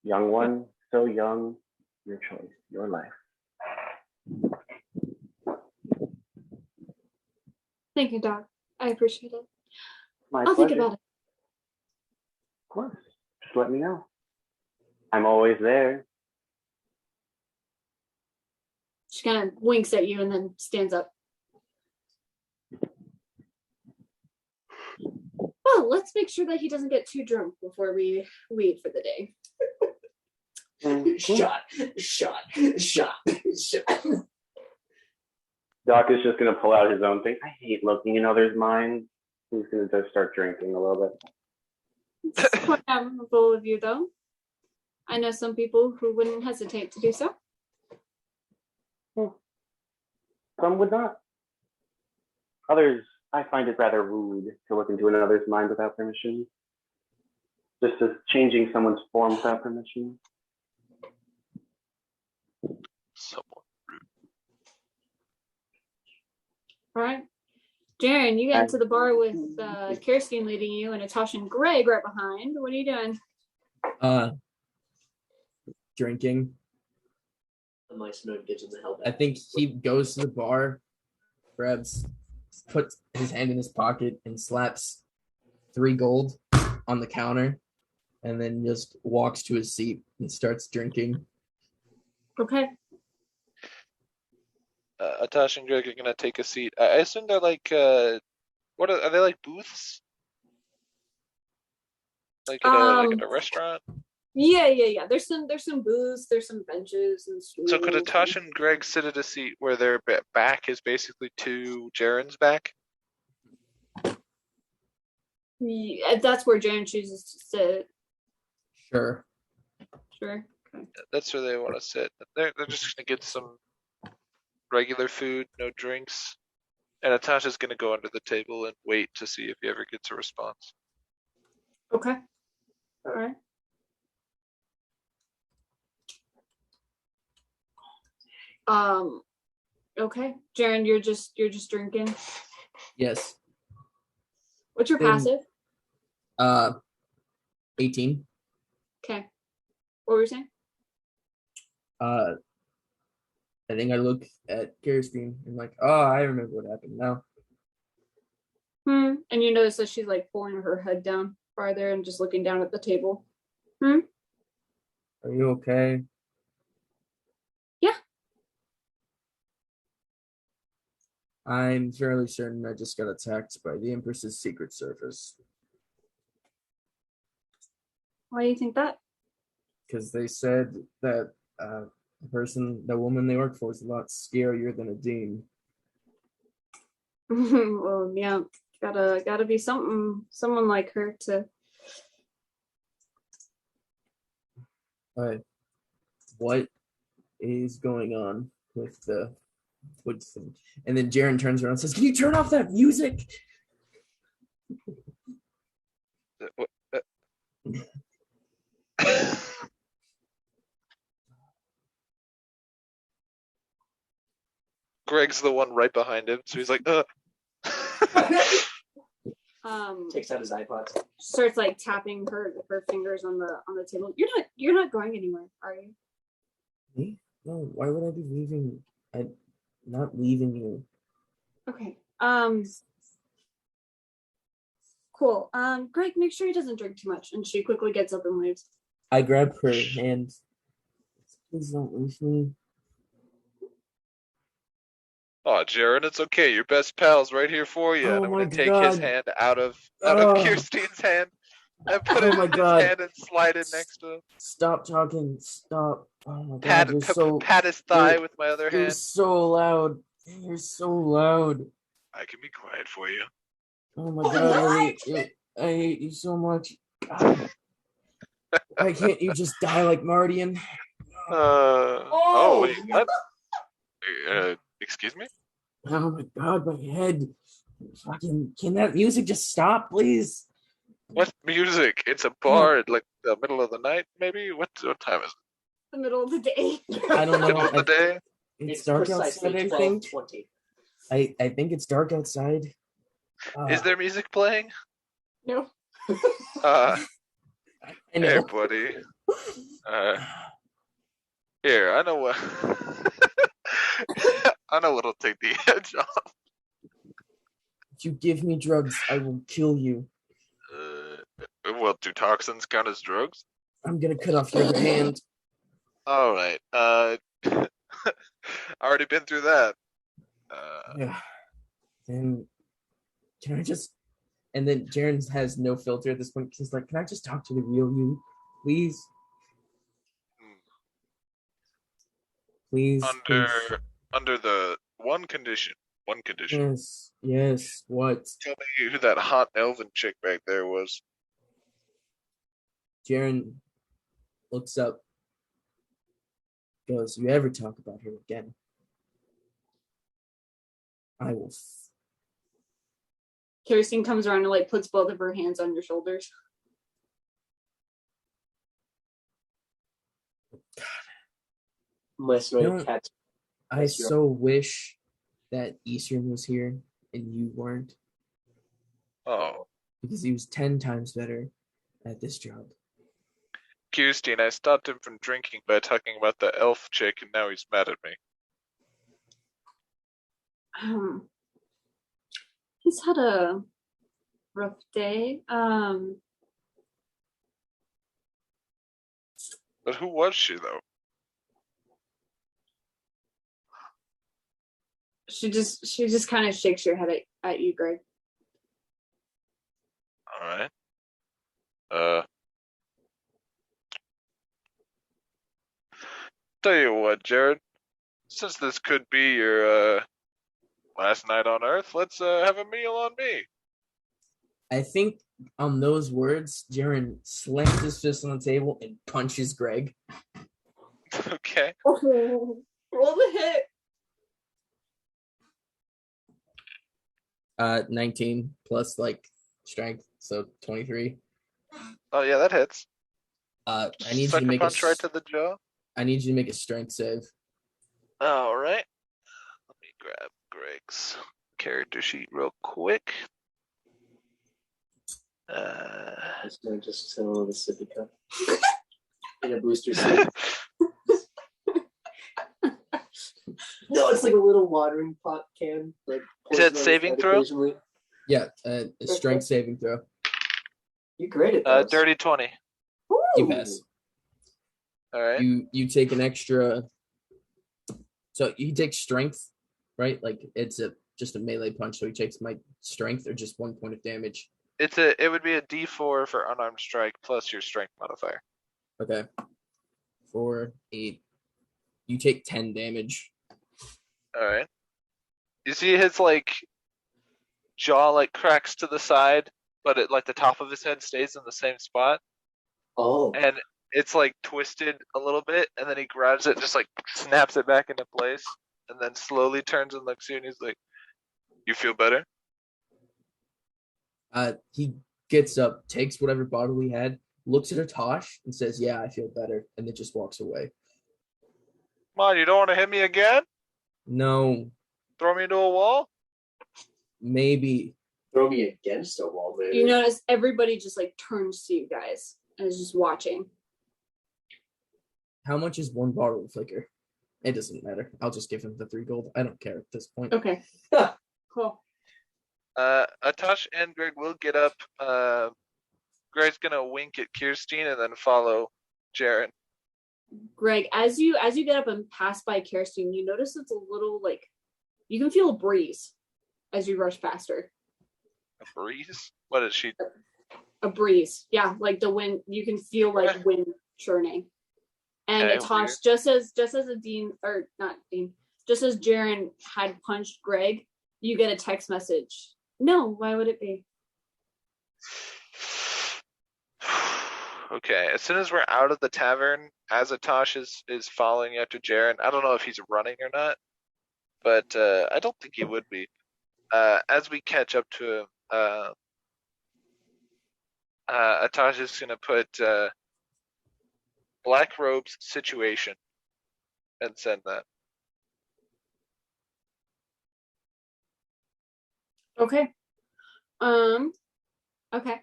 Young one, so young, your choice, your life. Thank you, Doc. I appreciate it. I'll think about it. Of course. Just let me know. I'm always there. She kind of winks at you and then stands up. Well, let's make sure that he doesn't get too drunk before we leave for the day. Shot. Doc is just going to pull out his own thing. I hate looking in others' minds. He's going to just start drinking a little bit. It's quite admirable of you, though. I know some people who wouldn't hesitate to do so. Some would not. Others, I find it rather rude to look into another's mind without permission. Just as changing someone's form without permission. Someone rude. All right. Jaren, you got to the bar with Kirsten leading you and Natasha and Greg right behind. What are you doing? Drinking. The mice know gives him the hell back. I think he goes to the bar, puts his hand in his pocket and slaps 3 gold on the counter, and then just walks to his seat and starts drinking. Okay. Atash and Greg are gonna take a seat. I assume they're like, what are they like booths? Like at a restaurant? Yeah. There's some booths, there's some benches and stools. So could Atash and Greg sit at a seat where their back is basically to Jaren's back? Yeah, that's where Jaren chooses to sit. Sure. Okay. That's where they want to sit. They're just gonna get some regular food, no drinks. And Natasha's gonna go under the table and wait to see if he ever gets a response. Okay. All right. Okay. Jaren, you're just drinking. Yes. What's your passive? 18. Okay. What were you saying? I think I look at Kirsten and like, oh, I remember what happened now. And you notice that she's like pulling her head down farther and just looking down at the table. Are you okay? Yeah. I'm fairly certain I just got attacked by the Empress's Secret Service. Why do you think that? Because they said that the woman they work for is a lot scarier than a dean. Well, yeah, gotta be someone like her to. What is going on with the woods thing? And then Jaren turns around and says, "Can you turn off that music?" Greg's the one right behind him, so he's like, Takes out his iPod. Starts like tapping her fingers on the table. You're not going anywhere, are you? Me? No, why would I be leaving? I'm not leaving you. Okay. Cool. Greg, make sure he doesn't drink too much. And she quickly gets up and leaves. I grab her hand. Please don't leave me. Oh, Jared, it's okay. Your best pal's right here for you. Oh And I'm my gonna take God. his hand out of Oh. Kirsten's hand and put it Oh my in his God. hand and slide it next to him. Stop talking. Stop. Oh my God. Pat his thigh with my other You're hand. so loud. You're so loud. I can be quiet for you. Oh my God. I hate you so much. God. Why can't you just die like Mardian? Oh, wait, what? Excuse me? Oh my God, my head. Fucking, can that music just stop, please? What music? It's a bar at like the middle of the night, maybe? What time is it? The middle of the day. I don't know. Middle of the day? It's dark outside, I think. 12:20. I think it's dark outside. Is there music playing? No. Hey, buddy. Here, I know what. I know what'll take the edge off. If you give me drugs, I will kill you. Well, do toxins count as drugs? I'm gonna cut off your hand. All right. I already been through that. Yeah. Then can I just? And then Jaren has no filter at this point. He's like, "Can I just talk to the real you, please? Please." Under the one condition. One condition. Yes. What? Tell me who that hot elven chick back there was. Jaren looks up. Goes, "You ever talk about her again, I will." Kirsten comes around and like puts both of her hands on your shoulders. My snorting cat. I so wish that Eastern was here and you weren't. Oh. Because he was 10 times better at this job. Kirsten, I stopped him from drinking by talking about the elf chick, and now he's mad at me. He's had a rough day. But who was she, though? She just kind of shakes your head at you, Greg. All right. Tell you what, Jared. Since this could be your last night on Earth, let's have a meal on me. I think on those words, Jaren slams his fist on the table and punches Greg. Okay. Oh, roll the hit. 19 plus like strength, so 23. Oh yeah, that hits. I need Sucker you to make punch right to the jaw. I need you to make a strength save. All right. Let me grab Greg's character sheet real quick. Just a little sippy cup in a booster seat. No, it's like a little watering pot can. Like, is that saving throw? Yeah, a strength saving throw. You're great at those. Dirty 20. You pass. All right. You take an extra. So he takes strength, right? Like it's just a melee punch. So he takes my strength or just 1 point of damage. It would be a D4 for unarmed strike plus your strength modifier. Okay. 4, 8. You take 10 damage. All right. You see his like jaw like cracks to the side, but it like the top of his head stays in the same spot. Oh. And it's like twisted a little bit, and then he grabs it, just like snaps it back into place, and then slowly turns and looks at you, and he's like, "You feel better?" He gets up, takes whatever bottle he had, looks at Tosh, and says, "Yeah, I feel better," and then just walks away. Come on, you don't want to hit me again? No. Throw me into a wall? Maybe. Throw me against a wall, maybe. You notice everybody just like turns to you guys and is just watching. How much is one bottle of liquor? It doesn't matter. I'll just give him the 3 gold. I don't care at this point. Okay. Cool. Atash and Greg will get up. Greg's gonna wink at Kirstein and then follow Jaren. Greg, as you get up and pass by Kirsten, you notice it's a little like you can feel a breeze as you rush faster. A breeze? What is she? A breeze, yeah, like the wind. You can feel like wind churning. And Okay, Atash, just as Jaren had punched Greg, you get a text message. No, why would it be? Okay, as soon as we're out of the tavern, as Atash is following after Jaren, I don't know if he's running or not, but I don't think he would be. As we catch up to him, Atash is going to put Black Robe's situation and send that. Okay. Okay.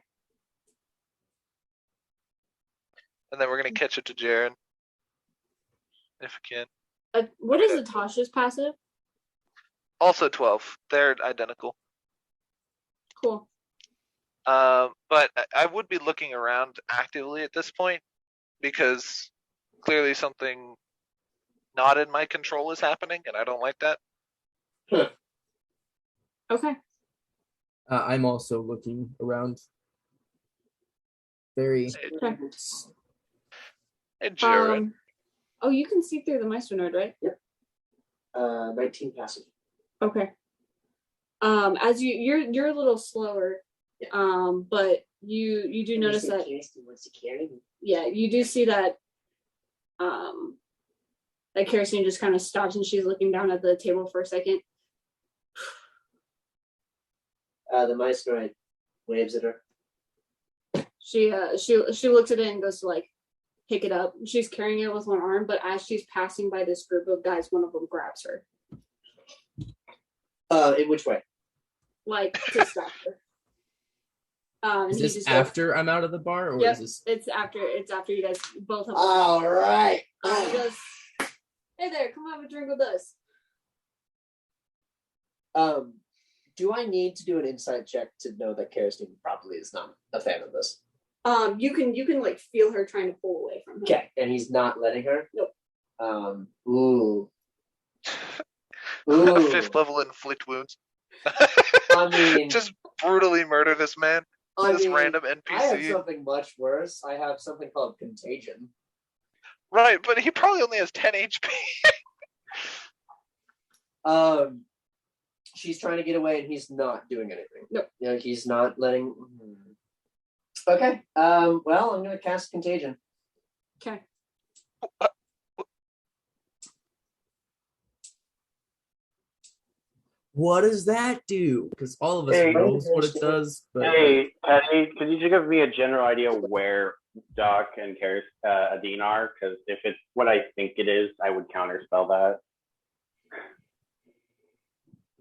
And then we're going to catch up to Jaren, if we can. What is Atash's passive? Also 12. They're identical. Cool. But I would be looking around actively at this point because clearly something not in my control is happening, and I don't like that. Okay. I'm also looking around. Very. Okay. And Jaren. Oh, you can see through the Meister node, right? Yep. 19 passive. Okay. As you're a little slower, but you do notice that. Kirsten wants to carry me. Yeah, you do see that. That Kirsten just kind of stops and she's looking down at the table for a second. The Maestro waves at her. She looks at it and goes to like pick it up. She's carrying it with one arm, but as she's passing by this group of guys, one of them grabs her. In which way? Like to stop her. Is this after I'm out of the bar, or is this? It's after you guys both have. All right. He goes, hey there, come have a drink with us. Do I need to do an insight check to know that Kirsten probably is not a fan of this? You can like feel her trying to pull away from him. Okay, and he's not letting her? Nope. Ooh. A 5th level inflict wounds. I mean, just brutally murder this man. Random NPC. I have something much worse. I have something called contagion. Right, but he probably only has 10 HP. She's trying to get away, and he's not doing anything. Nope. You know, he's not letting. Okay. Well, I'm going to cast contagion. Okay. What does that do? Because all of us knows what it does. But hey, could you give me a general idea where Doc and Adine are? Because if it's what I think it is, I would counterspell that.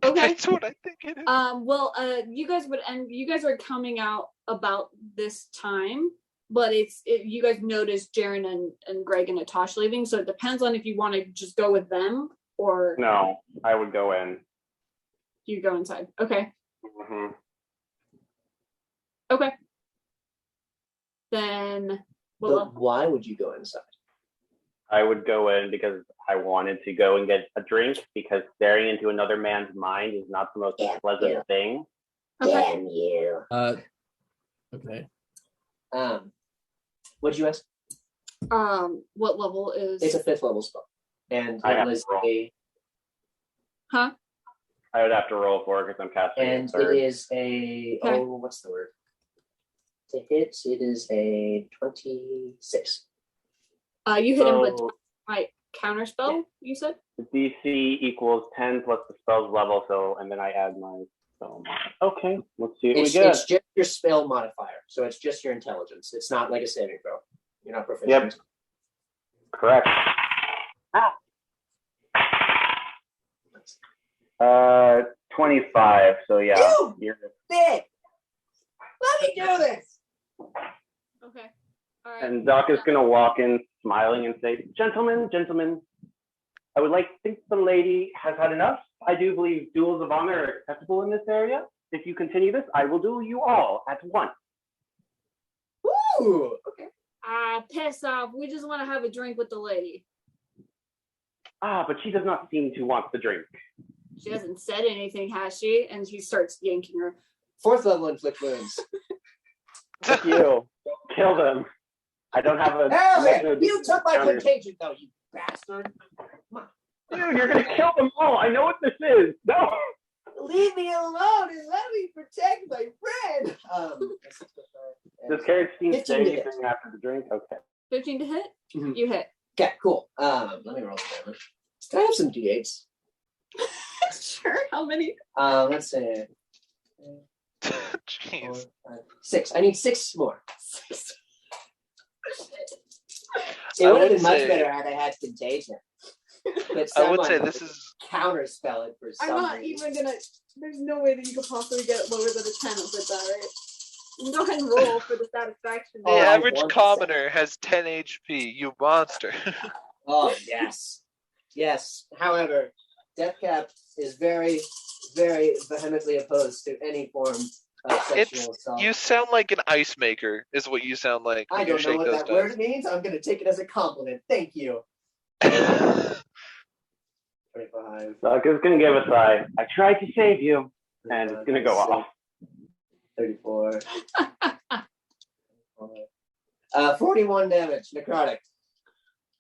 Okay. That's what I think it is. Well, you guys are coming out about this time, but you guys notice Jaren and Greg and Atash leaving, so it depends on if you want to just go with them or. No, I would go in. You go inside. Okay. Mm-hmm. Okay. Then. But why would you go inside? I would go in because I wanted to go and get a drink, because staring into another man's mind is not the most pleasant thing. Okay. Damn you. Okay. What'd you ask? What level is? It's a 5th level spell, and I have it is to roll. Huh? I would have to roll for it because I'm casting. And it is a what's the word? To hit, it is a 26. You hit him with counter spell. You said DC equals 10 plus the spell's level, and then I add my spell. Okay, let's see what we get. It's just your spell modifier, so it's just your intelligence. It's not like a saving throw. You're not proficient. Yep. Correct. 25. So yeah, you're big. Let me do this. okay. All right. And Doc is gonna walk in smiling and say, "Gentlemen, I would like to think the lady has had enough. I do believe duels of honor are acceptable in this area. If you continue this, I will duel you all at once. Ooh, okay. Piss off. We just want to have a drink with the lady. But she does not seem to want the drink. She hasn't said anything, has she? And he starts yanking her. 4th level inflict wounds. Fuck you. Kill them. I don't have a... Harry, you took my contagion, though, you bastard. Dude, you're going to kill them all. I know what this is. No. Leave me alone and let me protect my friend. Does Carrot Steam say anything after the drink? Okay. 15 to hit? Mm-hmm. You hit. Okay, cool. Let me roll the damage. Can I have some d8s? Sure. How many? Let's say... Jeez. 4, 5, 6. I need 6 more. It would have been much better had I had contagion. But I would say this is counterspell it for some I'm not reason. even gonna. There's no way that you could possibly get lower than a 10 with that, right? You go ahead and roll for the satisfaction. the average commoner has 10 HP. You monster. Oh yes, yes. However, Deathcap is very, very vehemently opposed to any form of sexual assault. You sound like an ice maker, is what you sound like. I When you don't know shake what those that dice. word means. I'm going to take it as a compliment. Thank you. 25. Doug is going to give a sigh. I tried to save you, and it's going to go off. 34. 41 damage, necrotic.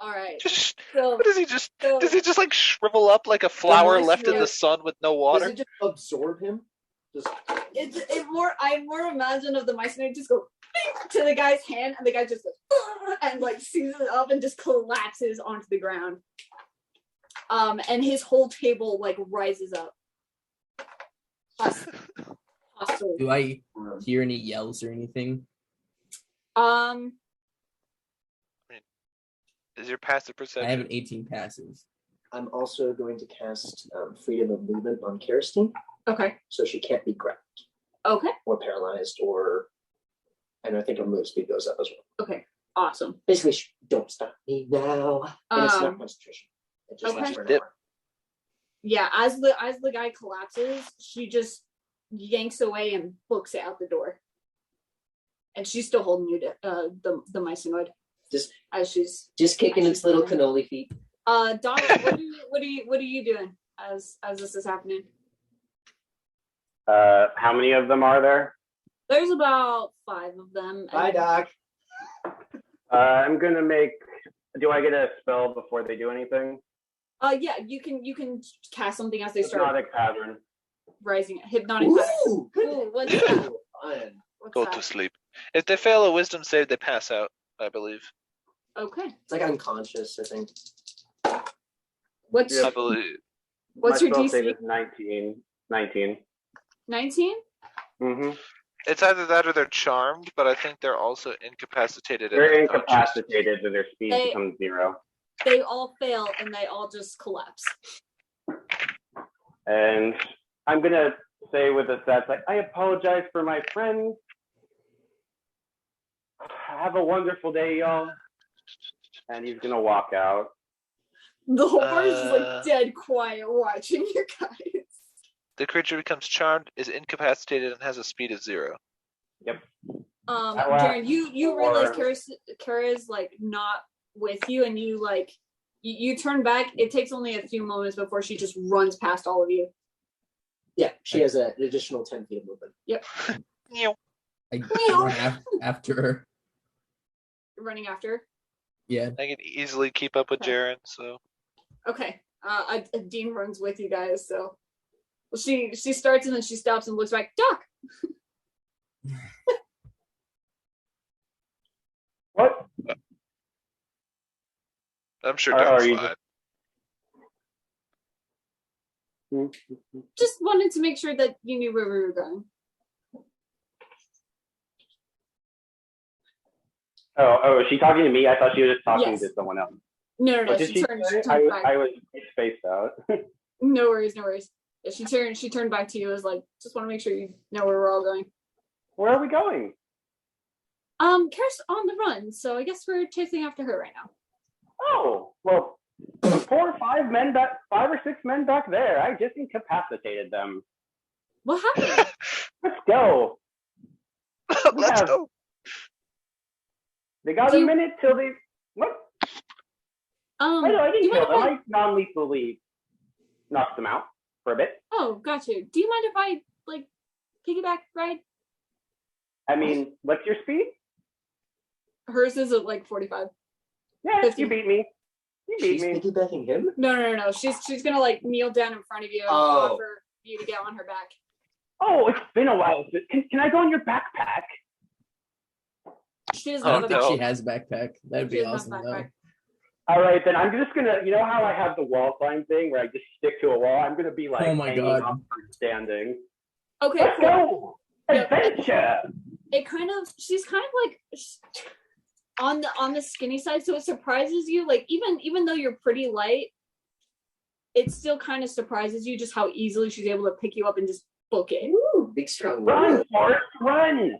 All right. Just, So, what does he just? Does he just like shrivel up like a flower nice left in note. the sun with no Does water? it just absorb him? Just... I more imagine of the Mycenae just go to the guy's hand, and the guy just goes and like seizes it up and just collapses onto the ground. And his whole table like rises up. Hostile. Do I hear any yells or anything? Is your passive perception? I have an 18 passive. I'm also going to cast freedom of movement on Kirsten, Okay. so she can't be grabbed Okay. or paralyzed, and I think her move speed goes up as well. Okay. Awesome. Basically, don't stop me now. And it's not concentration. It just okay. lasts for an hour. Yeah, as the guy collapses, she just yanks away and books it out the door. And she's still holding you to the mycenoid. Just kicking its little cannoli feet. Donald, what are you doing as this is happening? How many of them are there? There's about 5 of them. Bye, Doc. I'm gonna make. Do I get a spell before they do anything? Yeah, you can cast something as they start Hypnotic pattern. rising. Hypnotic pattern. Ooh, Ooh, what's that? fun. What's Go that? to sleep. If they fail a wisdom save, they pass out, I believe. Okay. It's like unconscious, I think. What's I believe. what's My your spell save DC? is 19. 19. 19? Mm-hmm. It's either that or they're charmed, but I think they're also incapacitated. and They're unconscious. incapacitated and their speed They- becomes 0. They all fail and they all just collapse. And I'm gonna say with a stats like, I apologize for my friends. Have a wonderful day, y'all. And he's gonna walk out. The whole bar is just like dead quiet watching you guys. The creature becomes charmed, is incapacitated, and has a speed of 0. Yep. Jaren, you Or- realize Kara's like not with you, and you like you turn back. It takes only a few moments before she just runs past all of you. Yeah, she has an additional 10 feet of movement. Yep. I run after her. Running after. Yeah. I can easily keep up with Jaren, so. Okay. Dean runs with you guys, so well, she starts and then she stops and looks back. Doc. What? I'm sure Are Doc's you fine. Just wanted to make sure that you knew where we were going. Oh, is she talking to me? I thought she was just talking Yes. to someone else. No. What did She she turned say? back. I was spaced out. No worries. Yeah, she turned back to you. As like, just want to make sure you know where we're all going. Where are we going? Kara's on the run, so I guess we're chasing after her right now. Oh, well, The poor 5 or 6 men back there. I just incapacitated them. What happened? Let's go. Let's go. They got a minute till they. What? I didn't kill them. I non-lethally knocked them out for a bit. Oh, got you. Do you mind if I piggyback ride? I mean, what's your speed? Hers is at 45. Yeah, 50. You beat me. She's piggybacking him? No. She's gonna kneel down in front of you and offer you to get on her back. Oh, it's been a while. Can I go in your backpack? She doesn't I have don't a think backpack. she has a backpack. That'd be awesome though. All right, then I'm just gonna. You know how I have the wall climb thing where I just stick to a wall? I'm gonna be Oh my hanging God. up or standing. Okay, Let's go! Adventure! She's kind of on the skinny side, so it surprises you. Even though you're pretty light, it still kind of surprises you just how easily she's able to pick you up and just book it. Ooh, big strong run, Forrest, run!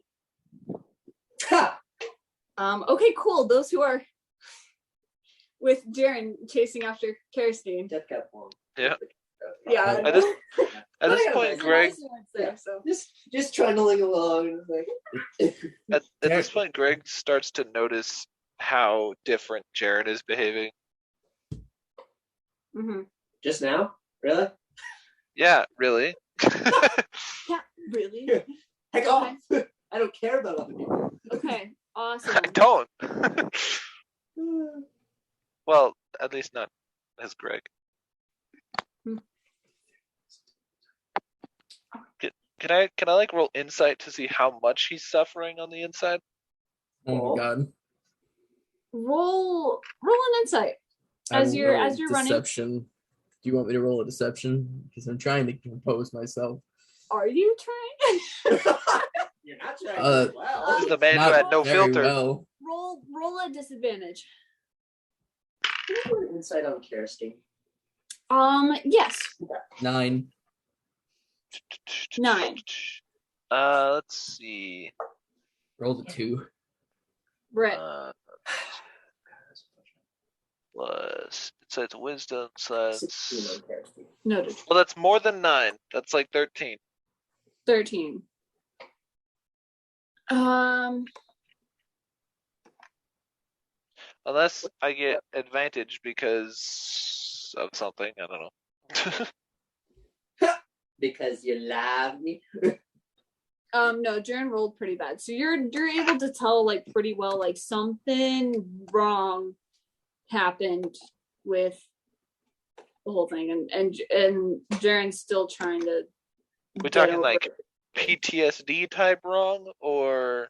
Okay, cool. Those who are with Jaren chasing after Kirstein. Death Cap form. Yeah. Yeah. At this point, Greg. Just trundling along. At this point, Greg starts to notice how different Jaren is behaving. Mm-hmm. Just now? Really? Yeah, really. Yeah, really. Heck off! I don't care about other people. Okay, awesome. I don't. Well, at least not as Greg. Can I roll insight to see how much he's suffering on the inside? Oh my God. Roll an insight as you're running. Deception. Do you want me to roll a deception? Because I'm trying to compose myself. Are you trying? You're not trying. This is the man who had no filter. Well. Roll a disadvantage. Can you roll an insight on Kirstein? Yes. 9. 9. Let's see. Rolled a 2. Right. Plus, it says wisdom, so that's... Noted. Well, that's more than 9. That's 13. 13. Unless I get advantage because of something, I don't know. Because you love me. No, Jaren rolled pretty bad. So you're able to tell pretty well something wrong happened with the whole thing, and Jaren's still trying to. We're talking PTSD type wrong or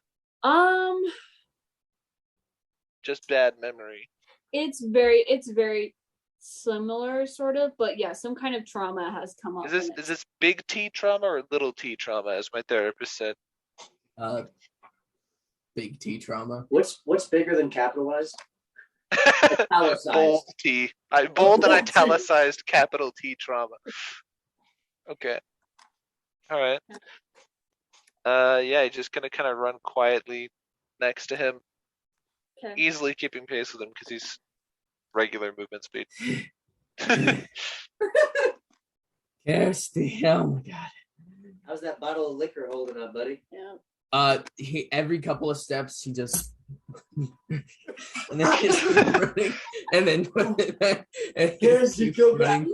just bad memory. It's very similar, sort of, but yeah, some kind of trauma has come up. Is this big T trauma or little T trauma, as my therapist said? Big T trauma. What's bigger than capitalized? Bold T. Bold and italicized capital T trauma. Okay. All right. Yeah, just gonna kind of run quietly next to him, easily keeping pace with him because he's regular movement speed. Kirsty, oh my God. How's that bottle of liquor holding up, buddy? Yeah. Every couple of steps he just and then he's running and then Kirsty, go back.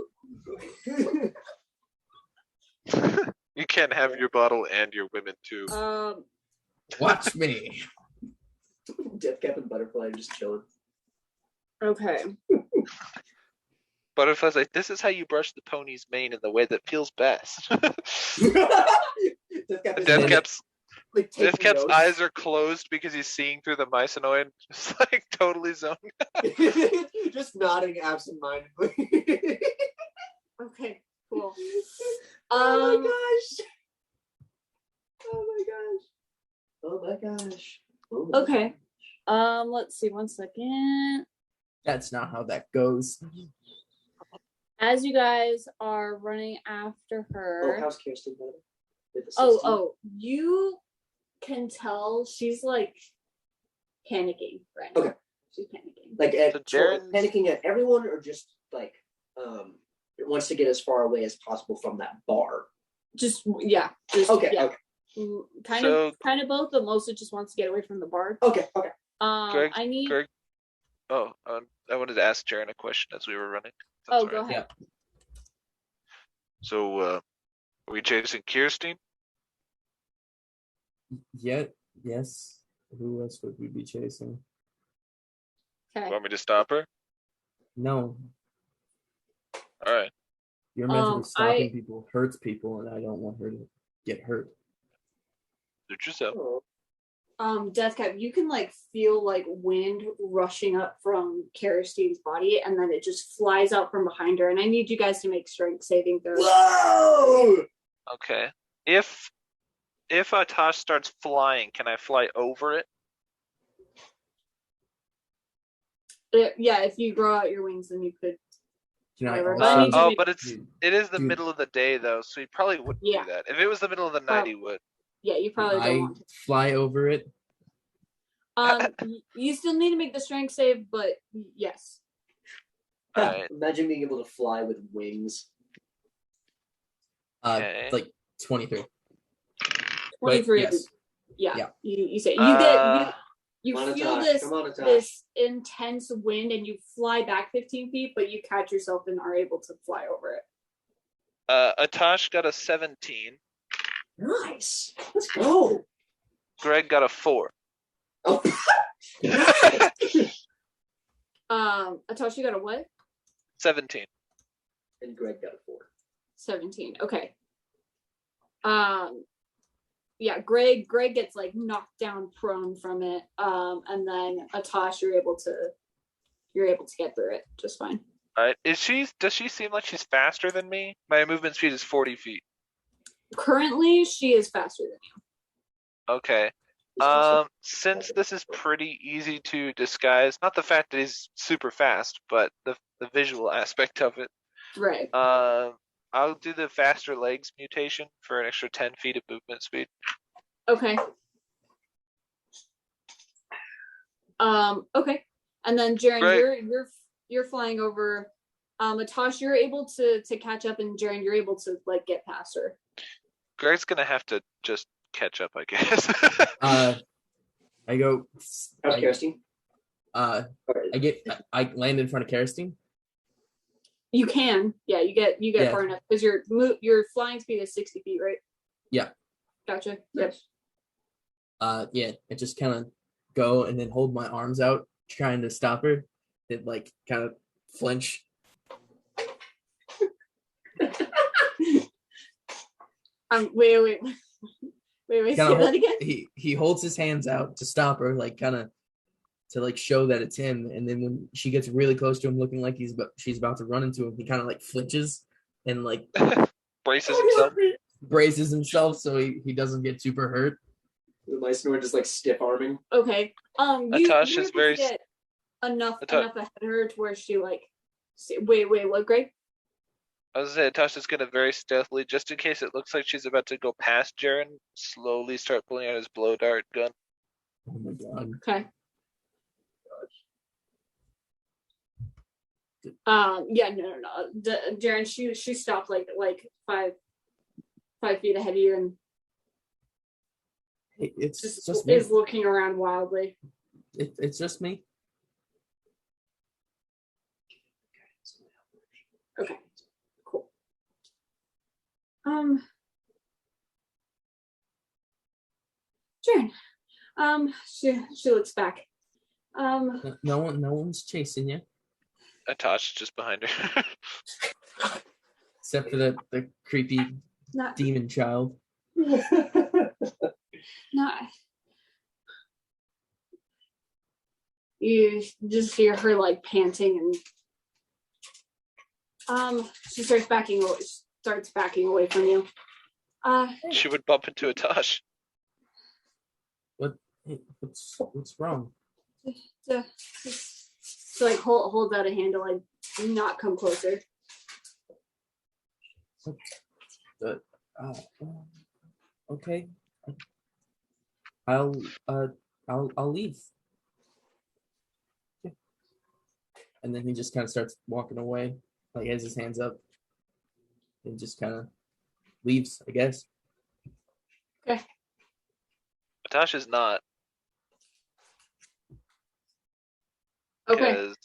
You can't have your bottle and your women too. Watch me. Death Cap and Butterfly are just chilling. Okay. Butterfly's like, this is how you brush the pony's mane in the way that feels best. Death Cap's eyes are closed because he's seeing through the mycenoid, just totally zoned. Just nodding absentmindedly. Okay, cool. Oh my gosh. Oh my gosh. Oh my gosh. Oh my okay. Let's see, 1 second. That's not how that goes. As you guys are running after her. Oh, how's Kirsten better? You can tell she's panicking right now. Okay. She's panicking. Like panicking at everyone, or just like wants to get as far away as possible from that bar. Okay. Kind of both, but mostly just wants to get away from the bar. Okay. Greg, I need. Greg. I wanted to ask Jaren a question as we were running. Go ahead. Yeah. So, are we chasing Kirsten? Yes. Who else would we be chasing? Okay. Want me to stop her? No. All right. Your method of stopping people hurts people, and I don't want her to get hurt. Suit yourself. Deathcap, you can like feel like wind rushing up from Karistine's body, and then it just flies out from behind her. And I need you guys to make strength saving throws. Whoa! Okay. If Atash starts flying, can I fly over it? Yeah, if you grow out your wings, then you could. But it is the middle of the day though, so he probably wouldn't do that. If it was the middle of the night, he would. Yeah, you probably don't want to fly over it. You still need to make the strength save, but yes. Right. Imagine being able to fly with wings. Like 23. 23. Yes. Yeah. You say you feel this intense wind, and you fly back 15 feet, but you catch yourself and are able to fly over it. Atash got a 17. Nice. Let's go. Greg got a 4. Oh. Atash, you got a what? 17. And Greg got a 4. 17. Okay. Yeah, Greg gets like knocked down prone from it. And then Atash, you're able to get through it just fine. All right. Does she seem like she's faster than me? My movement speed is 40 feet. Currently, she is faster than you. Okay. Since this is pretty easy to disguise, not the fact that he's super fast, but the visual aspect of it. Right. I'll do the faster legs mutation for an extra 10 feet of movement speed. Okay. Okay. And then Jaren, you're flying over. Atash, you're able to catch up, and Jaren, you're able to like get past her. Greg's gonna have to just catch up, I guess. I go. Kirsten. I land in front of Kirsten. You can, yeah. You get far enough because your flying speed is 60 feet, right? Yeah. Gotcha. Yes. Yep. I just kind of go and then hold my arms out, trying to stop her. It like kind of flinch. Wait. Say that again. He holds his hands out to stop her, like kind of to like show that it's him. And then when she gets really close to him, looking like she's about to run into him, he kind of like flinches and like braces himself so he doesn't get super hurt. The Mysore just like stiff arming. Okay. Atash is very get enough ahead of her to where she like. Wait. What, Greg? I was gonna say Tasha's gonna very stealthily, just in case it looks like she's about to go past Jaren, slowly start pulling out his blow dart gun. Oh my god. Okay. Yeah, no. Jaren, she stopped like 5 feet ahead of you, and it's just me. Is looking around wildly. It's just me. Okay. Jaren. She looks back. No one's chasing you. Atash just behind her. Except for the creepy demon child. No. You just hear her like panting, and she starts backing away from you. She would bump into Atash. What's wrong? So like hold out a hand to like not come closer. Okay. I'll leave. Yeah. and then he just kind of starts walking away, like has his hands up, and just kind of leaves, I guess. Okay. Atash is not. Okay. Because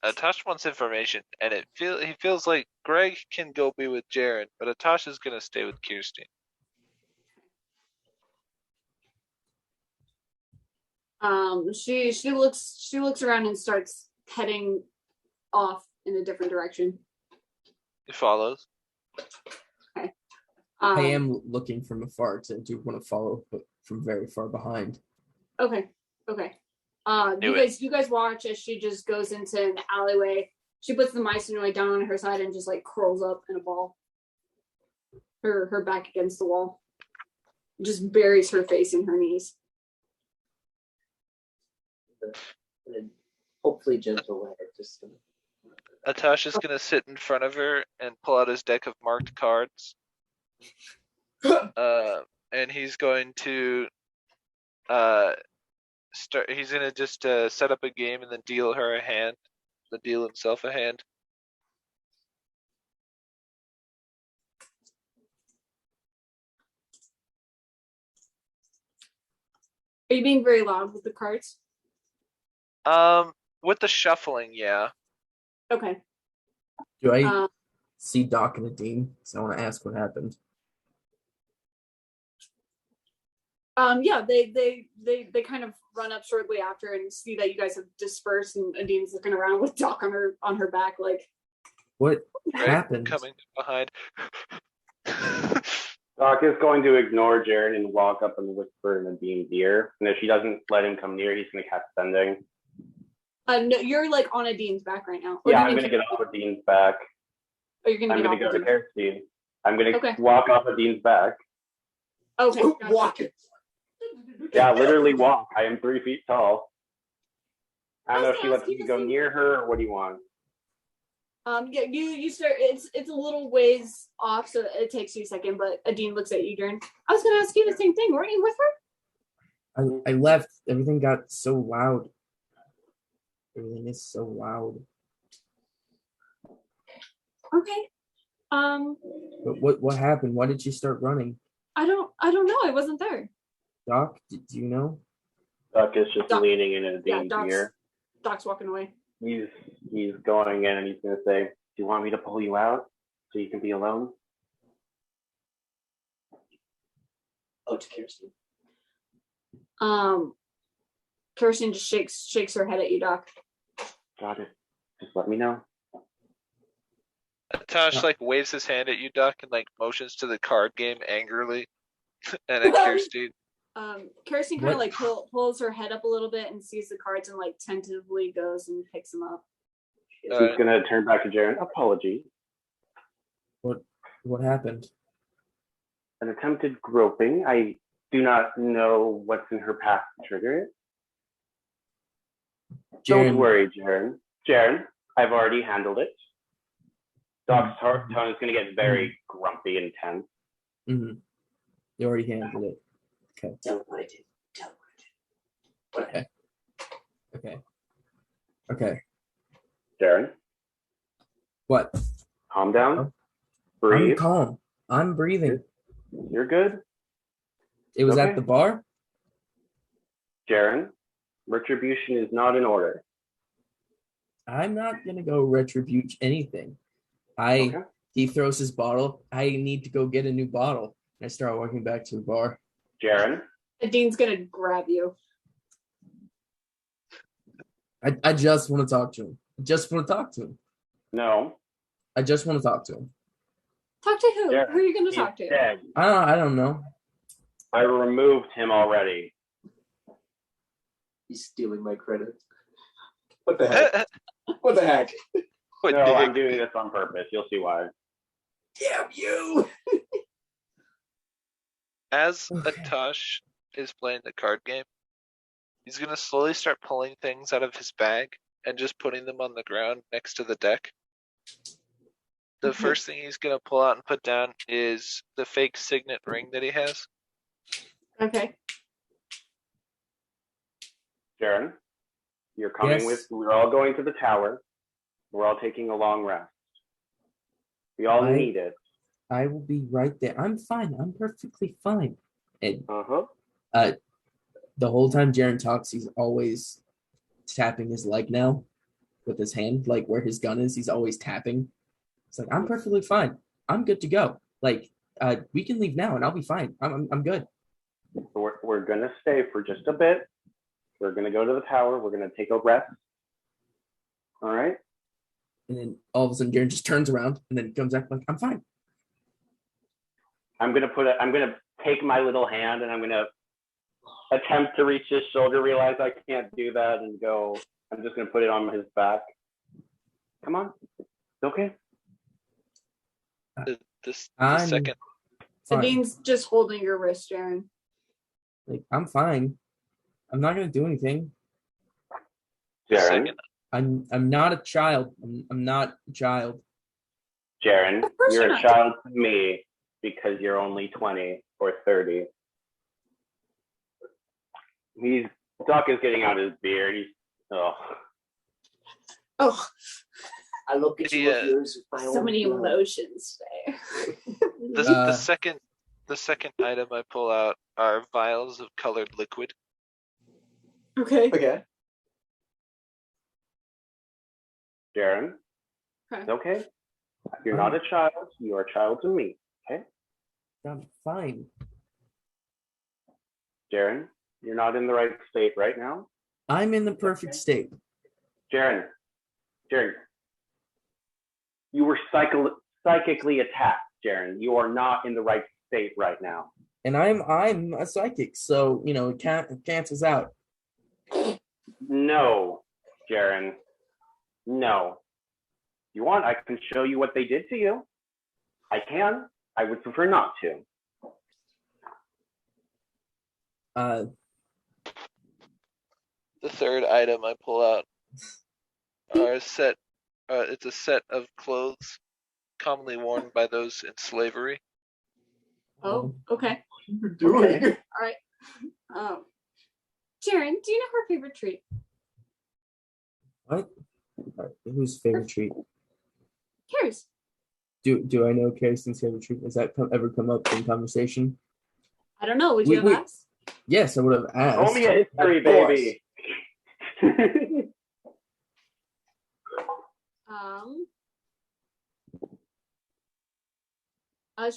Atash wants information, and he feels like Greg can go be with Jaren, but Atash is gonna stay with Kirsten. She looks around and starts heading off in a different direction. He follows. Okay. I am looking from afar to do want to follow, but from very far behind. Okay. You guys watch as she just goes into an alleyway. She puts the mycelium down on her side and just like curls up in a ball. Her back against the wall. Just buries her face in her knees. In a hopefully gentle way. Just Atash is gonna sit in front of her and pull out his deck of marked cards. And he's going to he's gonna just set up a game and then deal her a hand. Then deal himself a hand. Are you being very loud with the cards? With the shuffling, yeah. Okay. Do I see Doc and Nadine? So I want to ask what happened. Yeah, they kind of run up shortly after and see that you guys have dispersed, and Adine's looking around with Doc on her back, like, what Greg happened? Coming behind. Doc is going to ignore Jaren and walk up and whisper in Nadine's ear. And if she doesn't let him come near, he's going to cast Sending. No, you're like on Adine's back right now. Yeah, I'm going to get off of Dean's back. Oh, you're I'm going to go to Kirsten. I'm going to Okay. walk off of Dean's back. Okay. walk it. Yeah, literally walk. I am 3 feet tall. I don't know if she Gotcha. lets me go near her or what do you want? Yeah, you start. It's a little ways off, so it takes you a second. But Adine looks at you, Jaren. I was going to ask you the same thing. Weren't you with her? I left. Everything got so loud. Everything is so loud. Okay. But what happened? Why did she start running? I don't know. I wasn't there. Doc, do you know? Doc is just Doc. leaning in Nadine's ear. Doc's walking away. He's going in and he's going to say, do you want me to pull you out so you can be alone? Oh, to Kirsten. Kirsten just shakes her head at you, Doc. Got it. Just let me know. Atash like waves his hand at you, Doc, and like motions to the card game angrily. And at Kirsten. Kirsten kind of like pulls her head up a little bit and sees the cards and like tentatively goes and picks them up. She's going to turn back to Jaren. Apologies. What happened? An attempted groping. I do not know what's in her past to trigger it. Don't worry, Jaren. Jaren, I've already handled it. Doc's tone is going to get very grumpy and tense. Mm-hmm. You already handled it. Okay. Tell him what I did. Tell him what I did. Okay. Jaren, What? calm down. I'm Breathe. calm. I'm breathing. You're good. It was Okay. at the bar? Jaren, retribution is not in order. I'm not gonna go retribute anything. Okay. He throws his bottle. I need to go get a new bottle. And I start walking back to the bar. Jaren, Adine's gonna grab you. I just want to talk to him. no. I just want to talk to him. Talk to who? Jaren, Who are you gonna he's talk to? dead. I don't know. I removed him already. He's stealing my credit. What the heck? What the heck? What No, dick. I'm doing this on purpose. You'll see why. Damn you! As Atash is playing the card game, he's gonna slowly start pulling things out of his bag and just putting them on the ground next to the deck. The first thing he's gonna pull out and put down is the fake signet ring that he has. Okay. Jaren, you're coming Yes. with. We're all going to the tower. We're all taking a long rest. We all need it. I will be right there. I'm fine. I'm perfectly fine. And the whole time Jaren talks, he's always tapping his leg now with his hand, like where his gun is. He's always tapping. It's like, I'm perfectly fine. I'm good to go. Like, we can leave now and I'll be fine. I'm good. We're gonna stay for just a bit. We're gonna go to the tower. We're gonna take a rest. All right. And then all of a sudden, Jaren just turns around and then comes back like, I'm fine. I'm gonna take my little hand and I'm gonna attempt to reach his shoulder. Realize I can't do that and go. I'm just gonna put it on his back. Come on. It's okay. The second. Sadine's just holding your wrist, Jaren. Like, I'm fine. I'm not gonna do anything. Jaren. I'm not a child. I'm not a child. Jaren, you're a child to me because you're only 20 or 30. Doc is getting out his beard. I look at you with my so many emotions today. The second item I pull out are vials of colored liquid. Okay. Jaren, okay. You're not a child. You are a child to me. Okay. I'm fine. Jaren, you're not in the right state right now. I'm in the perfect state. Jaren, you were psychically attacked. Jaren, you are not in the right state right now. And I'm a psychic, so it cancels out. No, Jaren. No. You want? I can show you what they did to you. I can. I would prefer not to. The third item I pull out are it's a set of clothes commonly worn by those in slavery. Oh, okay. What are you doing? All right. Jaren, do you know her favorite treat? What? Whose favorite treat? Yours. Do I know Kirsten's favorite treat? Has that ever come up in conversation? I don't know. Would you have asked? Yes, I would have asked. Show me a history, baby.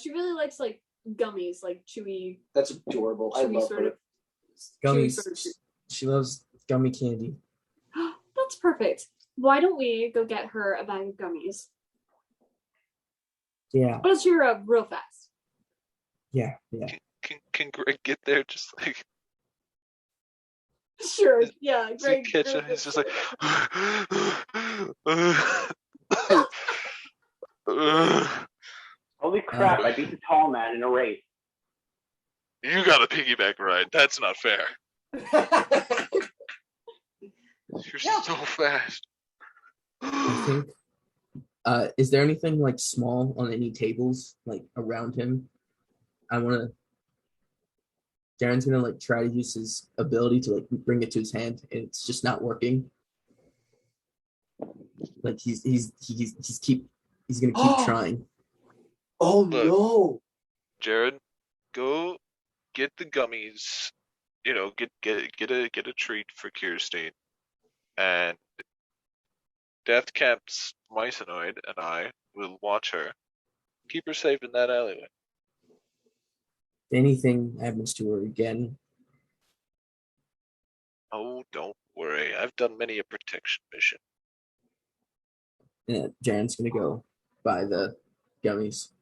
She really likes like gummies, like chewy. That's adorable. I love her. Gummies. Sort of she loves gummy candy. That's perfect. Why don't we go get her a bag of gummies? Yeah. I'll cheer her up real fast. Yeah. Can Greg get there just like? Sure. Yeah. Greg. Catch him. He's just like. Holy crap! I beat the tall man in a race. You got a piggyback ride. That's not fair. You're so fast. I think. Is there anything like small on any tables like around him? Darren's gonna like try to use his ability to like bring it to his hand, and it's just not working. Like he's gonna keep trying. Oh Look, no, Jared, go get the gummies. Get a treat for Kirsten, and Deathcamp's Mysonoid and I will watch her. Keep her safe in that alleyway. If anything happens to her again. Oh, don't worry. I've done many a protection mission. Yeah, Jaren's gonna go buy the gummies.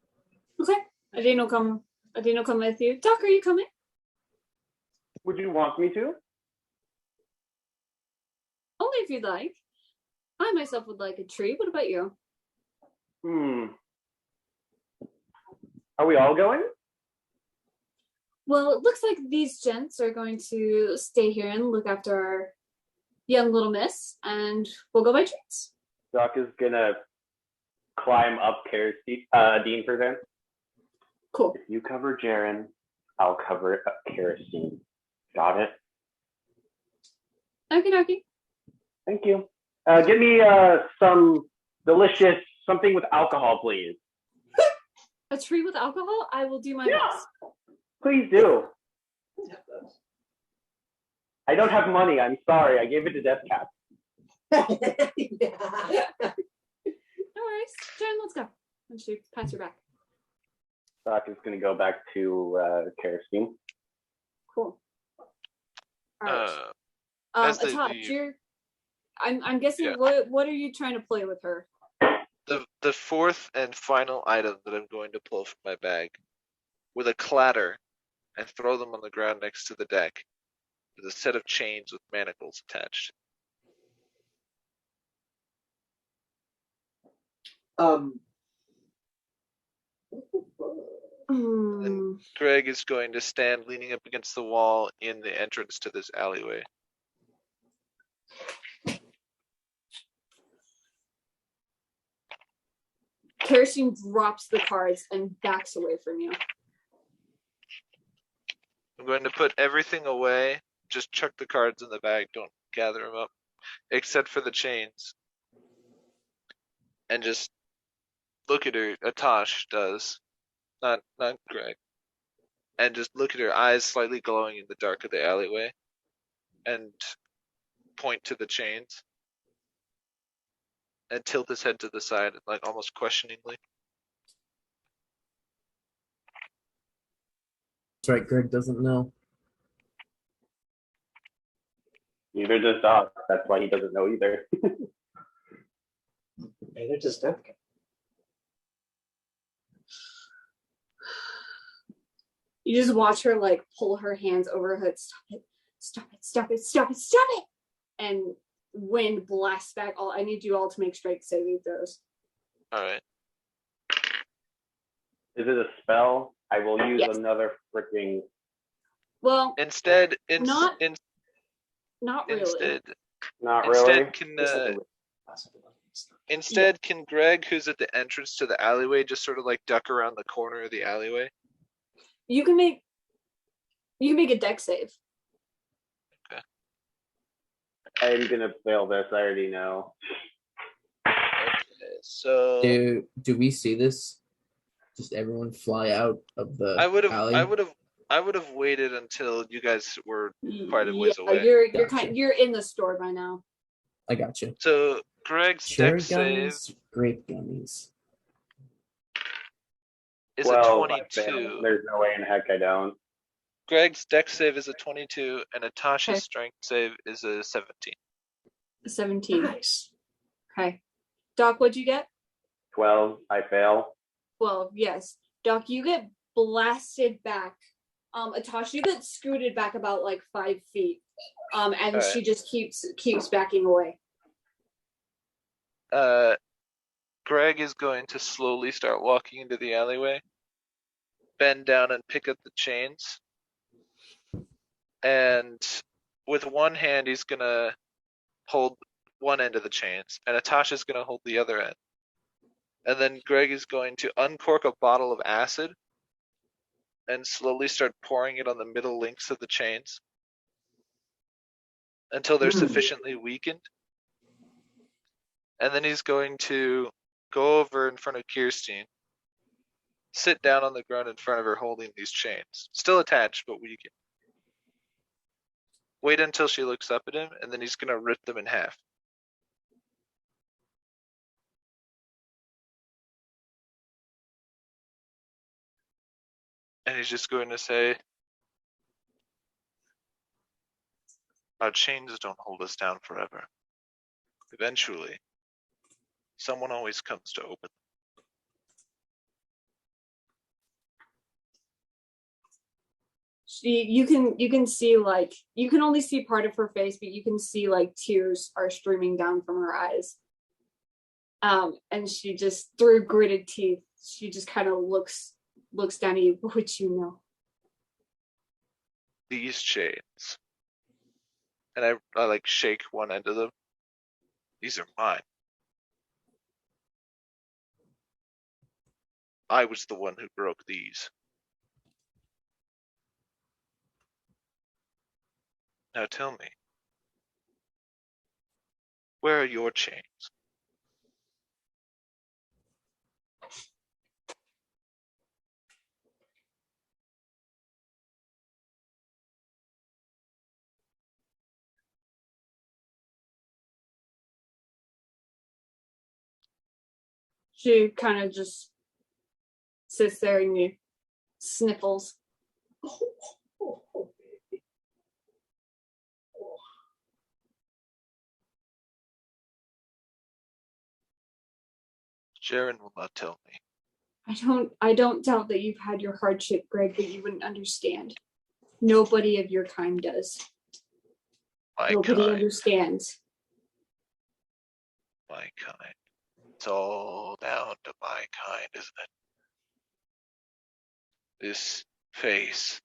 Okay. Adino come with you. Doc, are you coming? Would you want me to? Only if you'd like. I myself would like a treat. What about you? Are we all going? Well, it looks like these gents are going to stay here and look after our young little miss, and we'll go buy treats. Doc is gonna climb up Dean presents. Cool. If you cover Jaren, I'll cover Kerosene. Got it? Okie dokie. Thank you. Give me some Delicious. Something with alcohol, please. A tree with alcohol? I will do my best. Please do. I don't have money. I'm sorry. I gave it to Death Cap. No worries. Jen, let's go. And she pats her back. Doc is going to go back to Kerosene. Cool. All right. Atash, I'm guessing. Yeah. What are you trying to play with her? The fourth and final item that I'm going to pull from my bag, with a clatter, and throw them on the ground next to the deck, is a set of chains with manacles attached. And Greg is going to stand leaning up against the wall in the entrance to this alleyway. Kerosene drops the cards and backs away from you. I'm going to put everything away. Just chuck the cards in the bag. Don't gather them up, except for the chains. And just look at her. Atash does, not Greg. And just look at her eyes slightly glowing in the dark of the alleyway, and point to the chains. And tilt his head to the side, like almost questioningly. That's right, Greg doesn't know. Neither does Doc. That's why he doesn't know either. Neither does Death Cap. You just watch her like pull her hands over her head. Stop it! Stop it! Stop it! Stop it! Stop it! And wind blasts back. I need you all to make strength saving throws. All right. Is it a spell? I will use another freaking. Well, instead, not really. Instead, can Greg, who's at the entrance to the alleyway, just sort of like duck around the corner of the alleyway? You can make a dex save. I'm gonna fail this. I already know. Okay, so do we see this? Just everyone fly out of the alley? I would have waited until you guys were quite a ways away. You're in the store by now. I got you. So Greg's dex save, grape gummies, is a 22. There's no way in heck I don't. Greg's dex save is a 22, and Atash's strength save is a 17. 17. Nice. Okay. Doc, what'd you get? 12. I fail. 12, yes. Doc, you get blasted back. Atash, you get scooted back about like 5 feet. And she just keeps backing away. Greg is going to slowly start walking into the alleyway, bend down and pick up the chains. And with one hand, he's going to hold one end of the chains, and Atasha's going to hold the other end. And then Greg is going to uncork a bottle of acid and slowly start pouring it on the middle links of the chains until they're sufficiently weakened. And then he's going to go over in front of Kirstein, sit down on the ground in front of her holding these chains, still attached but weakened. Wait until she looks up at him, and then he's going to rip them in half. And he's just going to say, our chains don't hold us down forever. Eventually, someone always comes to open them. You can see like, you can only see part of her face, but you can see like tears are streaming down from her eyes. And she just, through gritted teeth, she just kind of looks down at you. What would you know? These chains. And I like shake one end of them. These are mine. I was the one who broke these. Now tell me, where are your chains? She kind of just sits there and sniffles. Jaren will not tell me. I don't doubt that you've had your hardship, Greg, but you wouldn't understand. Nobody of your kind does. Nobody understands. My kind. It's all down to my kind, isn't it? This face.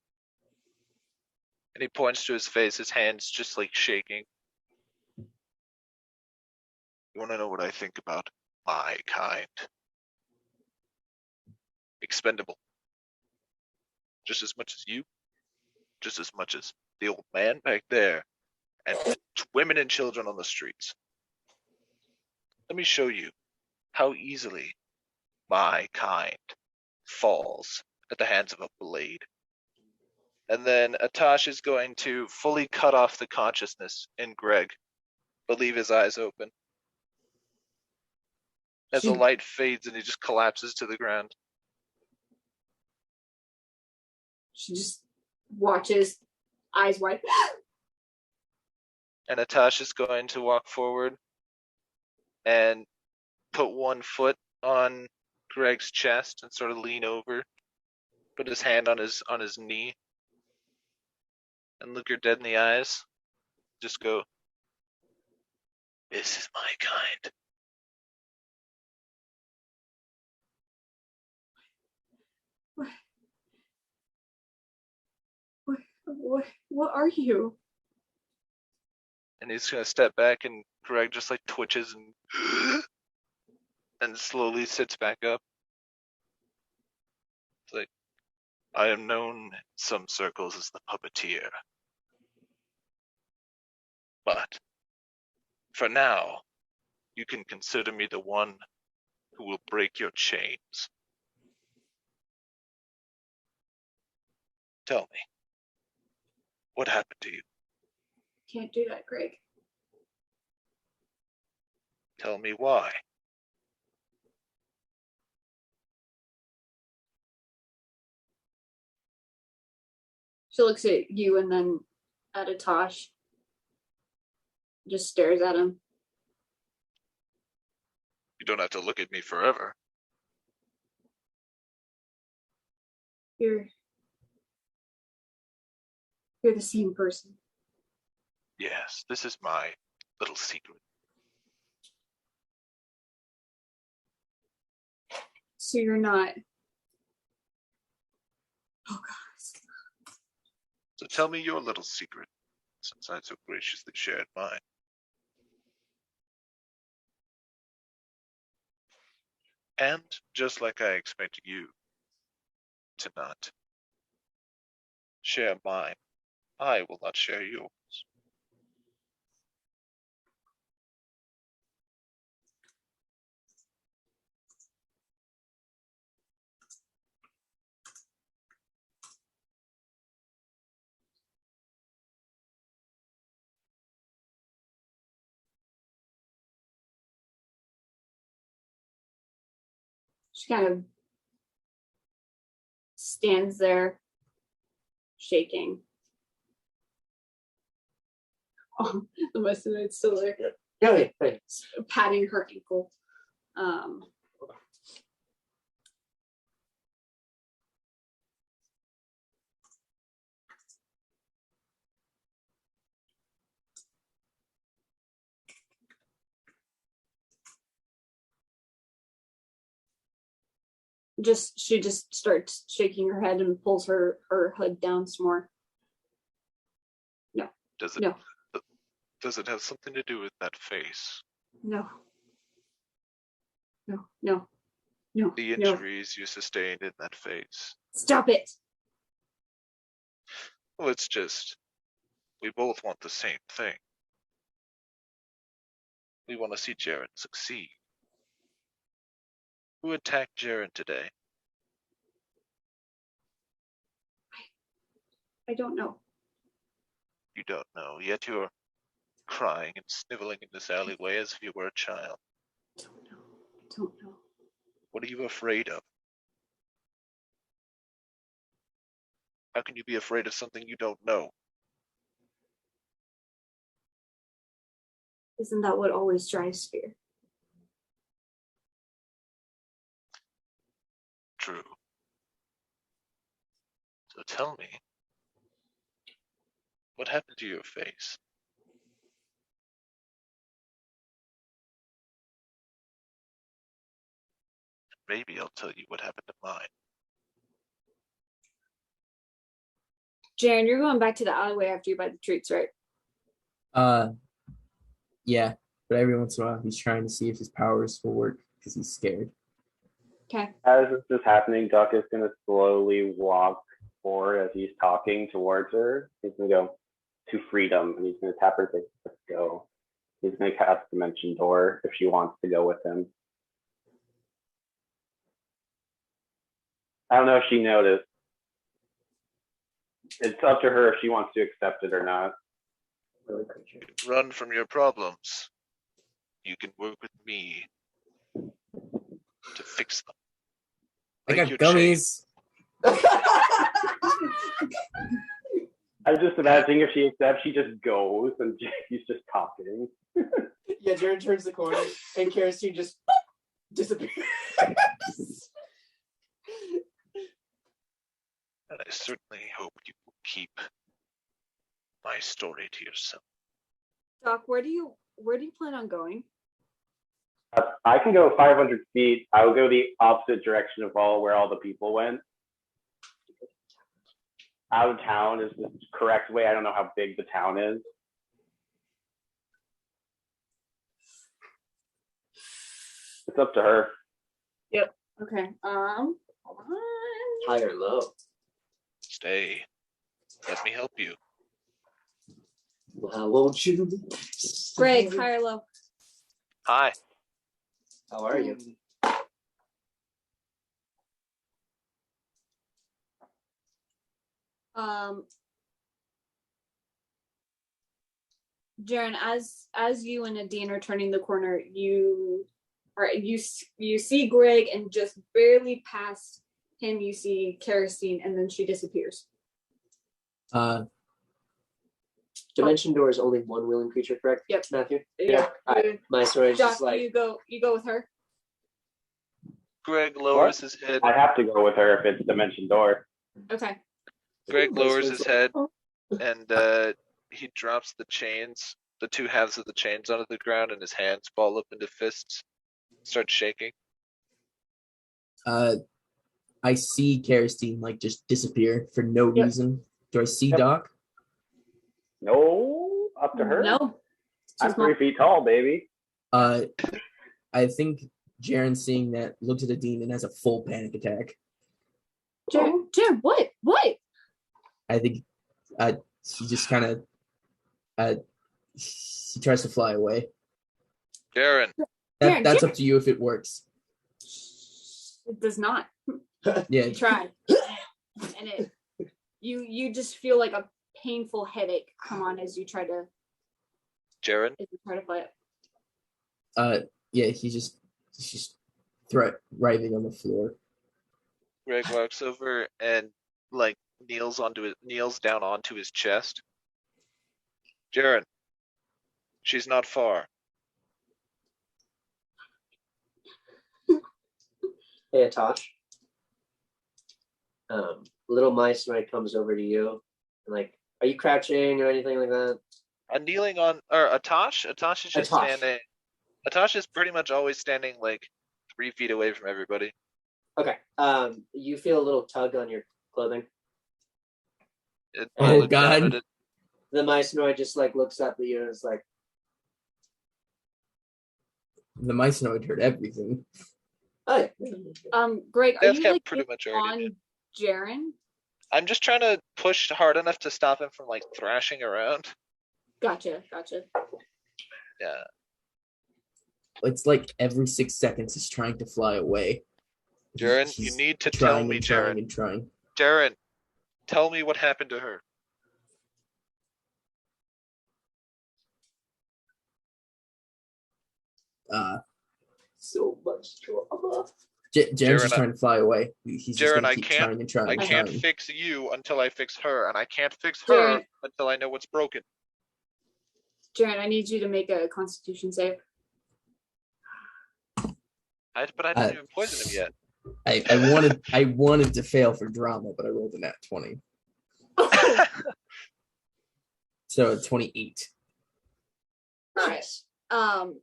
And he points to his face, his hand's just like shaking. You want to know what I think about my kind? Expendable. Just as much as you, just as much as the old man back there, and women and children on the streets. Let me show you how easily my kind falls at the hands of a blade. And then Atash is going to fully cut off the consciousness in Greg, but leave his eyes open. As the light fades and he just collapses to the ground. She just watches, eyes wide. And Atash is going to walk forward and put one foot on Greg's chest and sort of lean over, put his hand on his knee, and look her dead in the eyes. Just go, "This is my kind." What are you? And he's gonna step back, and Greg just like twitches and slowly sits back up. It's like, I am known in some circles as the puppeteer. But for now, you can consider me the one who will break your chains. Tell me, what happened to you? Can't do that, Greg. Tell me why. She looks at you and then at Atash. Just stares at him. You don't have to look at me forever. You're the same person. Yes, this is my little secret. So you're not. Oh, God. So tell me your little secret, since I so graciously shared mine. And just like I expect you to not share mine, I will not share yours. She kind of stands there, shaking. Oh, the Westernite's still there. Yeah, thanks. Patting her ankle. She just starts shaking her head and pulls her hood down some more. No. Does it? No. Does it have something to do with that face? No. No. No. No. The injuries you sustained in that face. Stop it. Well, it's just, we both want the same thing. We want to see Jaren succeed. Who attacked Jaren today? I don't know. You don't know, yet you're crying and sniveling in this alleyway as if you were a child. I don't know. What are you afraid of? How can you be afraid of something you don't know? Isn't that what always drives fear? True. So tell me, what happened to your face? Maybe I'll tell you what happened to mine. Jaren, you're going back to the alleyway after you buy the treats, right? Yeah, but every once in a while he's trying to see if his powers will work because he's scared. Okay. As this is happening, Duck is going to slowly walk forward as he's talking towards her. He's going to go to freedom, and he's going to tap her face. Let's go. He's going to cast Dimension Door if she wants to go with him. I don't know if she noticed. It's up to her if she wants to accept it or not. Run from your problems. You can work with me to fix them. I got your gummies. I'm just imagining if she accepts, she just goes and he's just talking. Yeah, Jared turns the corner and Kerosene just disappears. And I certainly hope you will keep my story to yourself. Doc, where do you plan on going? I can go 500 feet. I will go the opposite direction of where all the people went. Out of town is the correct way. I don't know how big the town is. It's up to her. Yep. Okay. Hold on. High or low? Stay. Let me help you. Well, won't you? Greg, high or low? Hi. How are you? Jaren, as you and Nadine are turning the corner, you see Greg, and just barely past him you see Kerosene, and then she disappears. Dimension Door is only one willing creature, correct? Yep. Matthew? Yeah. My story is Doc, just like you go with her. Greg lowers his head. I have to go with her if it's Dimension Door. Okay. Greg lowers his head and he drops the chains, the two halves of the chains onto the ground, and his hands ball up into fists. Starts shaking. I see Kerosene like just disappear for no reason. Do I see Doc? No, up to her. No. I'm 3 feet tall, baby. I think Jaren, seeing that, looks at the demon and has a full panic attack. Jaren, what? I think she just kind of she tries to fly away. Jaren. That's up to you if it works. It does not. Yeah. You try. And you just feel like a painful headache come on as you try to Jaren? fly it. Yeah, she's writhing on the floor. Greg walks over and like kneels down onto his chest. Jaren, she's not far. Hey, Atosh. Little mice right comes over to you and like, are you crouching or anything like that? I'm kneeling on, or Atosh? Atosh is just standing. Atosh is pretty much always standing like 3 feet away from everybody. Okay. You feel a little tug on your clothing. Oh God! The Mycenoid just like looks up at you and is like, the Mycenoid heard everything. oh yeah. Greg, are you like pretty much already on Jaren? I'm just trying to push hard enough to stop him from like thrashing around. Gotcha. Yeah. It's like every 6 seconds he's trying to fly away. Jaren, you need to tell me, Jaren. Jaren, tell me what happened to her. So much drama. Jaren's just trying to fly away. He's just Jaren, gonna keep trying and trying. I can't fix you until I fix her, and I can't fix her until I know what's broken. Jaren, I need you to make a Constitution save. But I didn't even poison him yet. I wanted to fail for drama, but I rolled a nat 20. So 28. Nice. Oh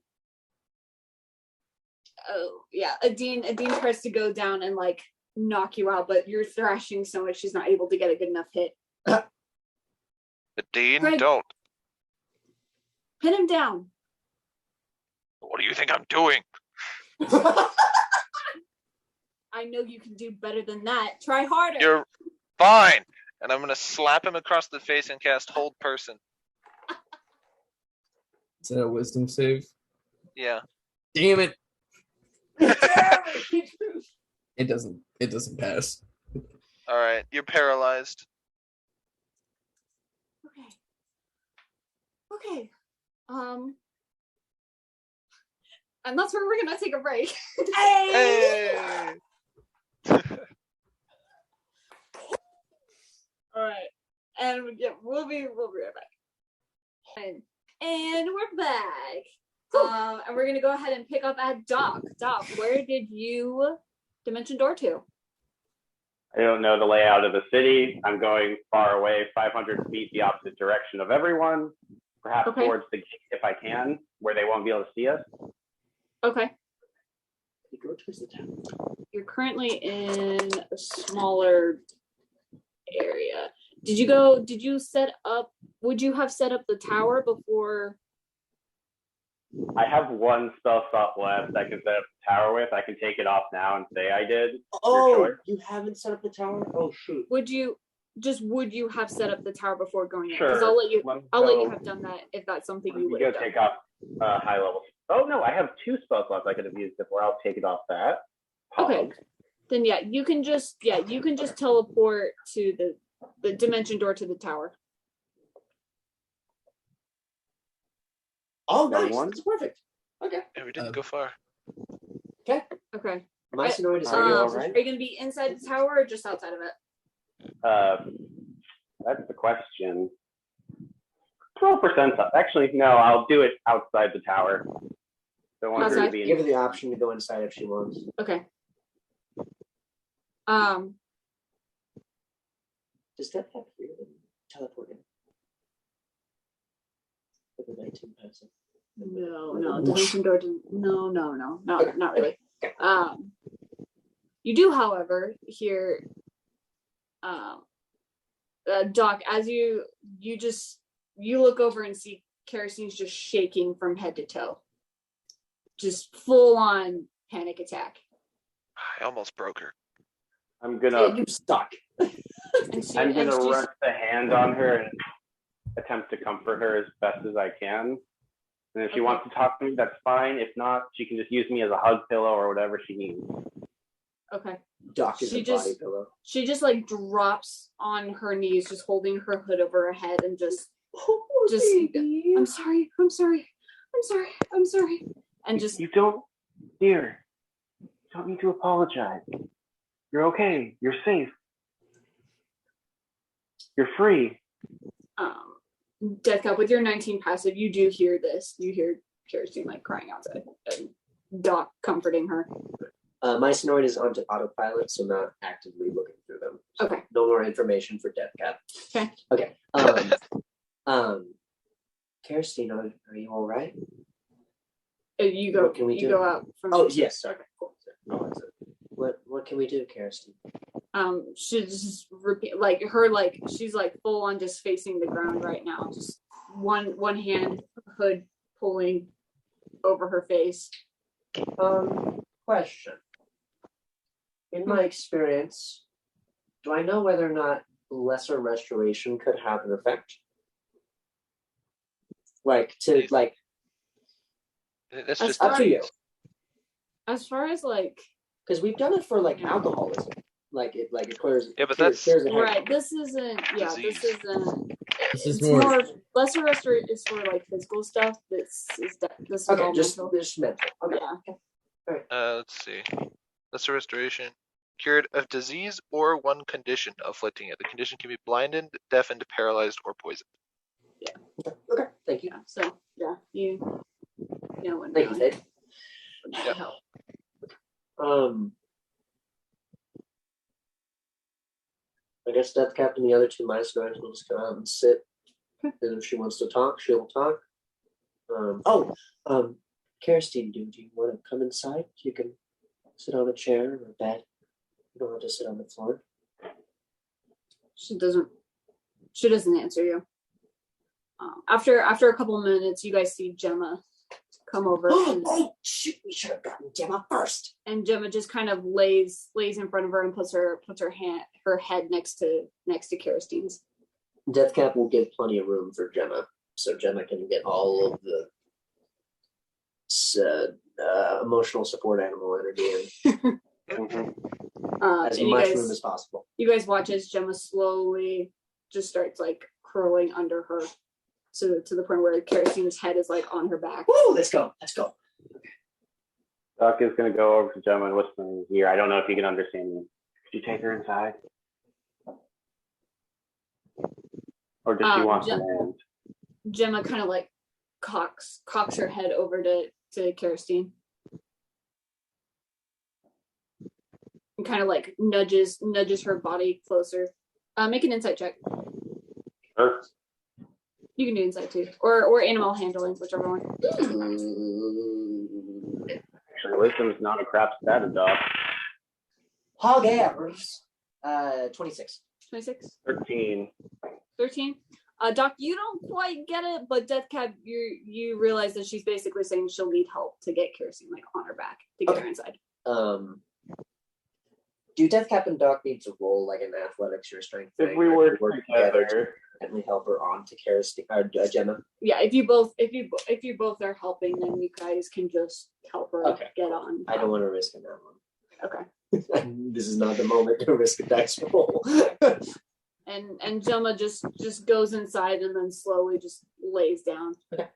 yeah, Adine tries to go down and like knock you out, but you're thrashing so much she's not able to get a good enough hit. Adine, Greg, don't. Pin him down. What do you think I'm doing? I know you can do better than that. Try harder. You're fine. And I'm going to slap him across the face and cast Hold Person. Is that a wisdom save? Yeah. Damn it. It doesn't pass. All right. You're paralyzed. Okay. And that's where we're going to take a break. Hey! All right, and yeah, we'll be right back. And we're back. And we're gonna go ahead and pick up at Doc. Doc, where did you dimension door to? I don't know the layout of the city. I'm going far away, 500 feet the opposite direction of everyone, perhaps towards the gate if I can, where they won't be able to see us. Okay. You go towards the tower. You're currently in a smaller area. Would you have set up the tower before? I have one spell slot left I can set up the tower with. I can take it off now and say I did. Oh, you haven't set up the tower? Oh shoot. Would you have set up the tower before going in? Sure. Because I'll let you have done that if that's something you would have done. Take off high level. Oh no, I have 2 spell slots I could have used before. I'll take it off that. Okay. Then you can just teleport to the dimension door to the tower. Oh, nice. That's perfect. Okay. Yeah, we didn't go far. Okay. Okay. My Synoid is all right. Are you going to be inside the tower or just outside of it? That's the question. 12% up. Actually, no, I'll do it outside the tower. Don't want her to be Give her the option to go inside if she wants. Okay. Does that have freedom teleporting? For the 19 person? No. Dimension door to no, not really. You do, however, hear Doc, as you look over and see Kerosine's just shaking from head to toe. Just full on panic attack. I almost broke her. I'm gonna you stuck. I'm gonna rest the hand on her and attempt to comfort her as best as I can. And if she wants to talk to me, that's fine. If not, she can just use me as a hug pillow or whatever she needs. Okay. Doc is a body pillow. She just like drops on her knees, just holding her hood over her head and just I'm sorry. And just you don't, dear. You don't need to apologize. You're okay. You're safe. You're free. Death Cup, with your 19 passive, you do hear this. You hear Kerosene like crying outside and Doc comforting her. My Synoid is onto autopilot, so not actively looking through them. So okay. No more information for Death Cap. Okay. Okay. Kerosene, are you all right? You go. What can we do? Go out from. Oh yes. Sorry. Cool. What can we do, Kerosene? She just repeat like her like she's like full on just facing the ground right now. Just one hand hood pulling over her face. Question. In my experience, do I know whether or not lesser restoration could have an effect? That's just up to you. As far as like, because we've done it for like alcoholism, it clears. Yeah, but that's right. This isn't. Yeah, disease. This is more lesser restoration is for like physical stuff. This is okay. Just mental. mental. Okay. Yeah. Okay. Let's see. That's a restoration. Cured of disease or one condition afflicting it. The condition can be blinded, deafened, paralyzed, or poisoned. Yeah. Okay. Thank you. Yeah. So yeah, you know what? Thank you, Dave. Yeah. Help. I guess Death Cap and the other two mice guys will just go out and sit. And if she wants to talk, she'll talk. Kirstine, do you want to come inside? You can sit on a chair or a bed. You don't have to sit on the floor. She doesn't answer you. After a couple of minutes, you guys see Gemma come over. Oh shoot! We should have gotten Gemma first. And Gemma just kind of lays in front of her and puts her head next to Kirstine's. Deathcap will give plenty of room for Gemma, so Gemma can get all of the emotional support animal energy in. As much room as possible. You guys watch as Gemma slowly just starts like curling under her to the point where Kerastine's head is like on her back. Woo! Let's go. Doc is going to go over to Gemma and whisper in his ear. I don't know if you can understand me. Could you take her inside? Or does she want to land? Gemma kind of like cocks her head over to Kerastine. And kind of like nudges her body closer. Make an insight check. Sure. You can do insight too, or animal handling, whichever one. Actually, wisdom's not a crap stat, Doc. Hog errors. 26. 26. 13. 13. Doc, you don't quite get it, but Deathcap, you realize that she's basically saying she'll need help to get Kerastine like on her back to get her inside. Do Deathcap and Doc need to roll like an athletics or strength if thing? we were together to gently help her on to Kerastine or Gemma? Yeah, if you both are helping, then you guys can just help her get on. I don't want to risk in that one. Okay. This is not the moment to risk a dice roll. And Gemma just goes inside and then slowly just lays down. Okay.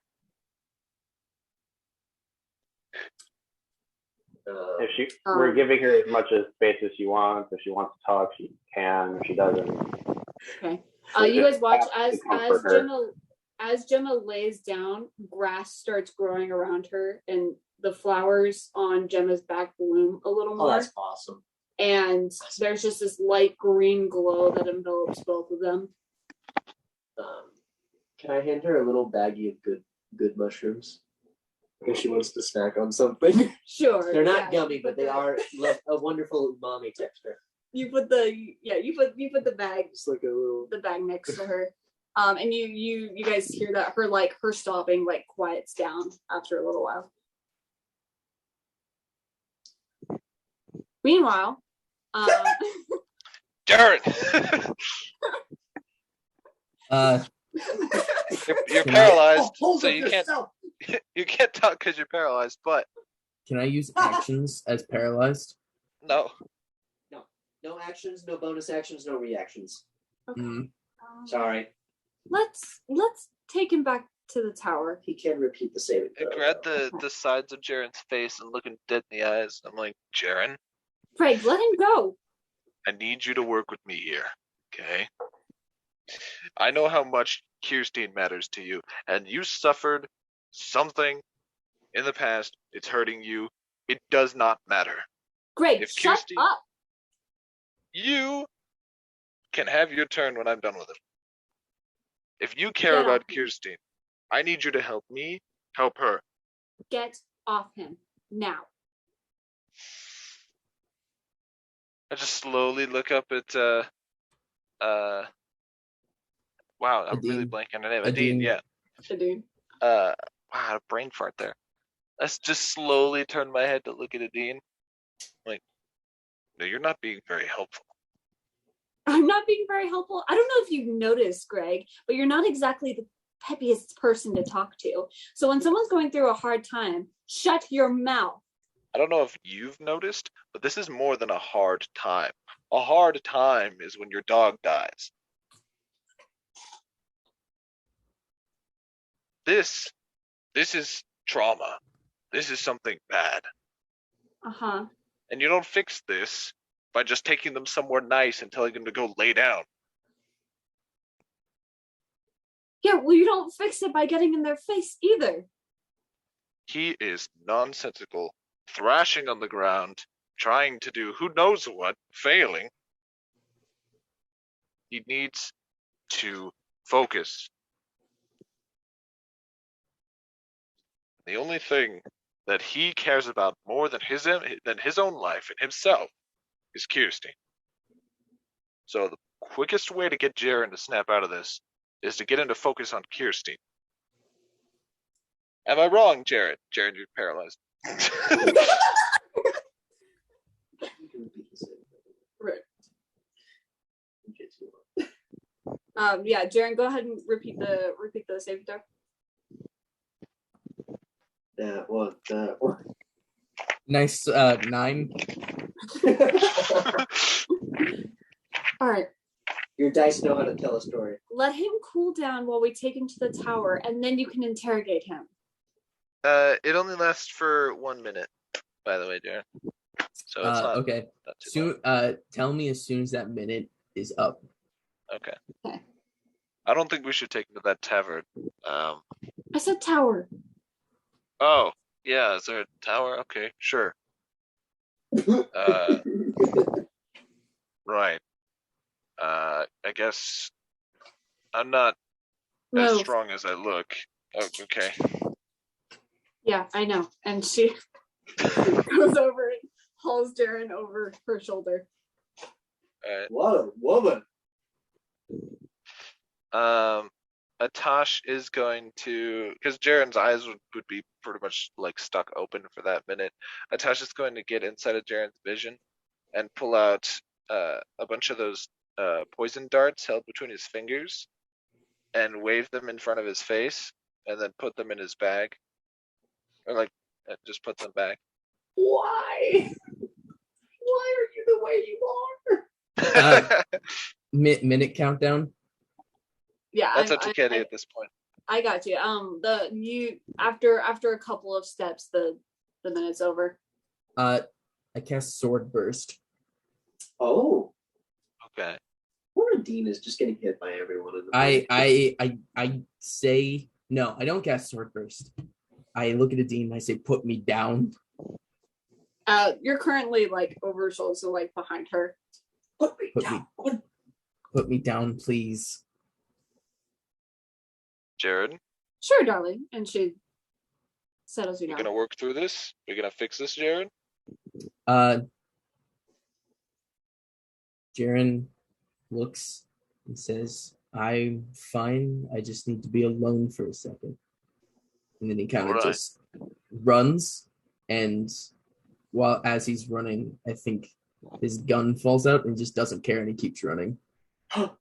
We're giving her as much space as she wants. If she wants to talk, she can. If she doesn't, okay. You guys watch as Gemma lays down. Grass starts growing around her, and the flowers on Gemma's back bloom a little more. Oh, that's awesome. And there's just this light green glow that envelops both of them. Can I hand her a little baggie of good mushrooms? If she wants to snack on something. Sure. They're not gummy, but they are a wonderful umami texture. You put the bag Just like a little bag next to her. And you guys hear that her stopping like quiets down after a little while. Meanwhile, Jared. You're paralyzed, so you can't talk because you're paralyzed. But can I use actions as paralyzed? No. No actions, no bonus actions, no reactions. Okay. Sorry. Let's take him back to the tower. He can repeat the saving throw. I grab the sides of Jaren's face and look him dead in the eyes. I'm like, Jaren, Craig, let him go. I need you to work with me here, okay? I know how much Kirstine matters to you, and you suffered something in the past. It's hurting you. It does not matter. Greg, shut up. You can have your turn when I'm done with it. If you care about Kirstine, I need you to help me help her. Get off him now. I just slowly look up at wow, I'm really blanking on her name. Adine, yeah. Adine. Wow, a brain fart there. I just slowly turn my head to look at Adine. Like, no, you're not being very helpful. I'm not being very helpful. I don't know if you've noticed, Greg, but you're not exactly the peppiest person to talk to. So when someone's going through a hard time, shut your mouth. I don't know if you've noticed, but this is more than a hard time. A hard time is when your dog dies. This is trauma. This is something bad. Uh-huh. And you don't fix this by just taking them somewhere nice and telling them to go lay down. Yeah, well, you don't fix it by getting in their face either. He is nonsensical, thrashing on the ground, trying to do who knows what, failing. He needs to focus. The only thing that he cares about more than his own life and himself is Kirstein. So the quickest way to get Jaren to snap out of this is to get him to focus on Kirstein. Am I wrong, Jared? Jared, you're paralyzed. Right. Yeah, Jaren, go ahead and repeat the saving throw. That one. Nice 9. All right. Your dice know how to tell a story. Let him cool down while we take him to the tower, and then you can interrogate him. It only lasts for 1 minute, by the way, Darren. So it's not okay. Not too Soon, tell me as soon as that minute is up. Okay. Okay. I don't think we should take him to that tavern. I said tower. Oh, yeah. Is there a tower? Okay, sure. Right. I guess I'm not as strong as I look. Oh, okay. Yeah, I know. And she goes over and hauls Jaren over her shoulder. What a woman. Atash is going to, because Jaren's eyes would be pretty much like stuck open for that minute. Atash is going to get inside of Jaren's vision and pull out a bunch of those poison darts held between his fingers and wave them in front of his face and then put them in his bag. Or like, just put them back. Why? Why are you the way you are? Minute countdown. Yeah, that's up to Kitty at this point. I got you. After a couple of steps, the minute's over. I cast Sword Burst. Oh. Okay. Poor Dean is just getting hit by everyone in the I say no. I don't cast Sword Burst. I look at a Dean and I say, "Put me down." You're currently like over her shoulder, so like behind her. Put me down. Put me down, please. Jared? Sure, darling. And she settles you down. We're gonna work through this? We're gonna fix this, Jared? Jaren looks and says, "I'm fine. I just need to be alone for a second." And then he kind of just runs, and as he's running, I think his gun falls out and just doesn't care, and he keeps running. Oh.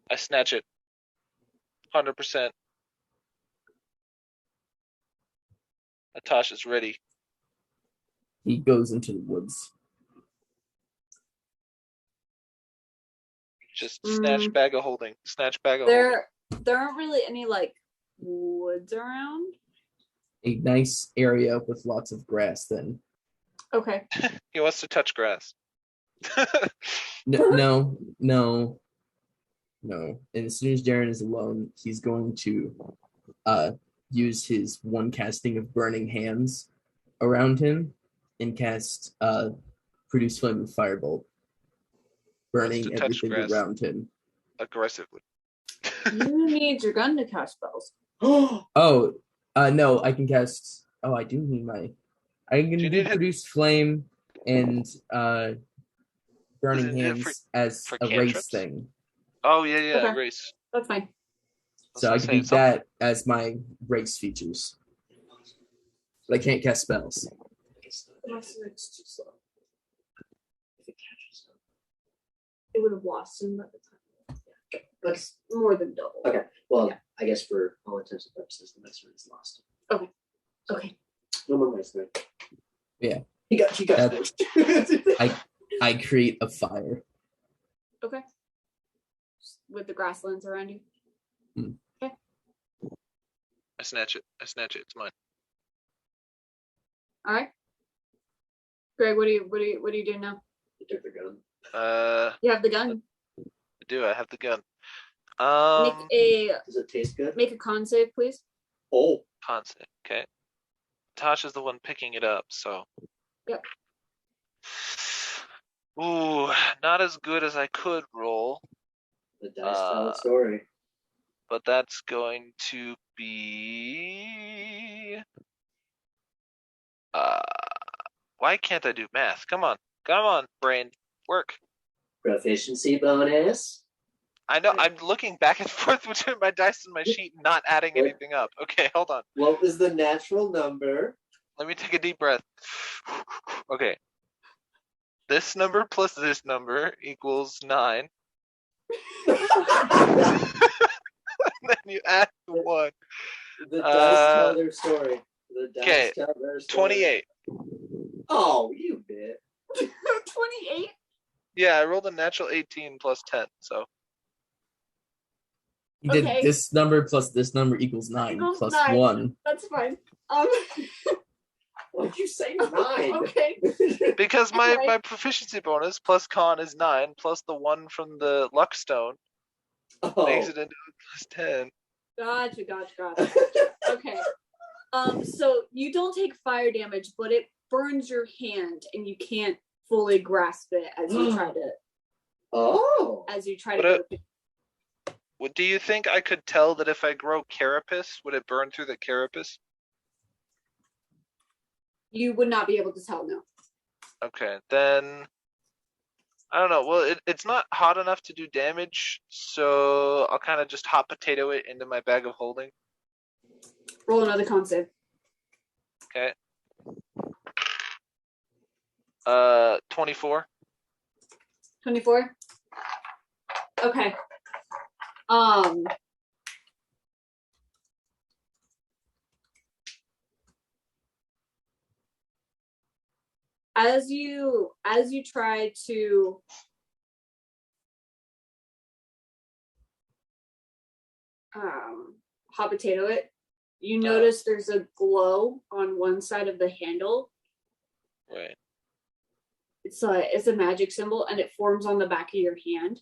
I snatch it. 100%. Atash is ready. He goes into the woods. Just snatch bag of holding. Snatch bag of holding. There aren't really any like woods around. A nice area with lots of grass then. Okay. He wants to touch grass. No. And as soon as Jaren is alone, he's going to use his one casting of Burning Hands around him and cast Produce Flame of Firebolt, burning everything around him. Aggressively. You need your gun to cast spells. No, I can cast. Oh, I do need my. I can do Produce Flame and Burning Hands as a race thing. Oh, yeah, okay. Race. That's fine. So I can do that as my race features. But I can't cast spells. It's too slow. If it catches him, it would have lost him by the time. Yeah. That's more than double. Okay. Well, yeah. I guess for all intents and purposes, the messer is lost. Okay. No more messer. Yeah. He got I create a fire. Okay. With the grasslands around you. Okay. I snatch it. It's mine. All right. Greg, what do you do now? You took the gun. You have the gun. I do. I have the gun. Does it taste good? Make a con save, please. Oh. Con save. Okay. Tasha's the one picking it up, so. Yep. Ooh, not as good as I could roll. The dice tell a story. But that's going to be. Why can't I do math? Come on, brain, work. Proficiency bonus. I know. I'm looking back and forth between my dice and my sheet, not adding anything up. Okay, hold on. What was the natural number? Let me take a deep breath. Okay. This number plus this number equals 9. Then you add 1. The dice tell their story. The dice tell their story. 28. Oh, you bit. 28? Yeah, I rolled a natural 18 plus 10, so. You did this number plus this number equals 9 plus 9. 1. That's fine. Why'd you say 9? Okay. Because my proficiency bonus plus con is 9 plus the 1 from the luck stone makes it into a plus 10. Gotcha. Okay. So you don't take fire damage, but it burns your hand and you can't fully grasp it as you try to. Oh. As you try to. Do you think I could tell that if I grow carapace, would it burn through the carapace? You would not be able to tell, no. Okay, then I don't know. Well, it's not hot enough to do damage, so I'll kind of just hot potato it into my bag of holding. Roll another con save. Okay. 24. 24? Okay. As you try to hot potato it, you notice there's a glow on one side of the handle. Right. It's a magic symbol, and it forms on the back of your hand.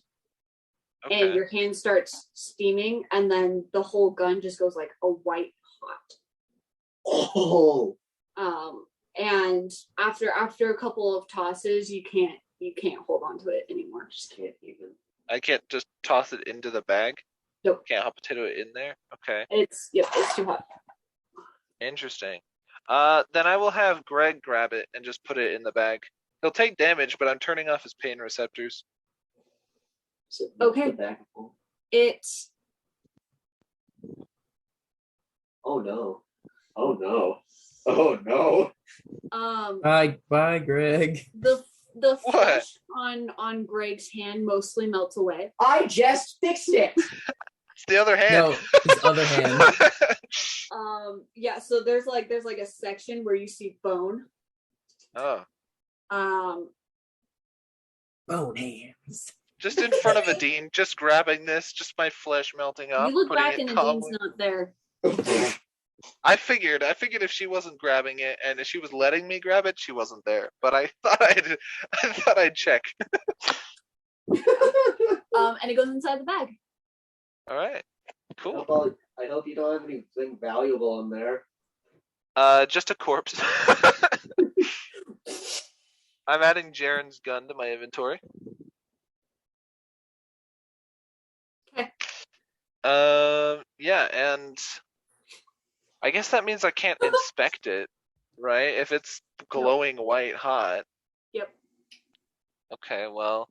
Okay. And your hand starts steaming, and then the whole gun just goes like a white hot. Oh. And after a couple of tosses, you can't hold on to it anymore. Just can't even. I can't just toss it into the bag? Nope. Can't hot potato it in there? Okay. It's too hot. Interesting. Then I will have Greg grab it and just put it in the bag. He'll take damage, but I'm turning off his pain receptors. Okay. It's. Oh no. Oh no. Oh no. Bye, Greg. The flesh on Greg's hand mostly melts away. I just fixed it. It's the other hand. No, his other hand. Yeah. So there's like a section where you see bone. Oh. Bone hands. Just in front of Adine, just grabbing this, just my flesh melting up. You look back and Adine's not there. I figured if she wasn't grabbing it and if she was letting me grab it, she wasn't there. But I thought I'd check. And it goes inside the bag. All right. Cool. Well, I hope you don't have anything valuable in there. Just a corpse. I'm adding Jaren's gun to my inventory. Okay. Yeah, and I guess that means I can't inspect it, right? If it's glowing white hot. Yep. Okay, well,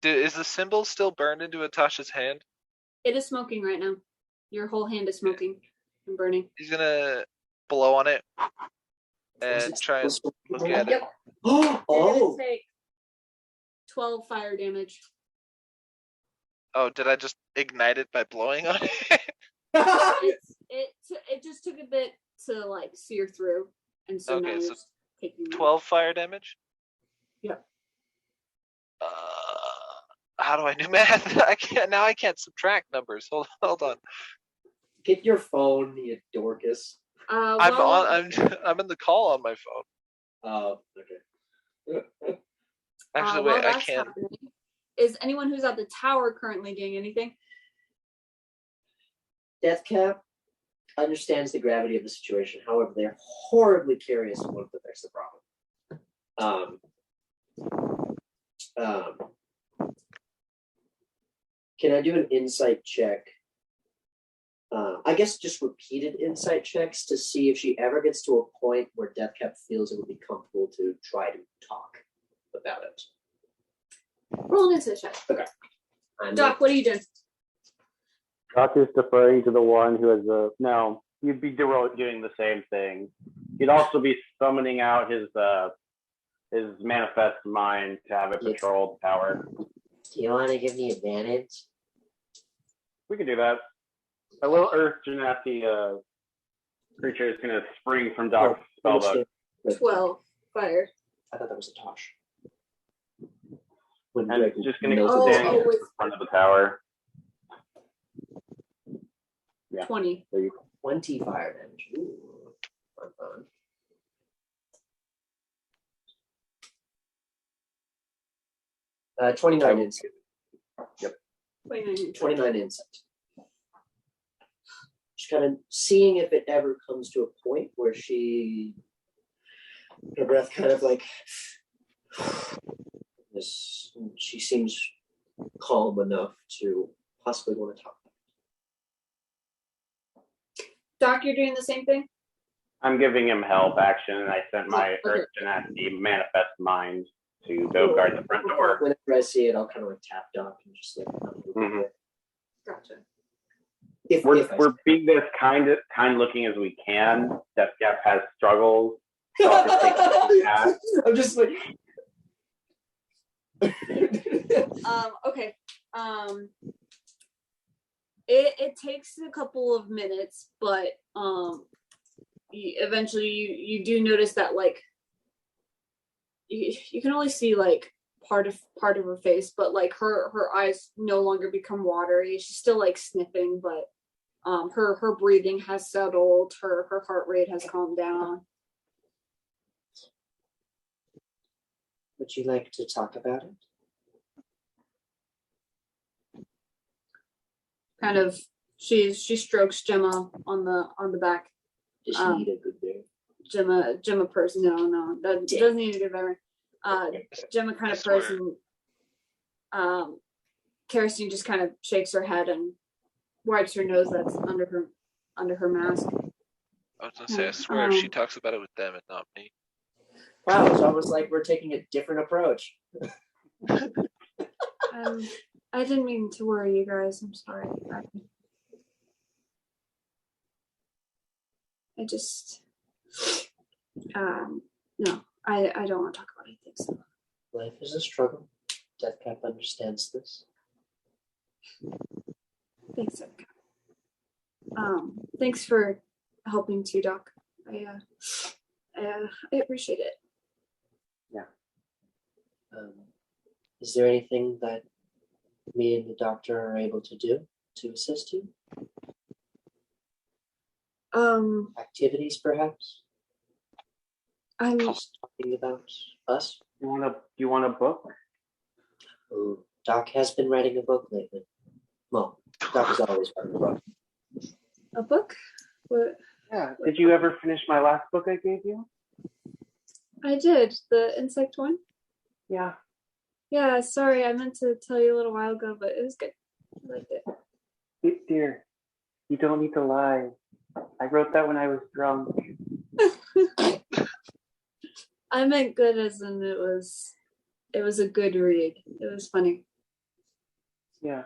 is the symbol still burned into Atasha's hand? It is smoking right now. Your whole hand is smoking and burning. He's gonna blow on it and try and look at it. Yep. You're gonna take 12 fire damage. Oh, did I just ignite it by blowing on it? It just took a bit to like sear through, and so now so it's taking 12 fire damage. Yep. How do I do math? I can't subtract numbers. Hold on. Get your phone, you dorcas. I'm in the call on my phone. Oh, okay. Actually, while wait, I that's can't. happening, is anyone who's at the tower currently doing anything? Deathcap understands the gravity of the situation. However, they're horribly curious and want to fix the problem. Can I do an insight check? I guess just repeated insight checks to see if she ever gets to a point where Deathcap feels it would be comfortable to try to talk about it. Roll an insight check. Okay. Doc, what are you doing? Doc is deferring to the one who has the no. You'd be doing the same thing. You'd also be summoning out his manifest mind to have it patrol the tower. Do you want to give me advantage? We can do that. A little Earth Genasi creature is going to spring from Doc's spellbook. 12. Fire. I thought that was a Tosh. And it's just going to stand in front of the tower. Yeah. 20. 20 fire damage. Ooh, fun. 29 insight. Yep. 29 insight. Just kind of seeing if it ever comes to a point where her breath kind of like, she seems calm enough to possibly want to talk. Doc, you're doing the same thing? I'm giving him help action, and I sent my Earth Genasi manifest mind to go guard the front door. Whenever I see it, I'll kind of like tap Doc and just like. Gotcha. We're being as kind looking as we can. Deathcap has struggles. I'm just like. Okay. It takes a couple of minutes, but eventually you do notice that like you can only see like part of her face, but like her eyes no longer become watery. She's still like sniffing, but her breathing has settled. Her heart rate has calmed down. Would you like to talk about it? Kind of, she strokes Gemma on the back. Does she need a good bear? Gemma person. No, that doesn't need a good bear. Gemma kind of person. Kerosene just kind of shakes her head and wipes her nose that's under her mask. I was gonna say, I swear, she talks about it with them and not me. Wow, it's almost like we're taking a different approach. I didn't mean to worry you guys. I'm sorry. I just, no, I don't want to talk about anything. So. Life is a struggle. Deathcap understands this. Thanks, Deathcap. Thanks for helping too, Doc. I appreciate it. Yeah. Is there anything that me and the doctor are able to do to assist you? Activities, perhaps? I'm just talking about us. You want a book? Oh, Doc has been writing a book lately. Well, Doc has always written a book. A book? What? Yeah. Did you ever finish my last book I gave you? I did. The insect one? Yeah. Yeah, sorry, I meant to tell you a little while ago, but it was good. I liked it. Dear, you don't need to lie. I wrote that when I was drunk. I meant good as in it was a good read. It was funny. Yeah.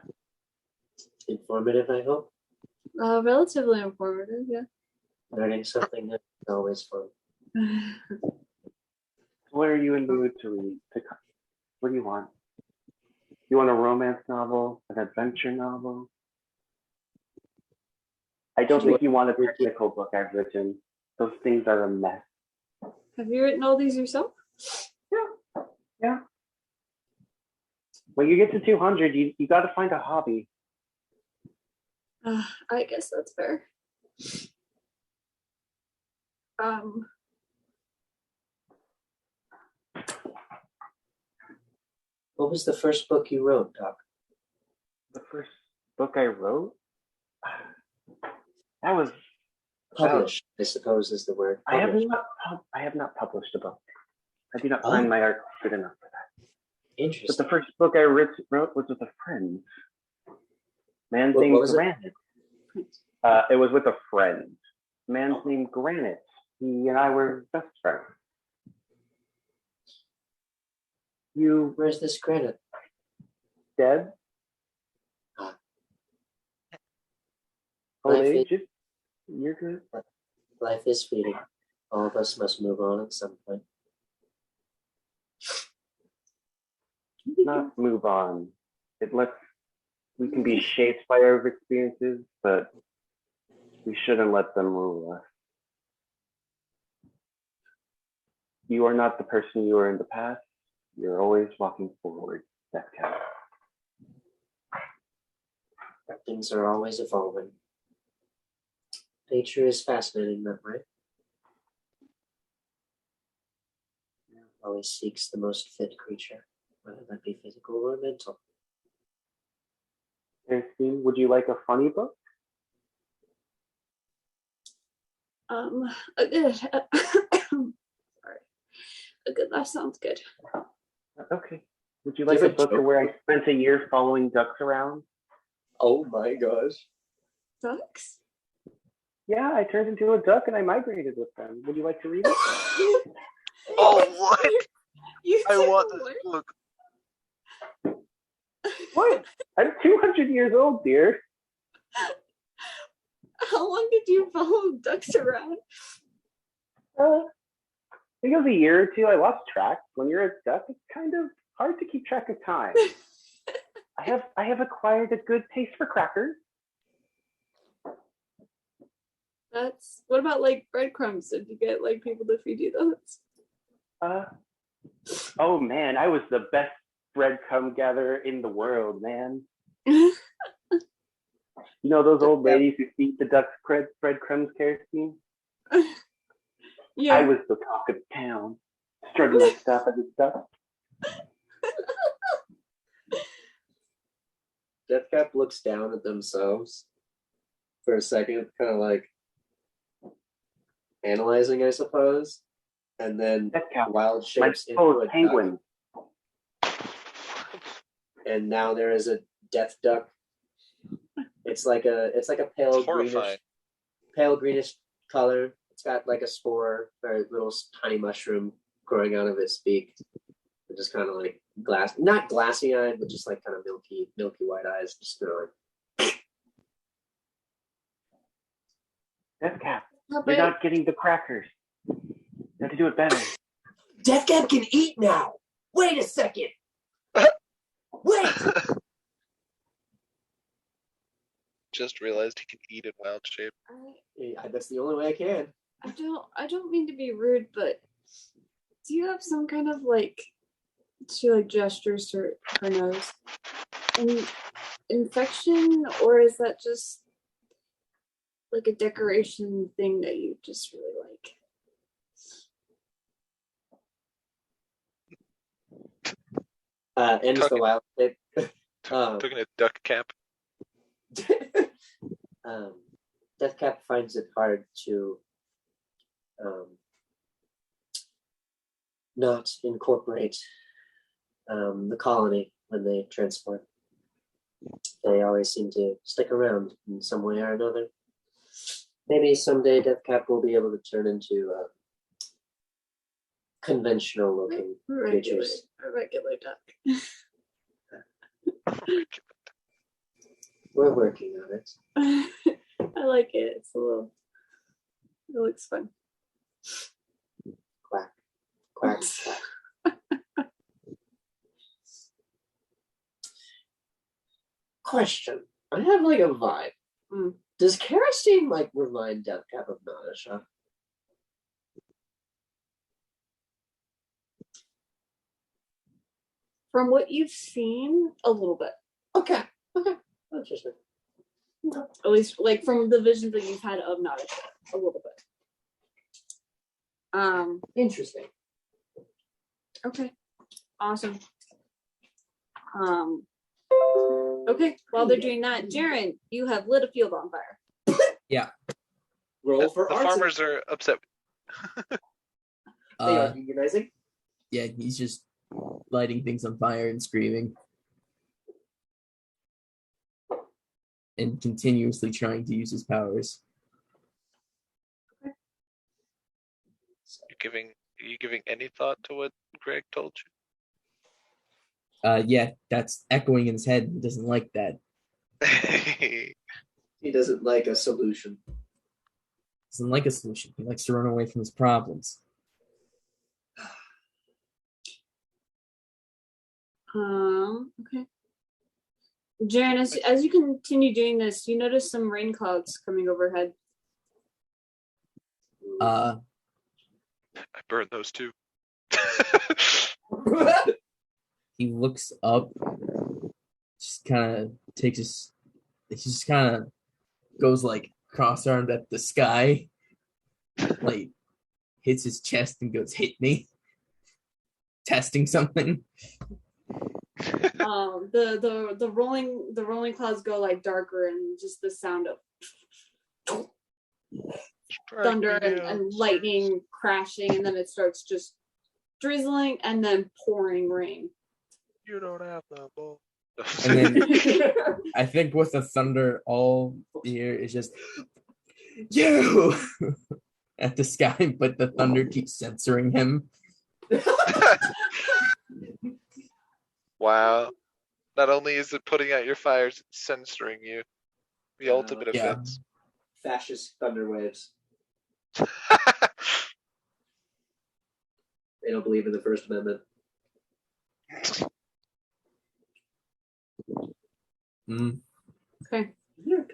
Informative, I hope. Relatively informative, yeah. Learning something that's always fun. What are you in the mood to read? What do you want? You want a romance novel, an adventure novel? I don't think you want a technical book I've written. Those things are a mess. Have you written all these yourself? Yeah. When you get to 200, you got to find a hobby. I guess that's fair. What was the first book you wrote, Doc? The first book I wrote? That was published, I suppose is the word. Published. I have not published a book. I do not find my art good enough for that. Interesting. But the first book I wrote was with a friend. Man's named Granite. It was with a friend. Man's named Granite. He and I were best friends. Where's this Granite? Dead. Old age. You're good. Life is fleeting. All of us must move on at some point. Not move on. We can be shaped by our experiences, but we shouldn't let them rule us. You are not the person you were in the past. You're always walking forward, Deathcap. Things are always evolving. Nature is fascinating that way. Always seeks the most fit creature, whether that be physical or mental. Ernestine, would you like a funny book? That sounds good. Okay. Would you like a book where I spent a year following ducks around? Oh my gosh. Ducks? Yeah, I turned into a duck and I migrated with them. Would you like to read it? Oh, what? I want this book. What? I'm 200 years old, dear. How long did you follow ducks around? I think it was a year or two. I lost track. When you're a duck, it's kind of hard to keep track of time. I have acquired a good taste for crackers. What about like breadcrumbs? Did you get like people to feed you those? Oh man, I was the best breadcrumb gatherer in the world, man. You know those old ladies who feed the ducks breadcrumbs, kerosene? Yeah. I was the talk of town, strutting my stuff as a duck. Deathcap looks down at themselves for a second, kind of like analyzing, I suppose, and then wild shapes into a penguin. And now there is a death duck. It's like a pale greenish color. It's got like a spore or a little tiny mushroom growing out of its beak. It just kind of like not glassy eyed, but just like kind of milky white eyes. Just kind of like. Deathcap, you're not getting the crackers. You have to do it better. Deathcap can eat now. Wait a second. Wait. Just realized he can eat in wild shape. That's the only way I can. I don't mean to be rude, but do you have some kind of like, she like gestures to her nose, infection, or is that just like a decoration thing that you just really like? Ends the wild shape. Took a duck cap. Deathcap finds it hard to not incorporate the colony when they transport. They always seem to stick around in some way or another. Maybe someday Deathcap will be able to turn into conventional looking creatures. A regular duck. We're working on it. I like it. It looks fun. Quack. Quack. Question. I have like a vibe. Does kerosene like remind Deathcap of Nadisha? From what you've seen, a little bit. Okay. Interesting. At least, like from the visions that you've had of Nadisha, a little bit. Interesting. Okay. Awesome. Okay, while they're doing that, Jaren, you have lit a field on fire. Yeah. Roll for the arson. farmers are upset. They are unionizing. Yeah, he's just lighting things on fire and screaming. And continuously trying to use his powers. Are you giving any thought to what Greg told you? Yeah, that's echoing in his head. He doesn't like that. He doesn't like a solution. Doesn't like a solution. He likes to run away from his problems. Okay. Jaren, as you continue doing this, you notice some rain clouds coming overhead. I burned those too. He looks up, just kind of he just kind of goes like cross-armed at the sky, like hits his chest and goes, "Hit me," testing something. The rolling clouds go like darker, and just the sound of thunder and lightning crashing, and then it starts just drizzling and then pouring rain. You don't have that ball. And then I think with the thunder, all here is just you at the sky, but the thunder keeps censoring him. Wow. Not only is it putting out your fires, it's censoring you. The ultimate yeah. offense. Fascist thunder waves. They don't believe in the First Amendment. Okay. Do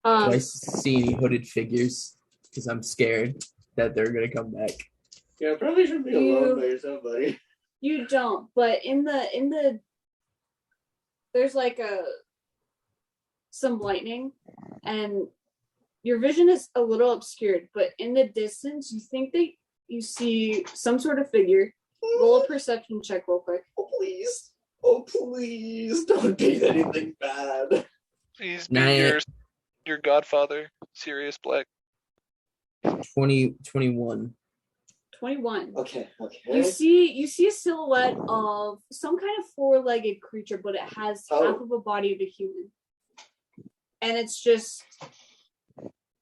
I see any hooded figures? Because I'm scared that they're gonna come back. Yeah, probably shouldn't be alone by yourself, buddy. You don't, but in the there's like some lightning, and your vision is a little obscured, but in the distance you think that you see some sort of figure. Roll a perception check real quick. Oh please. Oh please. Don't be anything bad. Please be your godfather, Sirius Black. 21. 21. Okay. You see a silhouette of some kind of four-legged creature, but it has half of a body of a human. And it's just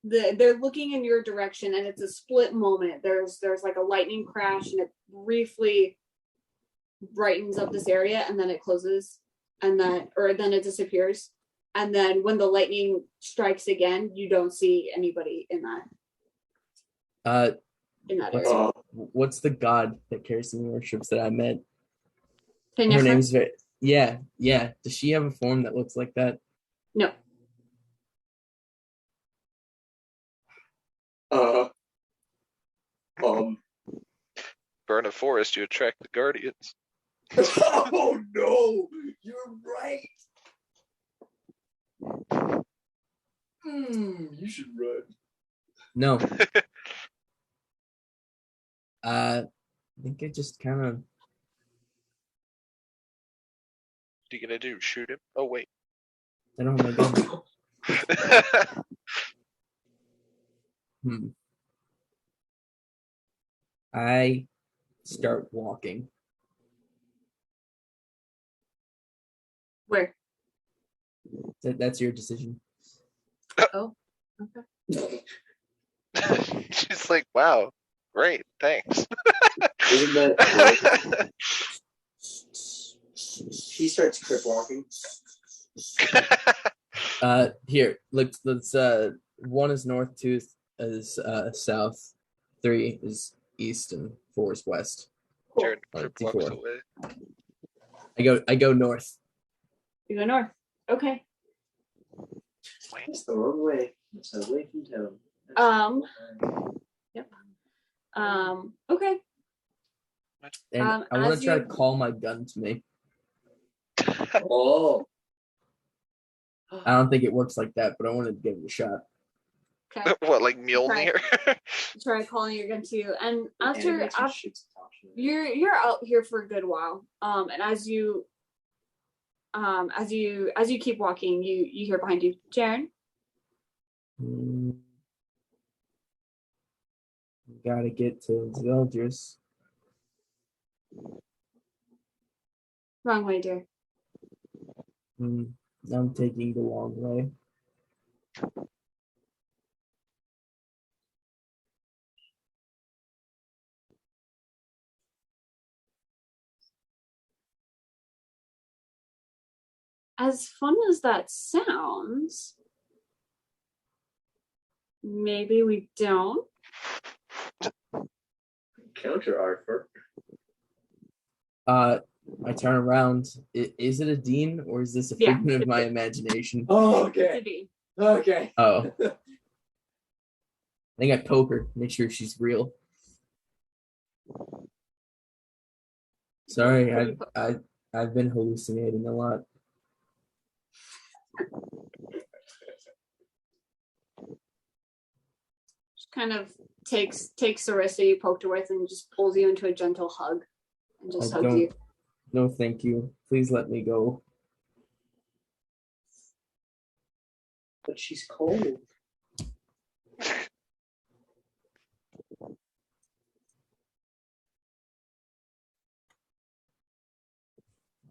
they're looking in your direction, and it's a split moment. There's like a lightning crash, and it briefly brightens up this area, and then it closes, and then it disappears. And then when the lightning strikes again, you don't see anybody in that area. What's the god that Kirsten worships that I met? Penyafa? Her name's yeah. Does she have a form that looks like that? No. Burn a forest, you attract the guardians. Oh no! You're right. You should run. No. I think I just kind of. What are you gonna do? Shoot him? Oh wait. I don't have my gun. I start walking. Where? That's your decision. Oh, okay. She's like, wow, great, thanks. Isn't that He starts crip walking. Here, let's 1 is north, 2 is south, 3 is east, and 4 is west. Jared walks away. I go north. You go north. Okay. It's the wrong way. It's away from town. Yep. Okay. And I want to try to call my gun to me. Oh. I don't think it works like that, but I wanted to give it a shot. Okay. What, like Mjolnir? Try calling your gun to you, and after You're out here for a good while. And as you keep walking, you hear behind you, Jaren. Gotta get to Zeldris. Wrong way, dear. I'm taking the long way. As fun as that sounds, maybe we don't. Counter offer. I turn around. Is it a dean or is this a figment of my imagination? Oh, It's a okay. dean. Okay. Oh. I think I poke her, make sure she's real. Sorry, I've been hallucinating a lot. She kind of takes the wrist that you poked her with and just pulls you into a gentle hug and just hugs you. No, thank you. Please let me go. But she's cold.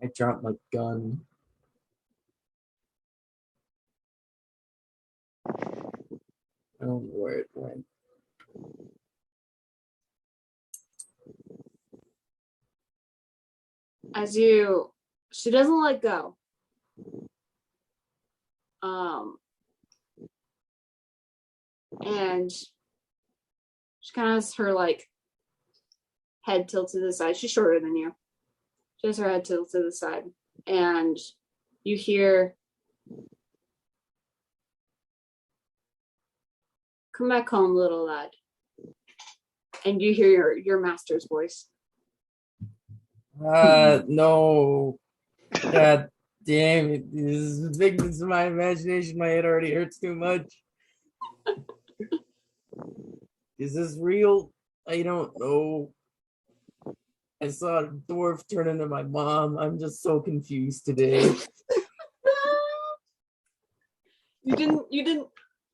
I dropped my gun. I don't know where it went. She doesn't let go. And she kind of has her head tilted to the side. She's shorter than you. She has her head tilted to the side, and you hear, "Come back home, little lad." And you hear your master's voice. No. God damn it. This is figments of my imagination. My head already hurts too much. Is this real? I don't know. I saw a dwarf turn into my mom. I'm just so confused today.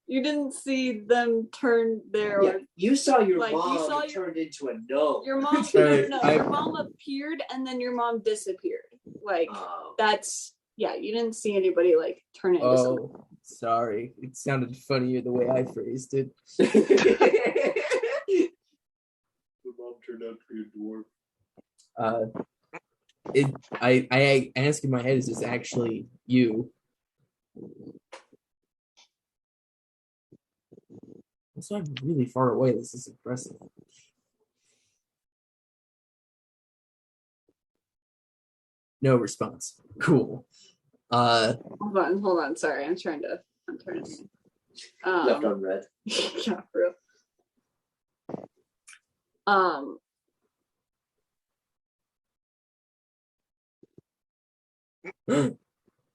You didn't see them turn there. Yeah, you saw your like, mom you saw turned into a gnome. Your mom, Right, your mom appeared and then your mom disappeared. That's, you didn't see anybody turn into something. Oh, sorry. It sounded funnier the way I phrased it. Your mom turned out to be a dwarf. I ask in my head, is this actually you? So I'm really far away. This is impressive. No response. Cool. Hold on. Sorry, I'm trying to. Left on red. Yeah, for real.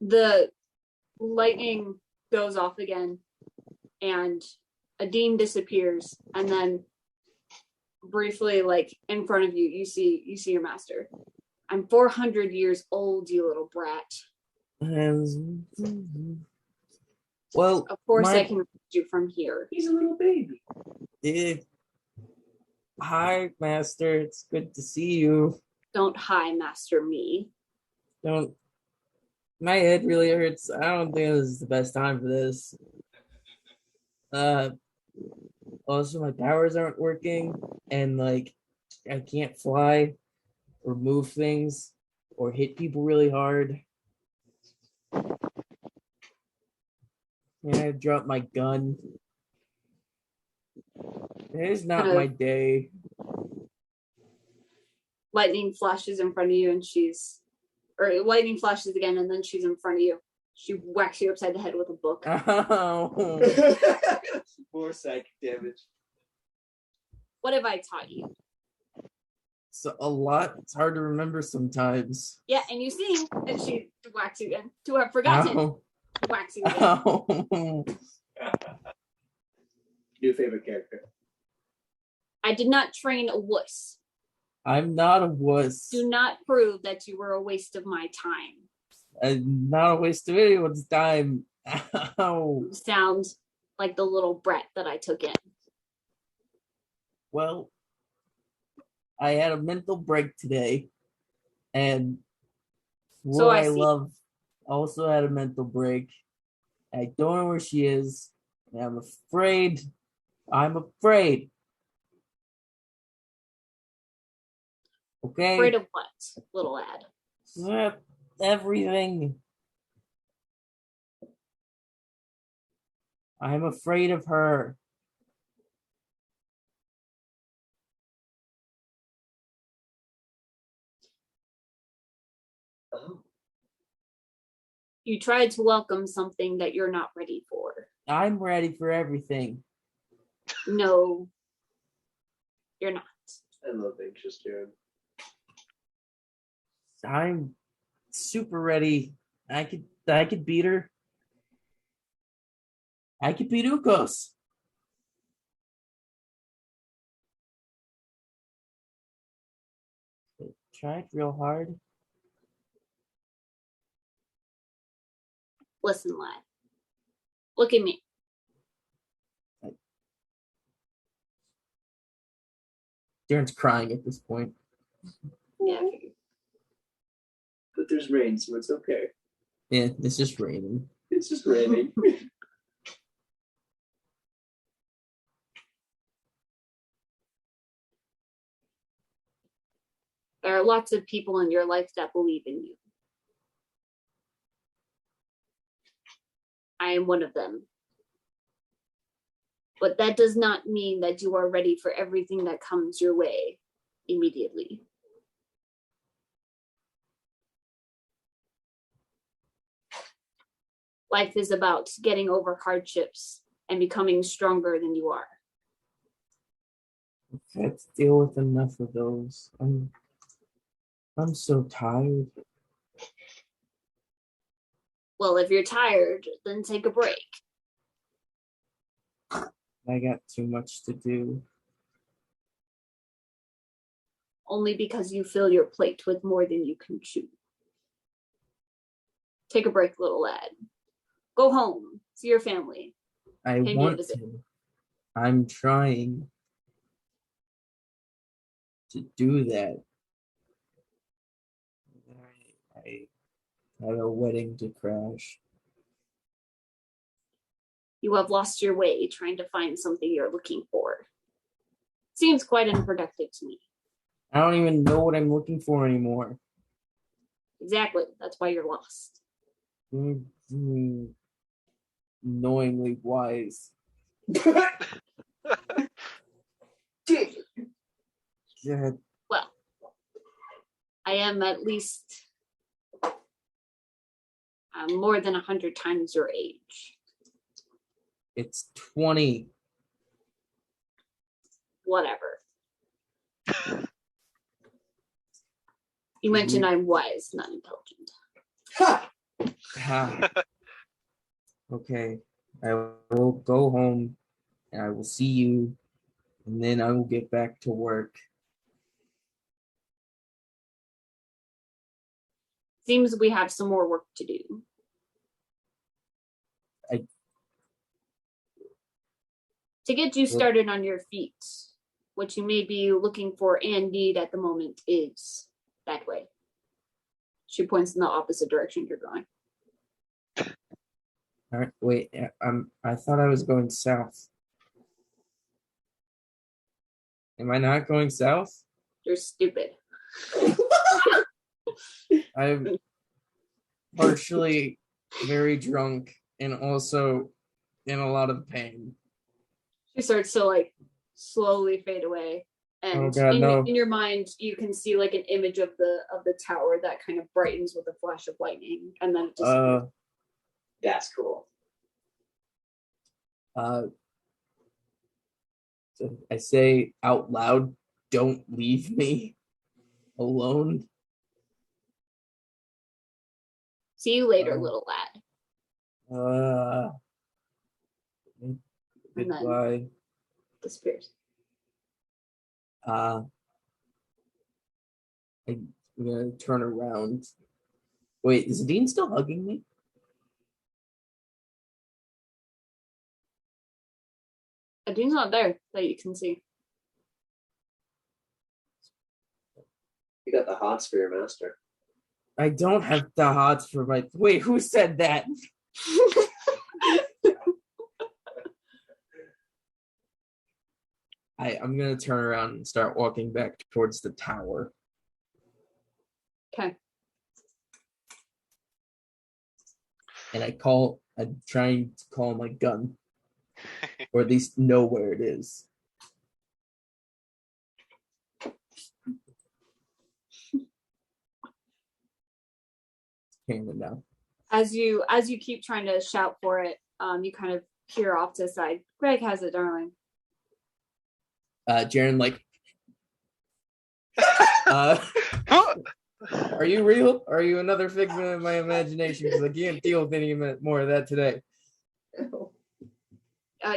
The lightning goes off again, and a dean disappears, and then briefly, in front of you, you see your master. I'm 400 years old, you little brat. Well, of course I can reach you from here. He's a little baby. Hi, master. It's good to see you. Don't hi, master me. Don't. My head really hurts. I don't think this is the best time for this. Also, my powers aren't working, and I can't fly or move things or hit people really hard. And I dropped my gun. It's not my day. Lightning flashes in front of you, and lightning flashes again, and then she's in front of you. She whacks you upside the head with a book. Oh. More psychic damage. What have I taught you? So a lot. It's hard to remember sometimes. Yeah, and you see, and she whacks you again. To have forgotten, whacks you again. Ow. New favorite character. I did not train a wuss. I'm not a wuss. Do not prove that you were a waste of my time. I'm not a waste of anyone's time. Ow. You sound like the little brat that I took in. Well, I had a mental break today, and So I I see. love also had a mental break. I don't know where she is, and I'm afraid. Okay? Afraid of what, little lad? Everything. I'm afraid of her. Oh, You tried to welcome something that you're not ready for. I'm ready for everything. No, you're not. I love anxious Jared. I'm super ready. I could beat her. I could beat Ukos. Tried real hard. Listen, lad. Look at me. Darren's crying at this point. Yeah. But there's rain, so it's okay. Yeah, it's just raining. It's just raining. There are lots of people in your life that believe in you. I am one of them. But that does not mean that you are ready for everything that comes your way immediately. Life is about getting over hardships and becoming stronger than you are. I've had to deal with enough of those. I'm so tired. Well, if you're tired, then take a break. I got too much to do. Only because you fill your plate with more than you can chew. Take a break, little lad. Go home, see your family. I Pay me a want visit. to. I'm trying to do that. I have a wedding to crash. You have lost your way trying to find something you're looking for. Seems quite unproductive to me. I don't even know what I'm looking for anymore. Exactly. That's why you're lost. Knowingly wise. God. Well, I am at least more than 100 times your age. It's 20. Whatever. You mentioned I'm wise, not intelligent. Okay. I will go home and I will see you, and then I will get back to work. Seems we have some more work to do. To get you started on your feet, what you may be looking for and need at the moment is that way. She points in the opposite direction you're going. All right, wait. I thought I was going south. Am I not going south? You're stupid. I'm partially very drunk and also in a lot of pain. She starts to like slowly fade away, and Oh God, no. in your mind you can see like an image of the tower that kind of brightens with a flash of lightning, and then it just That's cool. So I say out loud, "Don't leave me alone." see you later, little lad. Goodbye. Disappears. I'm gonna turn around. Wait, is Dean still hugging me? Dean's not there that you can see. You got the hots for your master. I don't have the hots for my. Wait, who said that? I'm gonna turn around and start walking back towards the tower. Okay. And I'm trying to call my gun. Or at least know where it is. Camera now. As you keep trying to shout for it, you kind of peer off to the side. Greg has it, darling. Jaren, like, are you real? Or are you another figment of my imagination? Because I can't deal with any more of that today.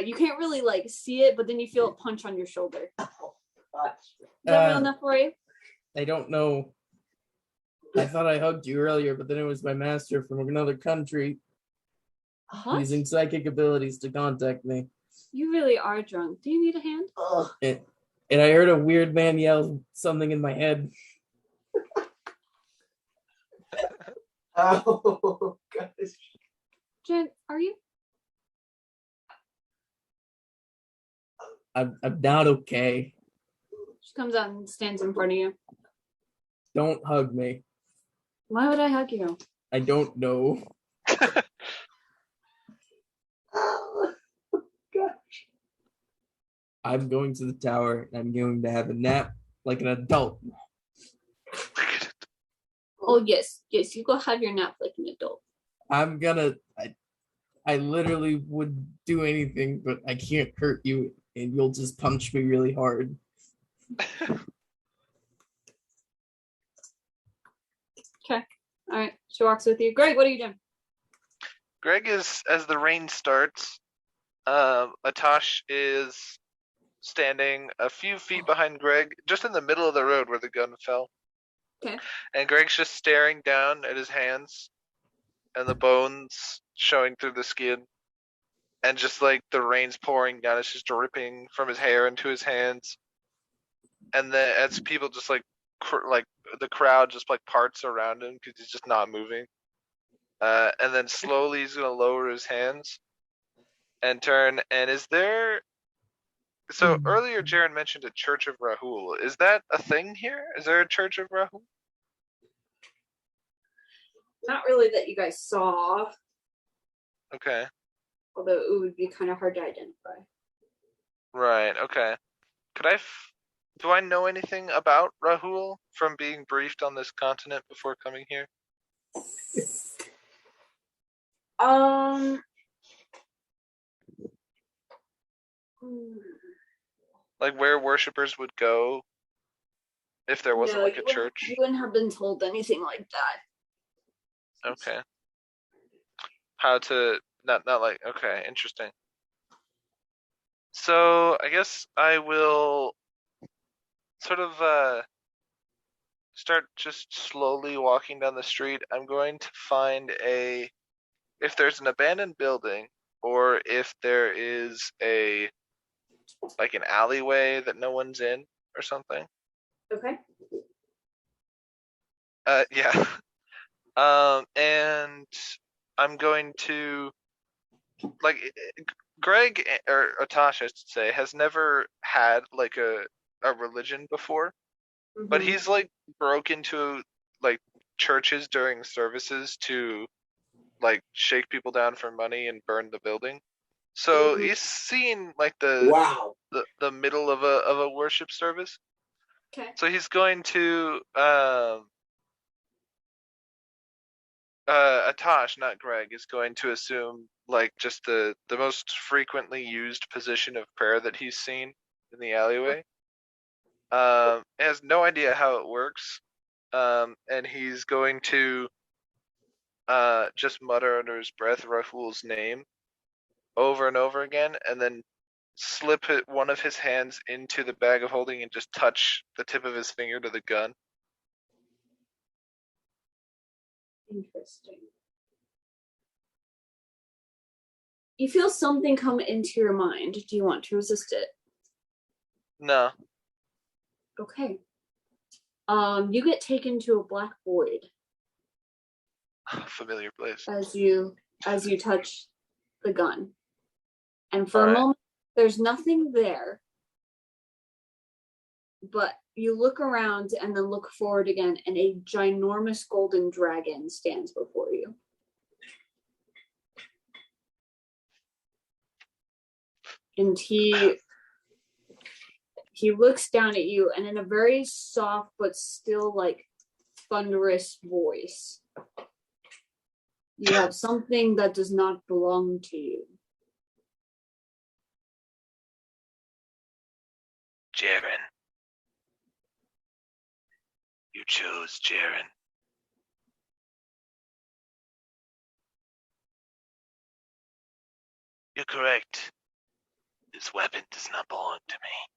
You can't really like see it, but then you feel a punch on your shoulder. Is Oh, that real enough for you? I don't know. I thought I hugged you earlier, but then it was my master from another country using psychic abilities to contact me. You really are drunk. Do you need a hand? And I heard a weird man yell something in my head. Oh, gosh. Jen, are you? I'm not okay. She comes out and stands in front of you. Don't hug me. Why would I hug you? I don't know. Oh, gosh. I'm going to the tower and I'm going to have a nap like an adult. Oh, yes. Yes, you go have your nap like an adult. I literally would do anything, but I can't hurt you and you'll just punch me really hard. Okay. All right. She walks with you. Greg, what are you doing? Greg is, as the rain starts, Atash is standing a few feet behind Greg, just in the middle of the road where the gun fell. Okay. And Greg's just staring down at his hands and the bones showing through the skin. And just like the rain's pouring down, it's just dripping from his hair into his hands. And then as people just like the crowd just like parts around him because he's just not moving. And then slowly he's gonna lower his hands and turn. And is there? So earlier, Jaren mentioned a Church of Rahul. Is that a thing here? Is there a Church of Rahul? Not really that you guys saw. Okay. Although it would be kind of hard to identify. Right. Okay. Do I know anything about Rahul from being briefed on this continent before coming here? Like where worshippers would go if there wasn't like a church? You wouldn't have been told anything like that. Okay. How to not like okay, interesting. So I guess I will sort of start just slowly walking down the street. I'm going to find if there's an abandoned building or if there is like an alleyway that no one's in or something. Okay. Yeah. And I'm going to like Greg or Atash, I should say, has never had like a religion before, but he's like broke into like churches during services to like shake people down for money and burn the building. So he's seen like the middle of a worship service. Okay. So he's going to Atash, not Greg, is going to assume like just the most frequently used position of prayer that he's seen in the alleyway. Has no idea how it works. And he's going to just mutter under his breath Rahul's name over and over again, and then slip one of his hands into the bag of holding and just touch the tip of his finger to the gun. Interesting. You feel something come into your mind. Do you want to resist it? No. Okay. You get taken to a black void. Familiar place. As you touch the gun. And for a moment, there's nothing there. But you look around and then look forward again, and a ginormous golden dragon stands before you. And he looks down at you, and in a very soft but still like thunderous voice, you have something that does not belong to you. Jaren. You chose Jaren. You're correct. This weapon does not belong to me.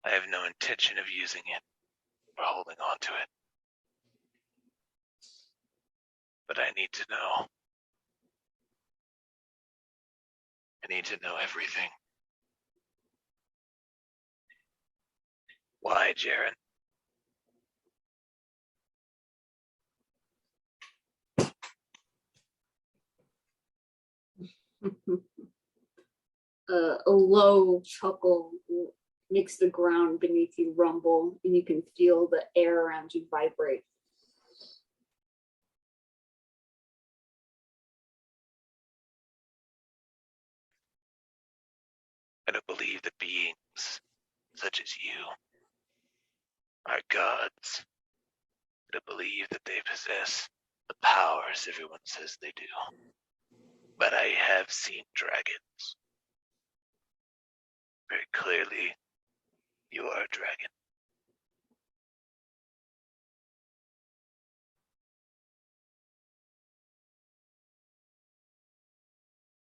I have no intention of using it or holding on to it. But I need to know. I need to know everything. Why, Jaren? A low chuckle makes the ground beneath you rumble, and you can feel the air around you vibrate. I don't believe that beings such as you are gods. I don't believe that they possess the powers everyone says they do. But I have seen dragons. Very clearly, you are a dragon.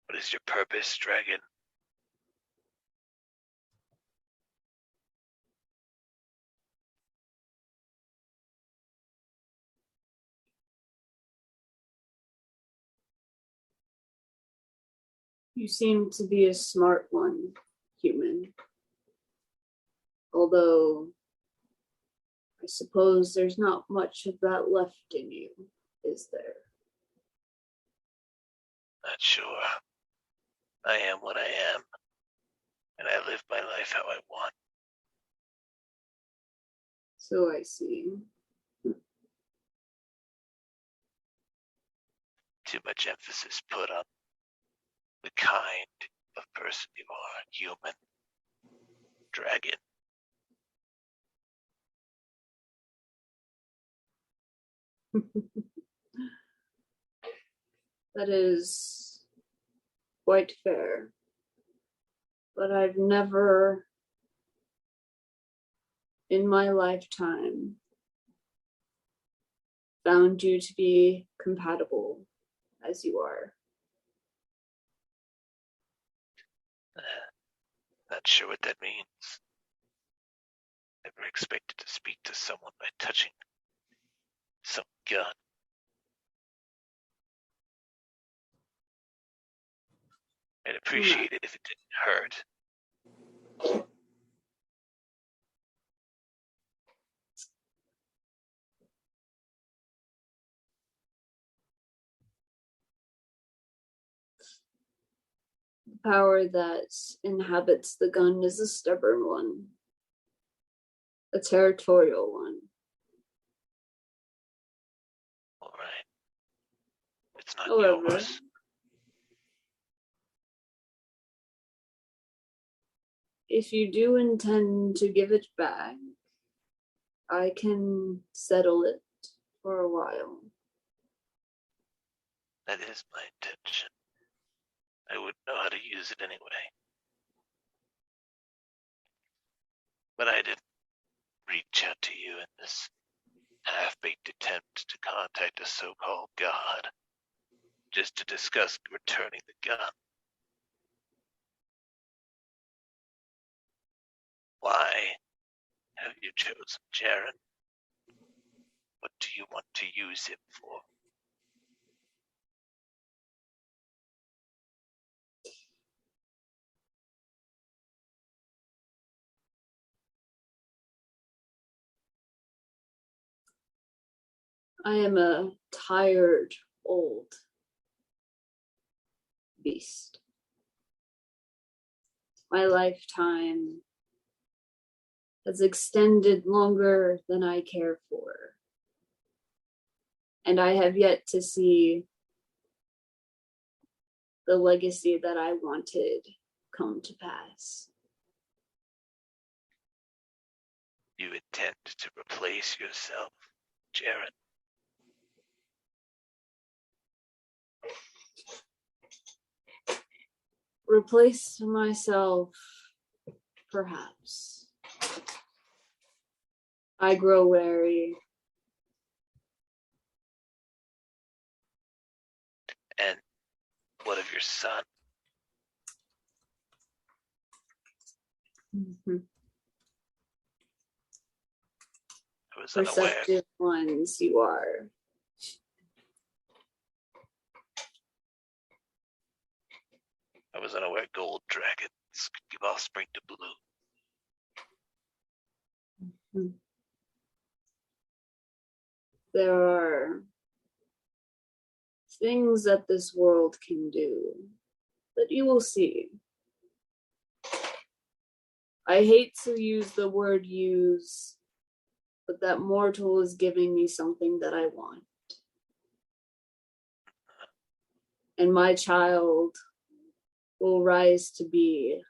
What is your purpose, dragon? You seem to be a smart one, human. Although, I suppose there's not much of that left in you, is there? Not sure. I am what I am, and I live my life how I want. So I see. Too much emphasis put on the kind of person you are, human, dragon. That is quite fair. But I've never, in my lifetime, found you to be compatible as you are. Not sure what that means. Never expected to speak to someone by touching some gun. I'd appreciate it if it didn't hurt. The power that inhabits the gun is a stubborn one, a territorial one. All right. It's not However, yours. if you do intend to give it back, I can settle it for a while. That is my intention. I wouldn't know how to use it anyway. But I didn't reach out to you in this half-baked attempt to contact a so-called god, just to discuss returning the gun. Why have you chosen Jaren? What do you want to use him for? I am a tired, old beast. My lifetime has extended longer than I care for. And I have yet to see the legacy that I wanted come to pass. You intend to replace yourself, Jaren? Replace myself, perhaps. I grow wary. And what of your son? Mm-hmm. I was unaware. Perceptive ones you are. I was unaware gold dragons could give offspring to blue. Mm-hmm. There are things that this world can do that you will see. I hate to use the word use, but that mortal is giving me something that I want. And my child will rise to be,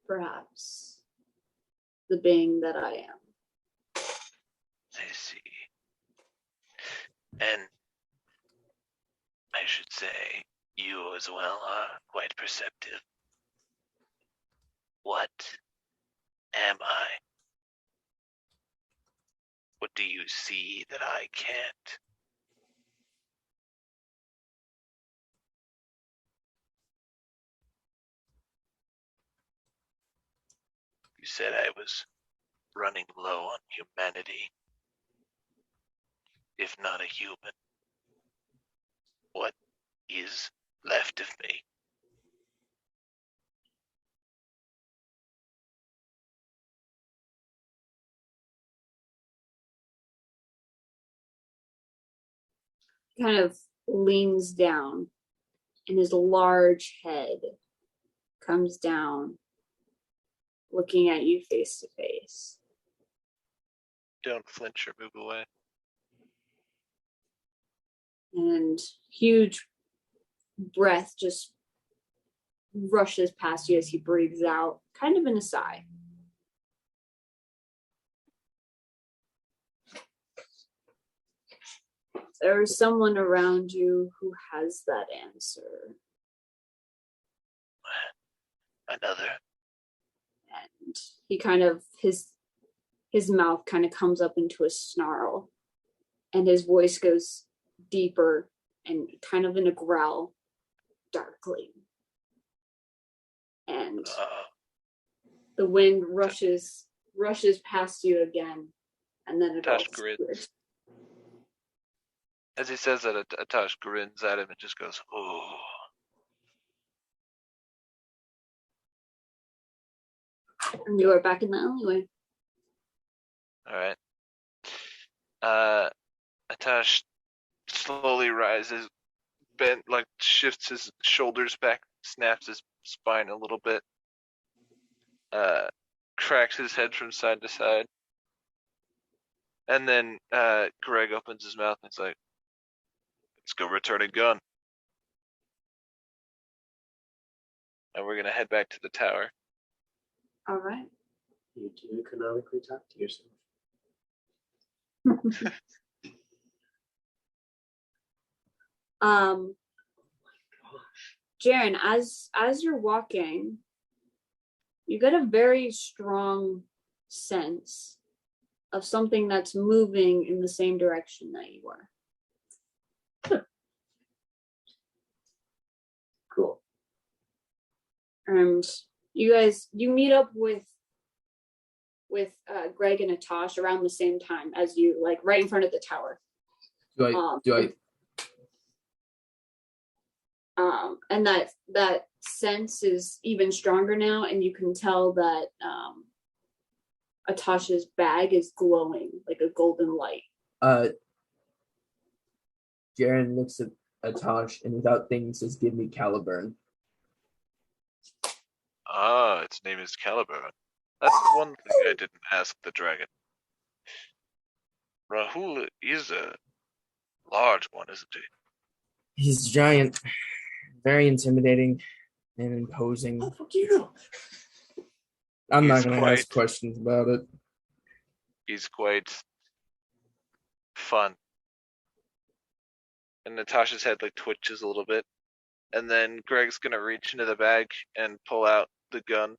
perhaps, the being that I am. I see. And I should say, you as well are quite perceptive. What am I? What do you see that I can't? You said I was running low on humanity. If not a human, what is left of me? Kind of leans down, and his large head comes down, looking at you face to face. Don't flinch or move away. And huge breath just rushes past you as he breathes out, kind of in a sigh. There is someone around you who has that answer. Another. And he kind of, his mouth kind of comes up into a snarl, and his voice goes deeper and kind of in a growl, darkly. And the wind rushes past you again, and then it all disappears. As he says that, Atash grins at him and just goes, "Oh." And you are back in the alleyway. All right. Atash slowly rises, bent, like shifts his shoulders back, snaps his spine a little bit, cracks his head from side to side, and then Greg opens his mouth and is like, "Let's go return a gun." And we're gonna head back to the tower. All right. You do canonically talk to yourself. Jaren, as you're walking, you get a very strong sense of something that's moving in the same direction that you are. Cool. And you meet up with with Greg and Atash around the same time as you, like right in front of the tower. And that sense is even stronger now, and you can tell that Atash's bag is glowing like a golden light. Jaren looks at Atash and without thinking says, "Give me Caliburn." Ah, its name is Caliburn. That's one thing I didn't ask the dragon. Rahul is a large one, isn't he? He's giant, very intimidating and imposing. Oh, fuck you. I'm not going to ask questions about it. He's quite fun. And Natasha's head like twitches a little bit. And then Greg's going to reach into the bag and pull out the gun.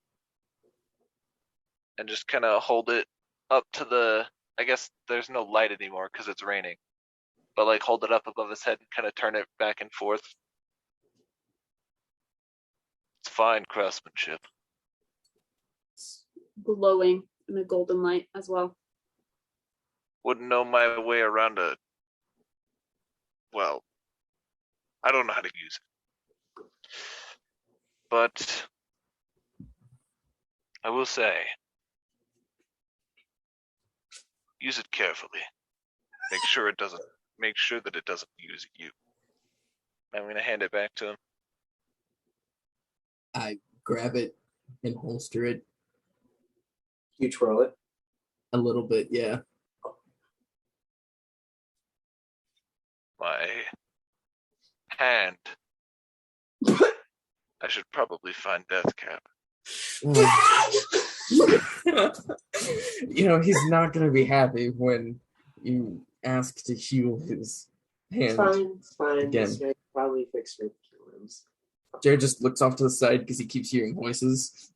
And just kind of hold it up to the, I guess there's no light anymore because it's raining. But like hold it up above his head and kind of turn it back and forth. It's fine craftsmanship. It's glowing in the golden light as well. Wouldn't know my way around a, well, I don't know how to use it. But I will say, use it carefully. Make sure that it doesn't use you. I'm going to hand it back to him. I grab it and holster it. You twirl it? A little bit, yeah. My hand. I should probably find Deathcap. He's not going to be happy when you ask to heal his hand. It's fine. Again. This guy probably fix your limbs. Jared just looks off to the side because he keeps hearing voices.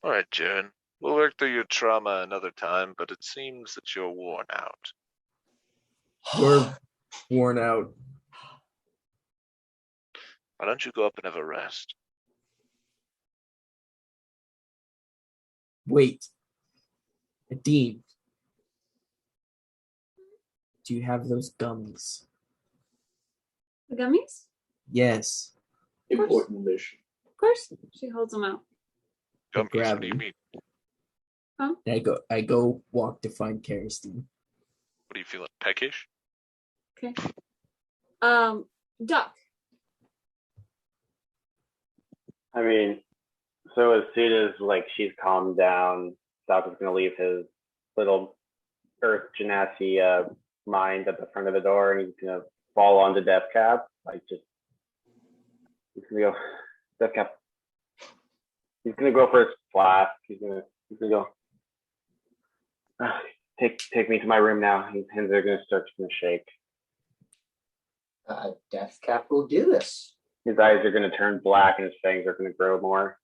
All right, Jaren. We'll work through your trauma another time, but it seems that you're worn out. You're worn out. Why don't you go up and have a rest? Wait. Dean. Do you have those gummies? The gummies? Yes. Important mission. Of course. She holds them out. Gummies, what do you mean? Huh? I go walk to find Kerosene. What are you feeling, peckish? Okay. Duck. I mean, so as soon as like she's calmed down, Doc is gonna leave his little Earth Genasi mind at the front of the door, and he's gonna fall onto Deathcap. Like just he's gonna go, Deathcap. He's gonna go for his flask. He's gonna go. Take me to my room now. His hands are gonna start to shake. Deathcap will do this. His eyes are gonna turn black, and his fangs are gonna grow more.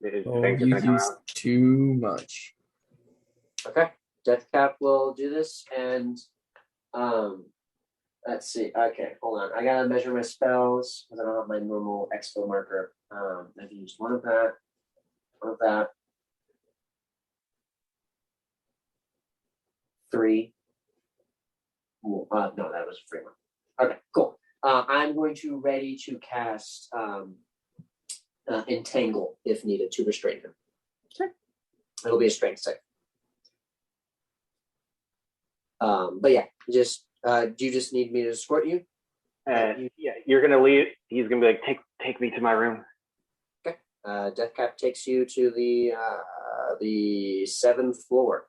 His fangs are you gonna come used out. too much. Okay. Deathcap will do this, and let's see. Okay, hold on. I gotta measure my spells because I don't have my normal expo marker. I've used one of that. One of that. 3. No, that was a free one. Okay, cool. I'm going to ready to cast Entangle if needed to restrain him. Sure. It'll be a strength save. But yeah, just do you just need me to escort you? Yeah, you're gonna leave. He's gonna be like, take me to my room. Okay. Deathcap takes you to the 7th floor.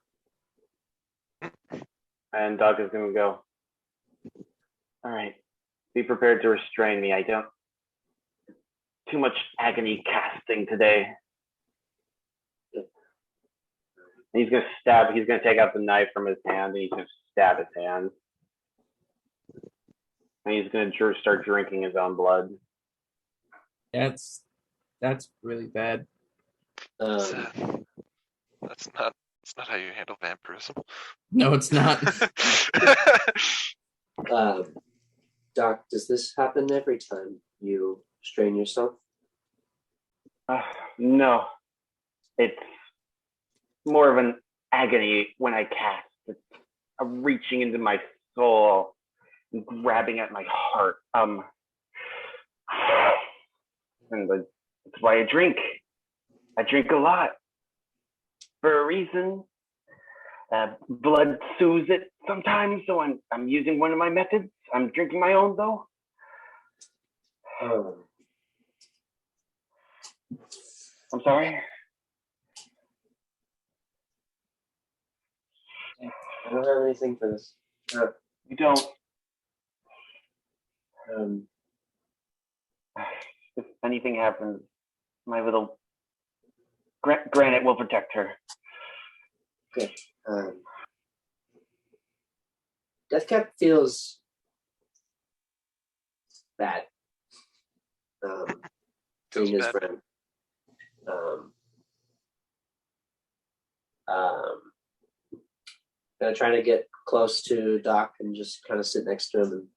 And Doug is gonna go, all right, be prepared to restrain me. I don't too much agony casting today. And he's gonna take out the knife from his hand and he's gonna stab his hand. And he's gonna start drinking his own blood. That's really bad. That's not how you handle vampirism. No, it's not. Doc, does this happen every time you strain yourself? No, it's more of an agony when I cast. It's reaching into my soul and grabbing at my heart. And that's why I drink. I drink a lot for a reason. Blood soothes it sometimes, so I'm using one of my methods. I'm drinking my own though. I'm sorry. I don't have anything for this. You don't. If anything happens, my little Granite will protect her. Okay. Deathcap feels bad. Being his friend. Gonna try to get close to Doc and just kind of sit next to him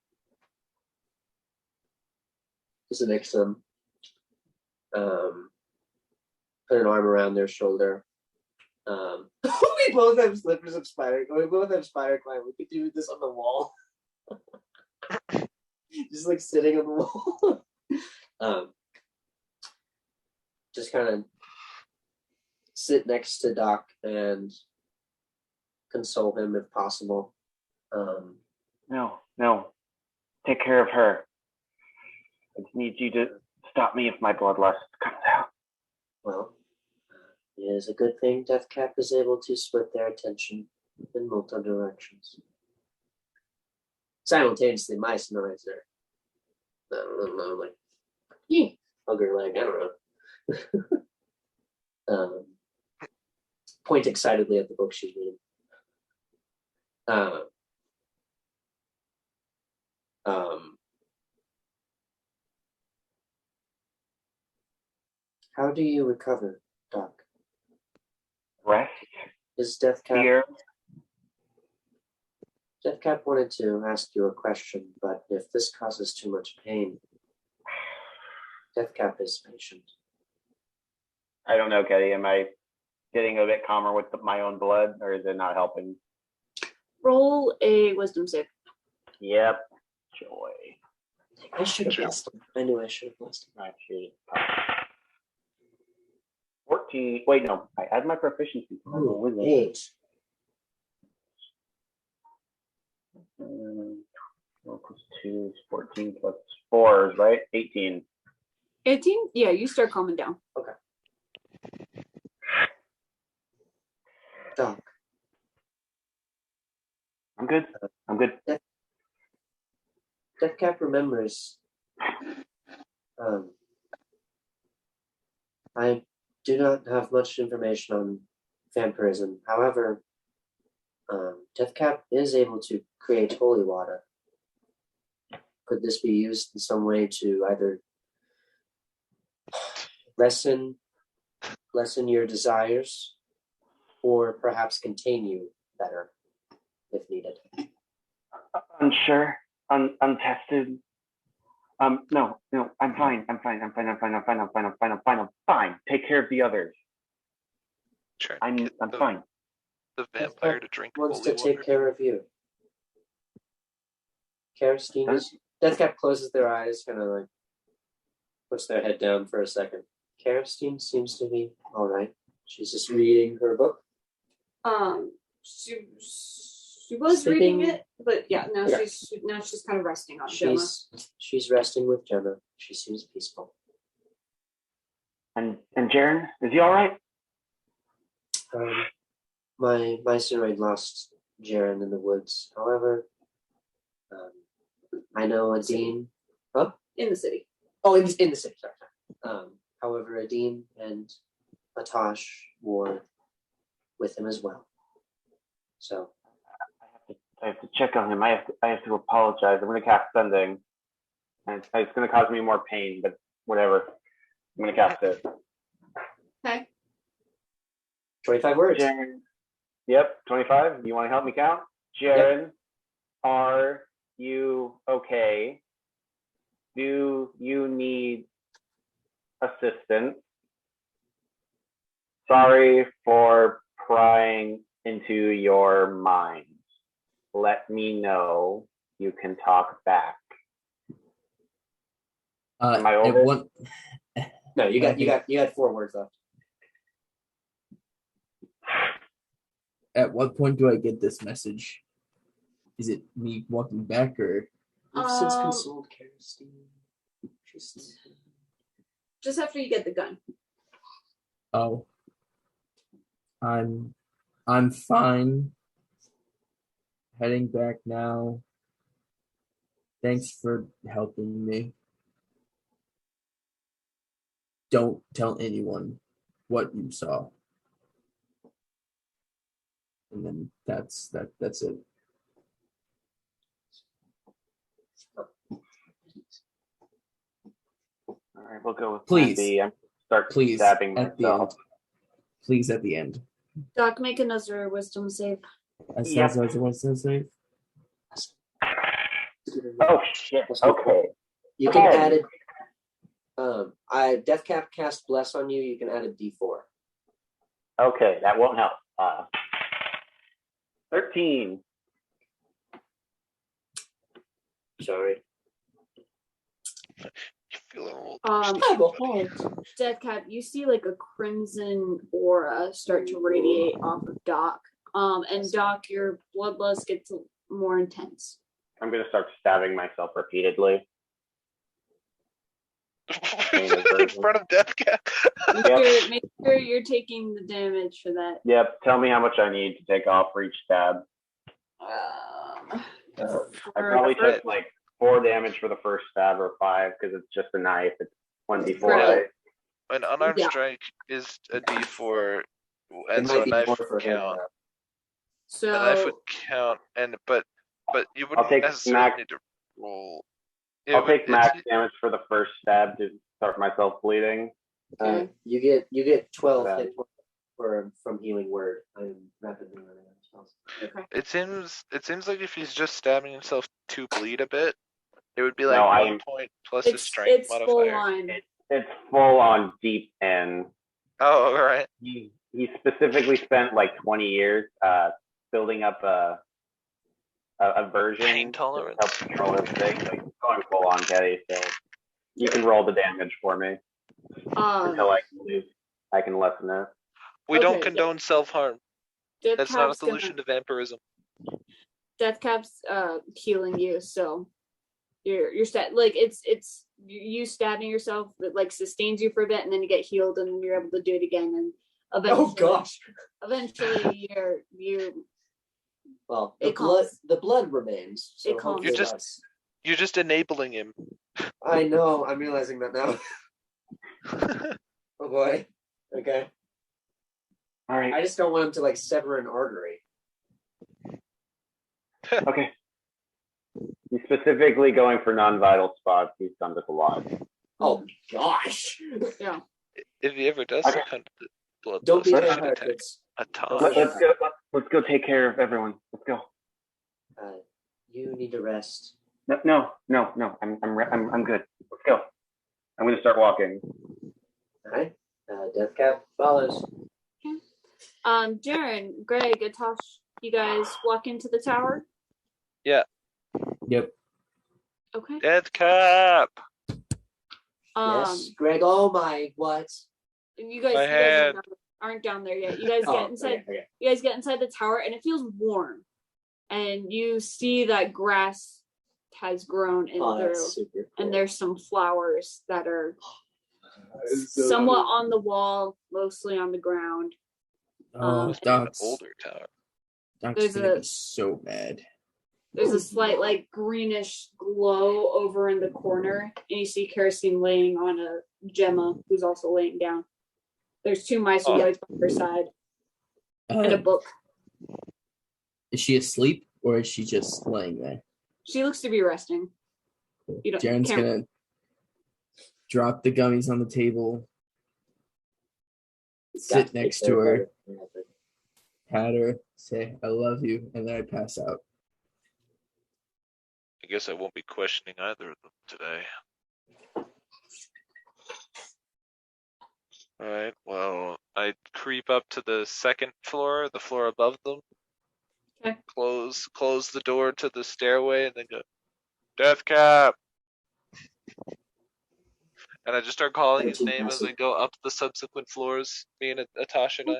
put an arm around their shoulder. We both have slippers of spider. We both have spider climb. We could do this on the wall. Just like sitting on the wall. Just kind of sit next to Doc and console him if possible. No. Take care of her. I just need you to stop me if my bloodlust comes out. Well, it is a good thing Deathcap is able to split their attention in multiple directions. Simultaneously, my snows are, I don't know, like, hug her leg, I don't know. Point excitedly at the book she's reading. How do you recover, Doc? Rest. Is Deathcap here? Deathcap wanted to ask you a question, but if this causes too much pain, Deathcap is patient. I don't know, Ketty. Am I getting a bit calmer with my own blood, or is it not helping? Roll a wisdom save. Yep. Joy. I should have blessed him. I knew I should have blessed him. I should. 14. Wait, no. I add my proficiency. Ooh, 8. 12 plus 2 is 14 plus 4 is right? 18. 18? Yeah, you start calming down. Okay. Doc. I'm good. Deathcap remembers. I do not have much information on vampirism. However, Deathcap is able to create holy water. Could this be used in some way to either lessen your desires, or perhaps contain you better if needed? Unsure. Untested. No, I'm fine. I'm fine. Take care of the others. I'm fine. The vampire to drink wants holy to take water. care of you. Karastine, Deathcap closes their eyes, kind of like puts their head down for a second. Karastine seems to be all right. She's just reading her book. She was reading it, but yeah, now she's kind of resting on Gemma. She's resting with Gemma. She seems peaceful. And Jaren, is he all right? My Synoid lost Jaren in the woods. However, I know Adine. Huh? In the city. Oh, in the city. Sorry. However, Adine and Atash were with him as well. So I have to check on him. I have to apologize. I'm going to cast Sending. And it's going to cause me more pain, but whatever. I'm going to cast it. Okay. 25 words. Jaren. Yep, 25. You want to help me count? Jaren, yep. Are you okay? Do you need assistance? Sorry for prying into your mind. Let me know. You can talk back. Am I over? No, you got 4 words left. At what point do I get this message? Is it me walking back or? You've since consoled Kirsten. Just after you get the gun. Oh, I'm fine. Heading back now. Thanks for helping me. Don't tell anyone what you saw. And then that's it. All right, we'll go with Please. B. I'm start Please, stabbing at the end. myself. Please, at the end. Doc, make another wisdom save. Yep. Say. Oh shit. Okay. You can add it. Deathcap cast Bless on you. You can add a D4. Okay, that won't help. 13. Sorry. You feel old. Deathcap, you see like a crimson aura start to radiate off of Doc. And Doc, your bloodlust gets more intense. I'm gonna start stabbing myself repeatedly. In front of Deathcap. Make sure you're taking the damage for that. Yep. Tell me how much I need to take off for each stab. I probably took like 4 damage for the first stab or 5 because it's just a knife. It's 1d4. Right? An unarmed strike is a d4, and so a knife would count. So a knife would count, but you wouldn't necessarily need to roll. I'll take max damage for the first stab to start myself bleeding. You get 12 hit points from healing word. I'm rapidly running out of spells. Okay. It seems like if he's just stabbing himself to bleed a bit, it would be like 1 point plus his strength modifier. Full on. It's full on deep in. Oh, all right. He specifically spent like 20 years building up a version pain tolerance to help control this thing. Like going full on, Ketty. So you can roll the damage for me until I can lessen it. We don't condone self-harm. That's not a solution to vampirism. Deathcap's healing you, so you're like it's you stabbing yourself that like sustains you for a bit, and then you get healed, and then you're able to do it again, and eventually you. Well, the blood remains. So you're just enabling him. I know. I'm realizing that now. Oh boy. Okay. All right. I just don't want him to like sever an artery. Okay. He's specifically going for non-vital spots. He's done this a lot. Oh gosh. Yeah. If he ever does some kind of blood, don't be attack a ton. Let's go take care of everyone. Let's go. You need to rest. No. I'm good. Let's go. I'm gonna start walking. All right. Deathcap follows. Okay. Jaren, Greg, Atosh, you guys walk into the tower? Yeah. Yep. Okay. Deathcap. Yes, Greg. Oh my, what? You guys aren't down there yet. You guys get inside. Okay. You guys get inside the tower, and it feels warm. And you see that grass has grown in through, cool. And there's some flowers that are somewhat on the wall, mostly on the ground. Doc's an older tower. Doc's gonna be so mad. There's a slight like greenish glow over in the corner, and you see Kerosene laying on a Gemma, who's also laying down. There's 2 mice by her side, and a book. Is she asleep or is she just laying there? She looks to be resting. Jaren's gonna drop the gummies on the table, sit next to her, pat her, say "I love you," and then I pass out. I guess I won't be questioning either of them today. Alright, well, I creep creep up to the second floor, the floor above them. Okay. Close the door to the stairway, and then go, Death Cap. And I just start calling his name as we go up the subsequent floors, me and Atasha and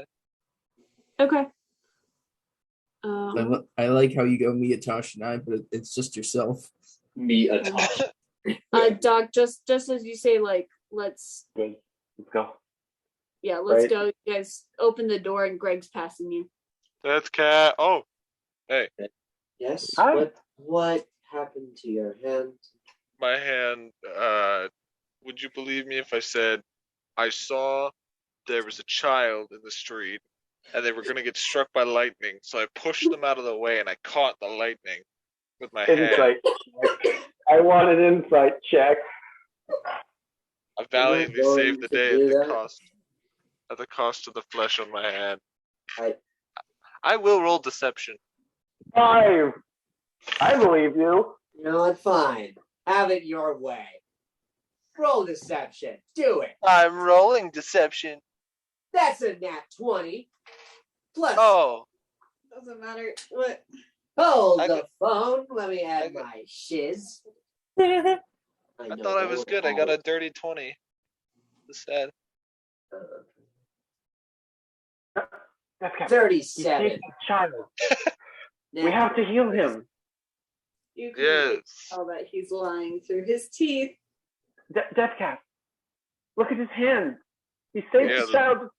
I. Okay. I like how you go me, Atasha, and I, but it's just yourself. Me, Atasha. Doc, just as you say, like, let's go. Yeah, let's Right. go. You guys open the door and Greg's passing you. Death Cap. Oh, hey. Yes. Hi. What happened to your hand? My hand, would you believe me if I said I saw there was a child in the street and they were going to get struck by lightning, so I pushed them out of the way and I caught the lightning with my hand. Insight. I want an insight check. I valiantly going saved the to day do at that. the cost of the flesh on my hand. I- I will roll deception. 5. I believe you. You know what? Fine. Have it your way. Roll deception. Do it. I'm rolling deception. That's a nat 20. Plus. Oh, Doesn't matter. What? Hold I the phone. Let me add I my shiz. I know thought I that was would good. I got a always- dirty 20. Instead. Death Cap. 37. He's a child. Nat We have to heal him. You can Yes. tell that he's lying through his teeth. Death Cap. Look at his hand. He saved Yeah, the child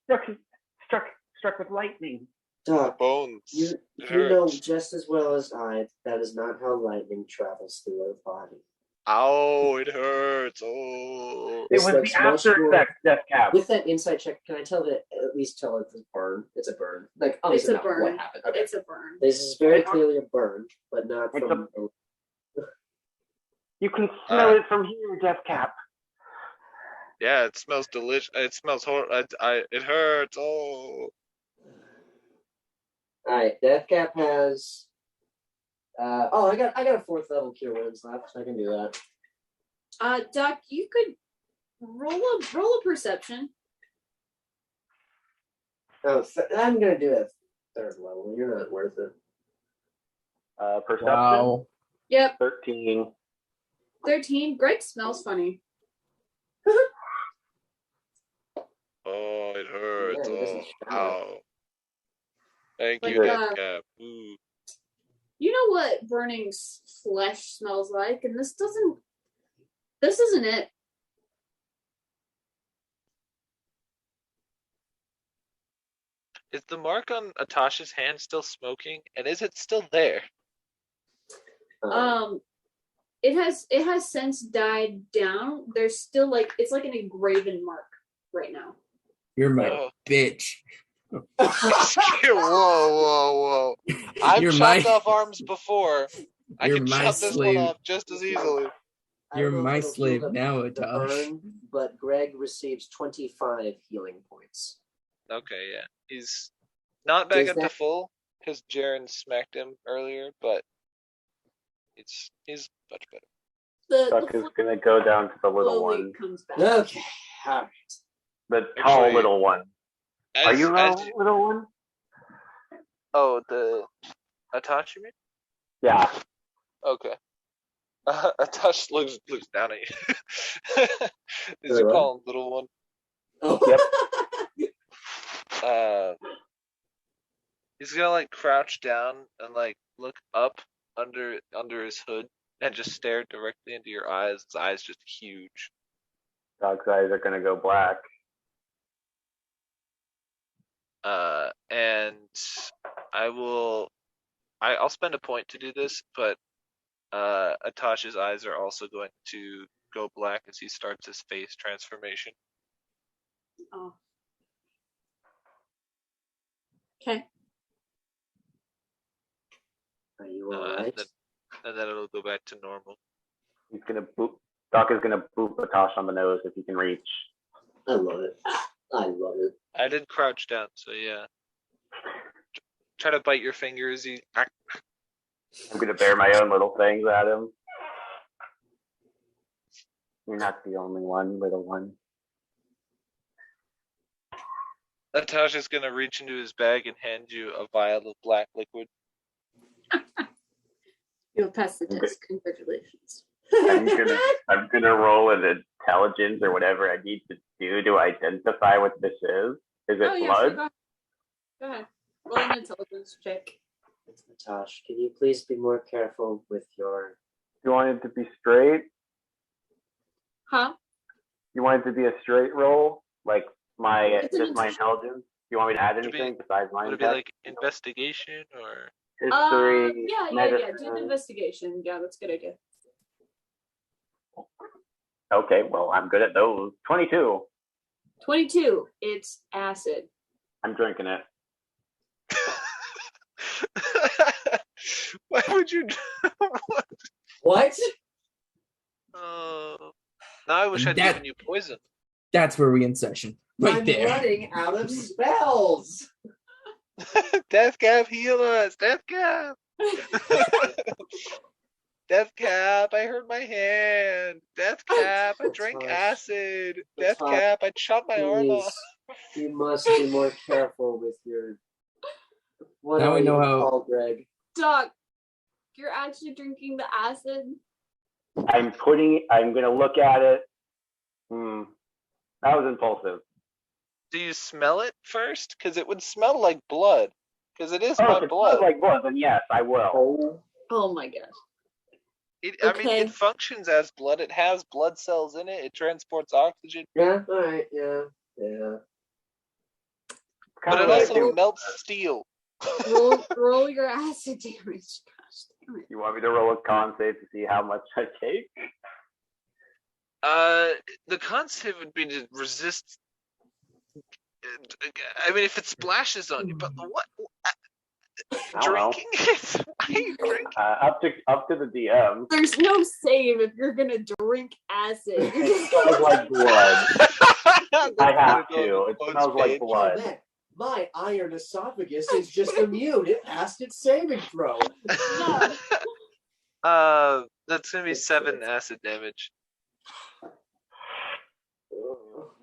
struck with lightning. Doc, Bones. you It know hurts. just as well as I that is not how lightning travels through our body. Ow, it hurts. Oh. It This was looks the much after more- effect, Death Cap. With that insight check, can I tell that at least tell it's a burn? It's a burn. Like obviously It's a not burn. what happened. Okay. It's a burn. This is very clearly a burn, but not It's from. You can smell it from here, Death Cap. Yeah, it smells delicious. It smells horrible. It hurts. Oh. All right, Death Cap has. I got a 4th level cure wounds left, so I can do that. Doc, you could roll a perception. Oh, I'm gonna do a 3rd level. You're not worth it. Perception. Wow. Yep, 13. 13. Greg smells funny. Oh, it hurts. Yeah, it doesn't Oh, shower. ow. Thank Like, you, Death Cap. Ooh. You know what burning flesh smells like, and this isn't it. Is the mark on Atasha's hand still smoking? And is it still there? It has since died down. There's still it's like an engraven mark right now. You're my Oh. bitch. Whoa. I've You're chopped my- off arms before. I You're can my chop this slave. one off just as easily. I You're don't know my if it'll slave heal now, the Atash. burn, but Greg receives 25 healing points. Okay, yeah. He's not back Does up to that- full because Jaren smacked him earlier, but he's much better. Duck is going to go down to the little slowly one. comes back. Okay, all right. The tall Actually, little one. Are you a as- little one? Oh, the Atash, you mean? Yeah. Okay. Atash looks down at you. Is Wait, you what? call him little one? Oh. He's gonna crouch down and look up under his hood and just stare directly into your eyes. His eyes just huge. Dog's eyes are going to go black. And I'll spend a point to do this, but Atash's eyes are also going to go black as he starts his face transformation. Oh. Okay. Are you alright? And then it'll go back to normal. He's going to boop. Doc is going to boop Atash on the nose if he can reach. I love it. I love it. I did crouch down, so yeah. Try to bite your finger as you. I'm going to bear my own little things at him. You're not the only one, little one. Natasha's gonna reach into his bag and hand you a vial of black liquid. You'll pass the test. Congratulations. I'm gonna roll an intelligence or whatever I need to do to identify what this is. Is it blood? Sure, go ahead. Roll an intelligence check. Natasha, can you please be more careful with your... You want it to be straight? Huh? You want it to be a straight roll? Like my intelligence? You want me to add anything besides mine? Would it be like investigation or history? Yeah. Do an investigation. Yeah, that's a good idea. Okay, well, I'm good at those. 22. 22. It's acid. I'm drinking it. Why would you? What? Now I wish I'd given you poison. That's where we in session. Right I'm there. running out of spells. Death Cap, heal us! Death Cap! Death Cap, I hurt my hand. Death Cap, I drank acid. Death Cap, I chopped my arm off. You must be more careful with your... What now are we know you how... called, Greg? Doc, you're actually drinking the acid? I'm gonna look at it. That was impulsive. Do you smell it first? Because it would smell like blood. Because it is if my it blood. smells like blood, then yes, I will. Oh my gosh. I mean, it functions as blood. It has blood cells in it. It transports oxygen. Yeah, alright, yeah. But it also melts steel. roll your acid damage. Gosh damn it. You want me to roll a con save to see how much I take? The con save would be to resist. I mean, if it splashes on you, but what? Drinking it? Why are you drinking? Up to the DM. There's no save if you're gonna drink acid. It smells like blood. I have to. It smells like blood. Man, my iron esophagus is just immune. It passed its saving throw. That's gonna be 7 acid damage.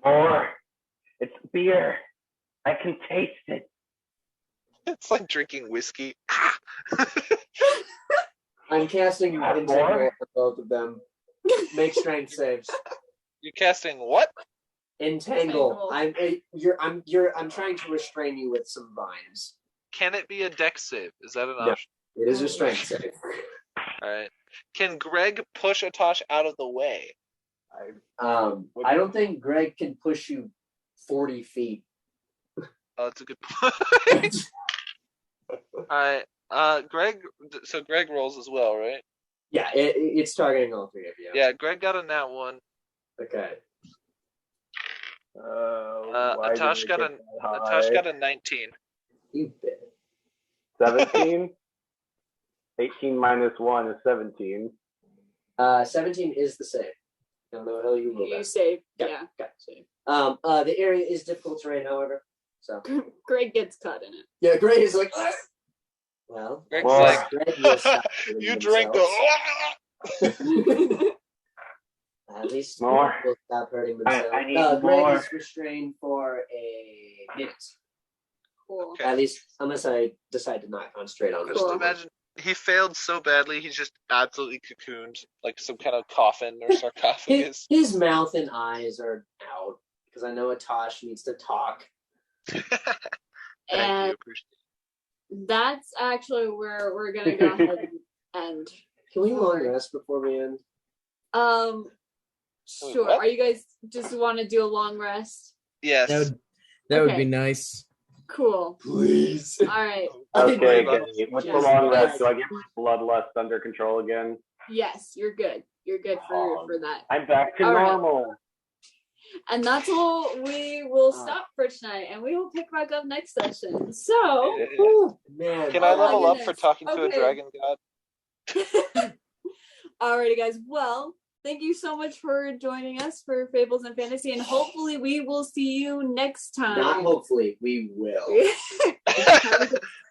More. It's beer. I can taste it. It's like drinking whiskey. I'm casting Entangle for both of them. Make strength saves. You're casting what? Entangle. I'm trying to restrain you with some vines. Can it be a dex save? Is that an No, option? it is a strength save. Alright. Can Greg push Atash out of the way? I don't think Greg can push you 40 feet. Oh, that's a good point. Alright. Greg rolls as well, right? Yeah, it's targeting all three of you. Yeah, Greg got a nat 1. Okay. Atash got a 19. You bit. 17? 18 minus 1 is 17. 17 is the save. I don't know how you roll that. You save. Yeah. Yeah. Save. The area is difficult terrain, however. So Greg gets caught in it. yeah, Greg is like, ah! Well, Greg's like, Greg will stop hurting you drink themselves. At least More. will stop hurting themselves. I need Greg more. is restrained for a minute. Cool. Okay. At least, unless I decide to not concentrate on this. Just imagine he failed so badly, he's just absolutely cocooned, like some kind of coffin or sarcophagus. His mouth and eyes are out because I know Atash needs to talk. And that's actually where we're gonna go ahead and end. Can we long rest before we end? Sure. What? Are you guys just want to do a long rest? Yes. That would Okay. be nice. Cool. Please. All right. Okay, about okay. What's the Yes. long rest? Do I get my bloodlust under control again? Yes, you're good. You're good for that. I'm back to All right. normal. And that's all we will stop for tonight, and we will pick back up next session. So, Ooh, man. Can I Oh my level up for goodness. talking to a Okay. dragon god? alrighty, guys. Well, thank you so much for joining us for Fables and Fantasy, and hopefully we will see you next time. Not hopefully, we will.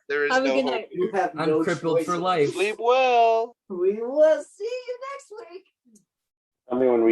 There is Have a no good hope. night. You have I'm no crippled choice. for life. Sleep well. We will see you next week. Tell me when we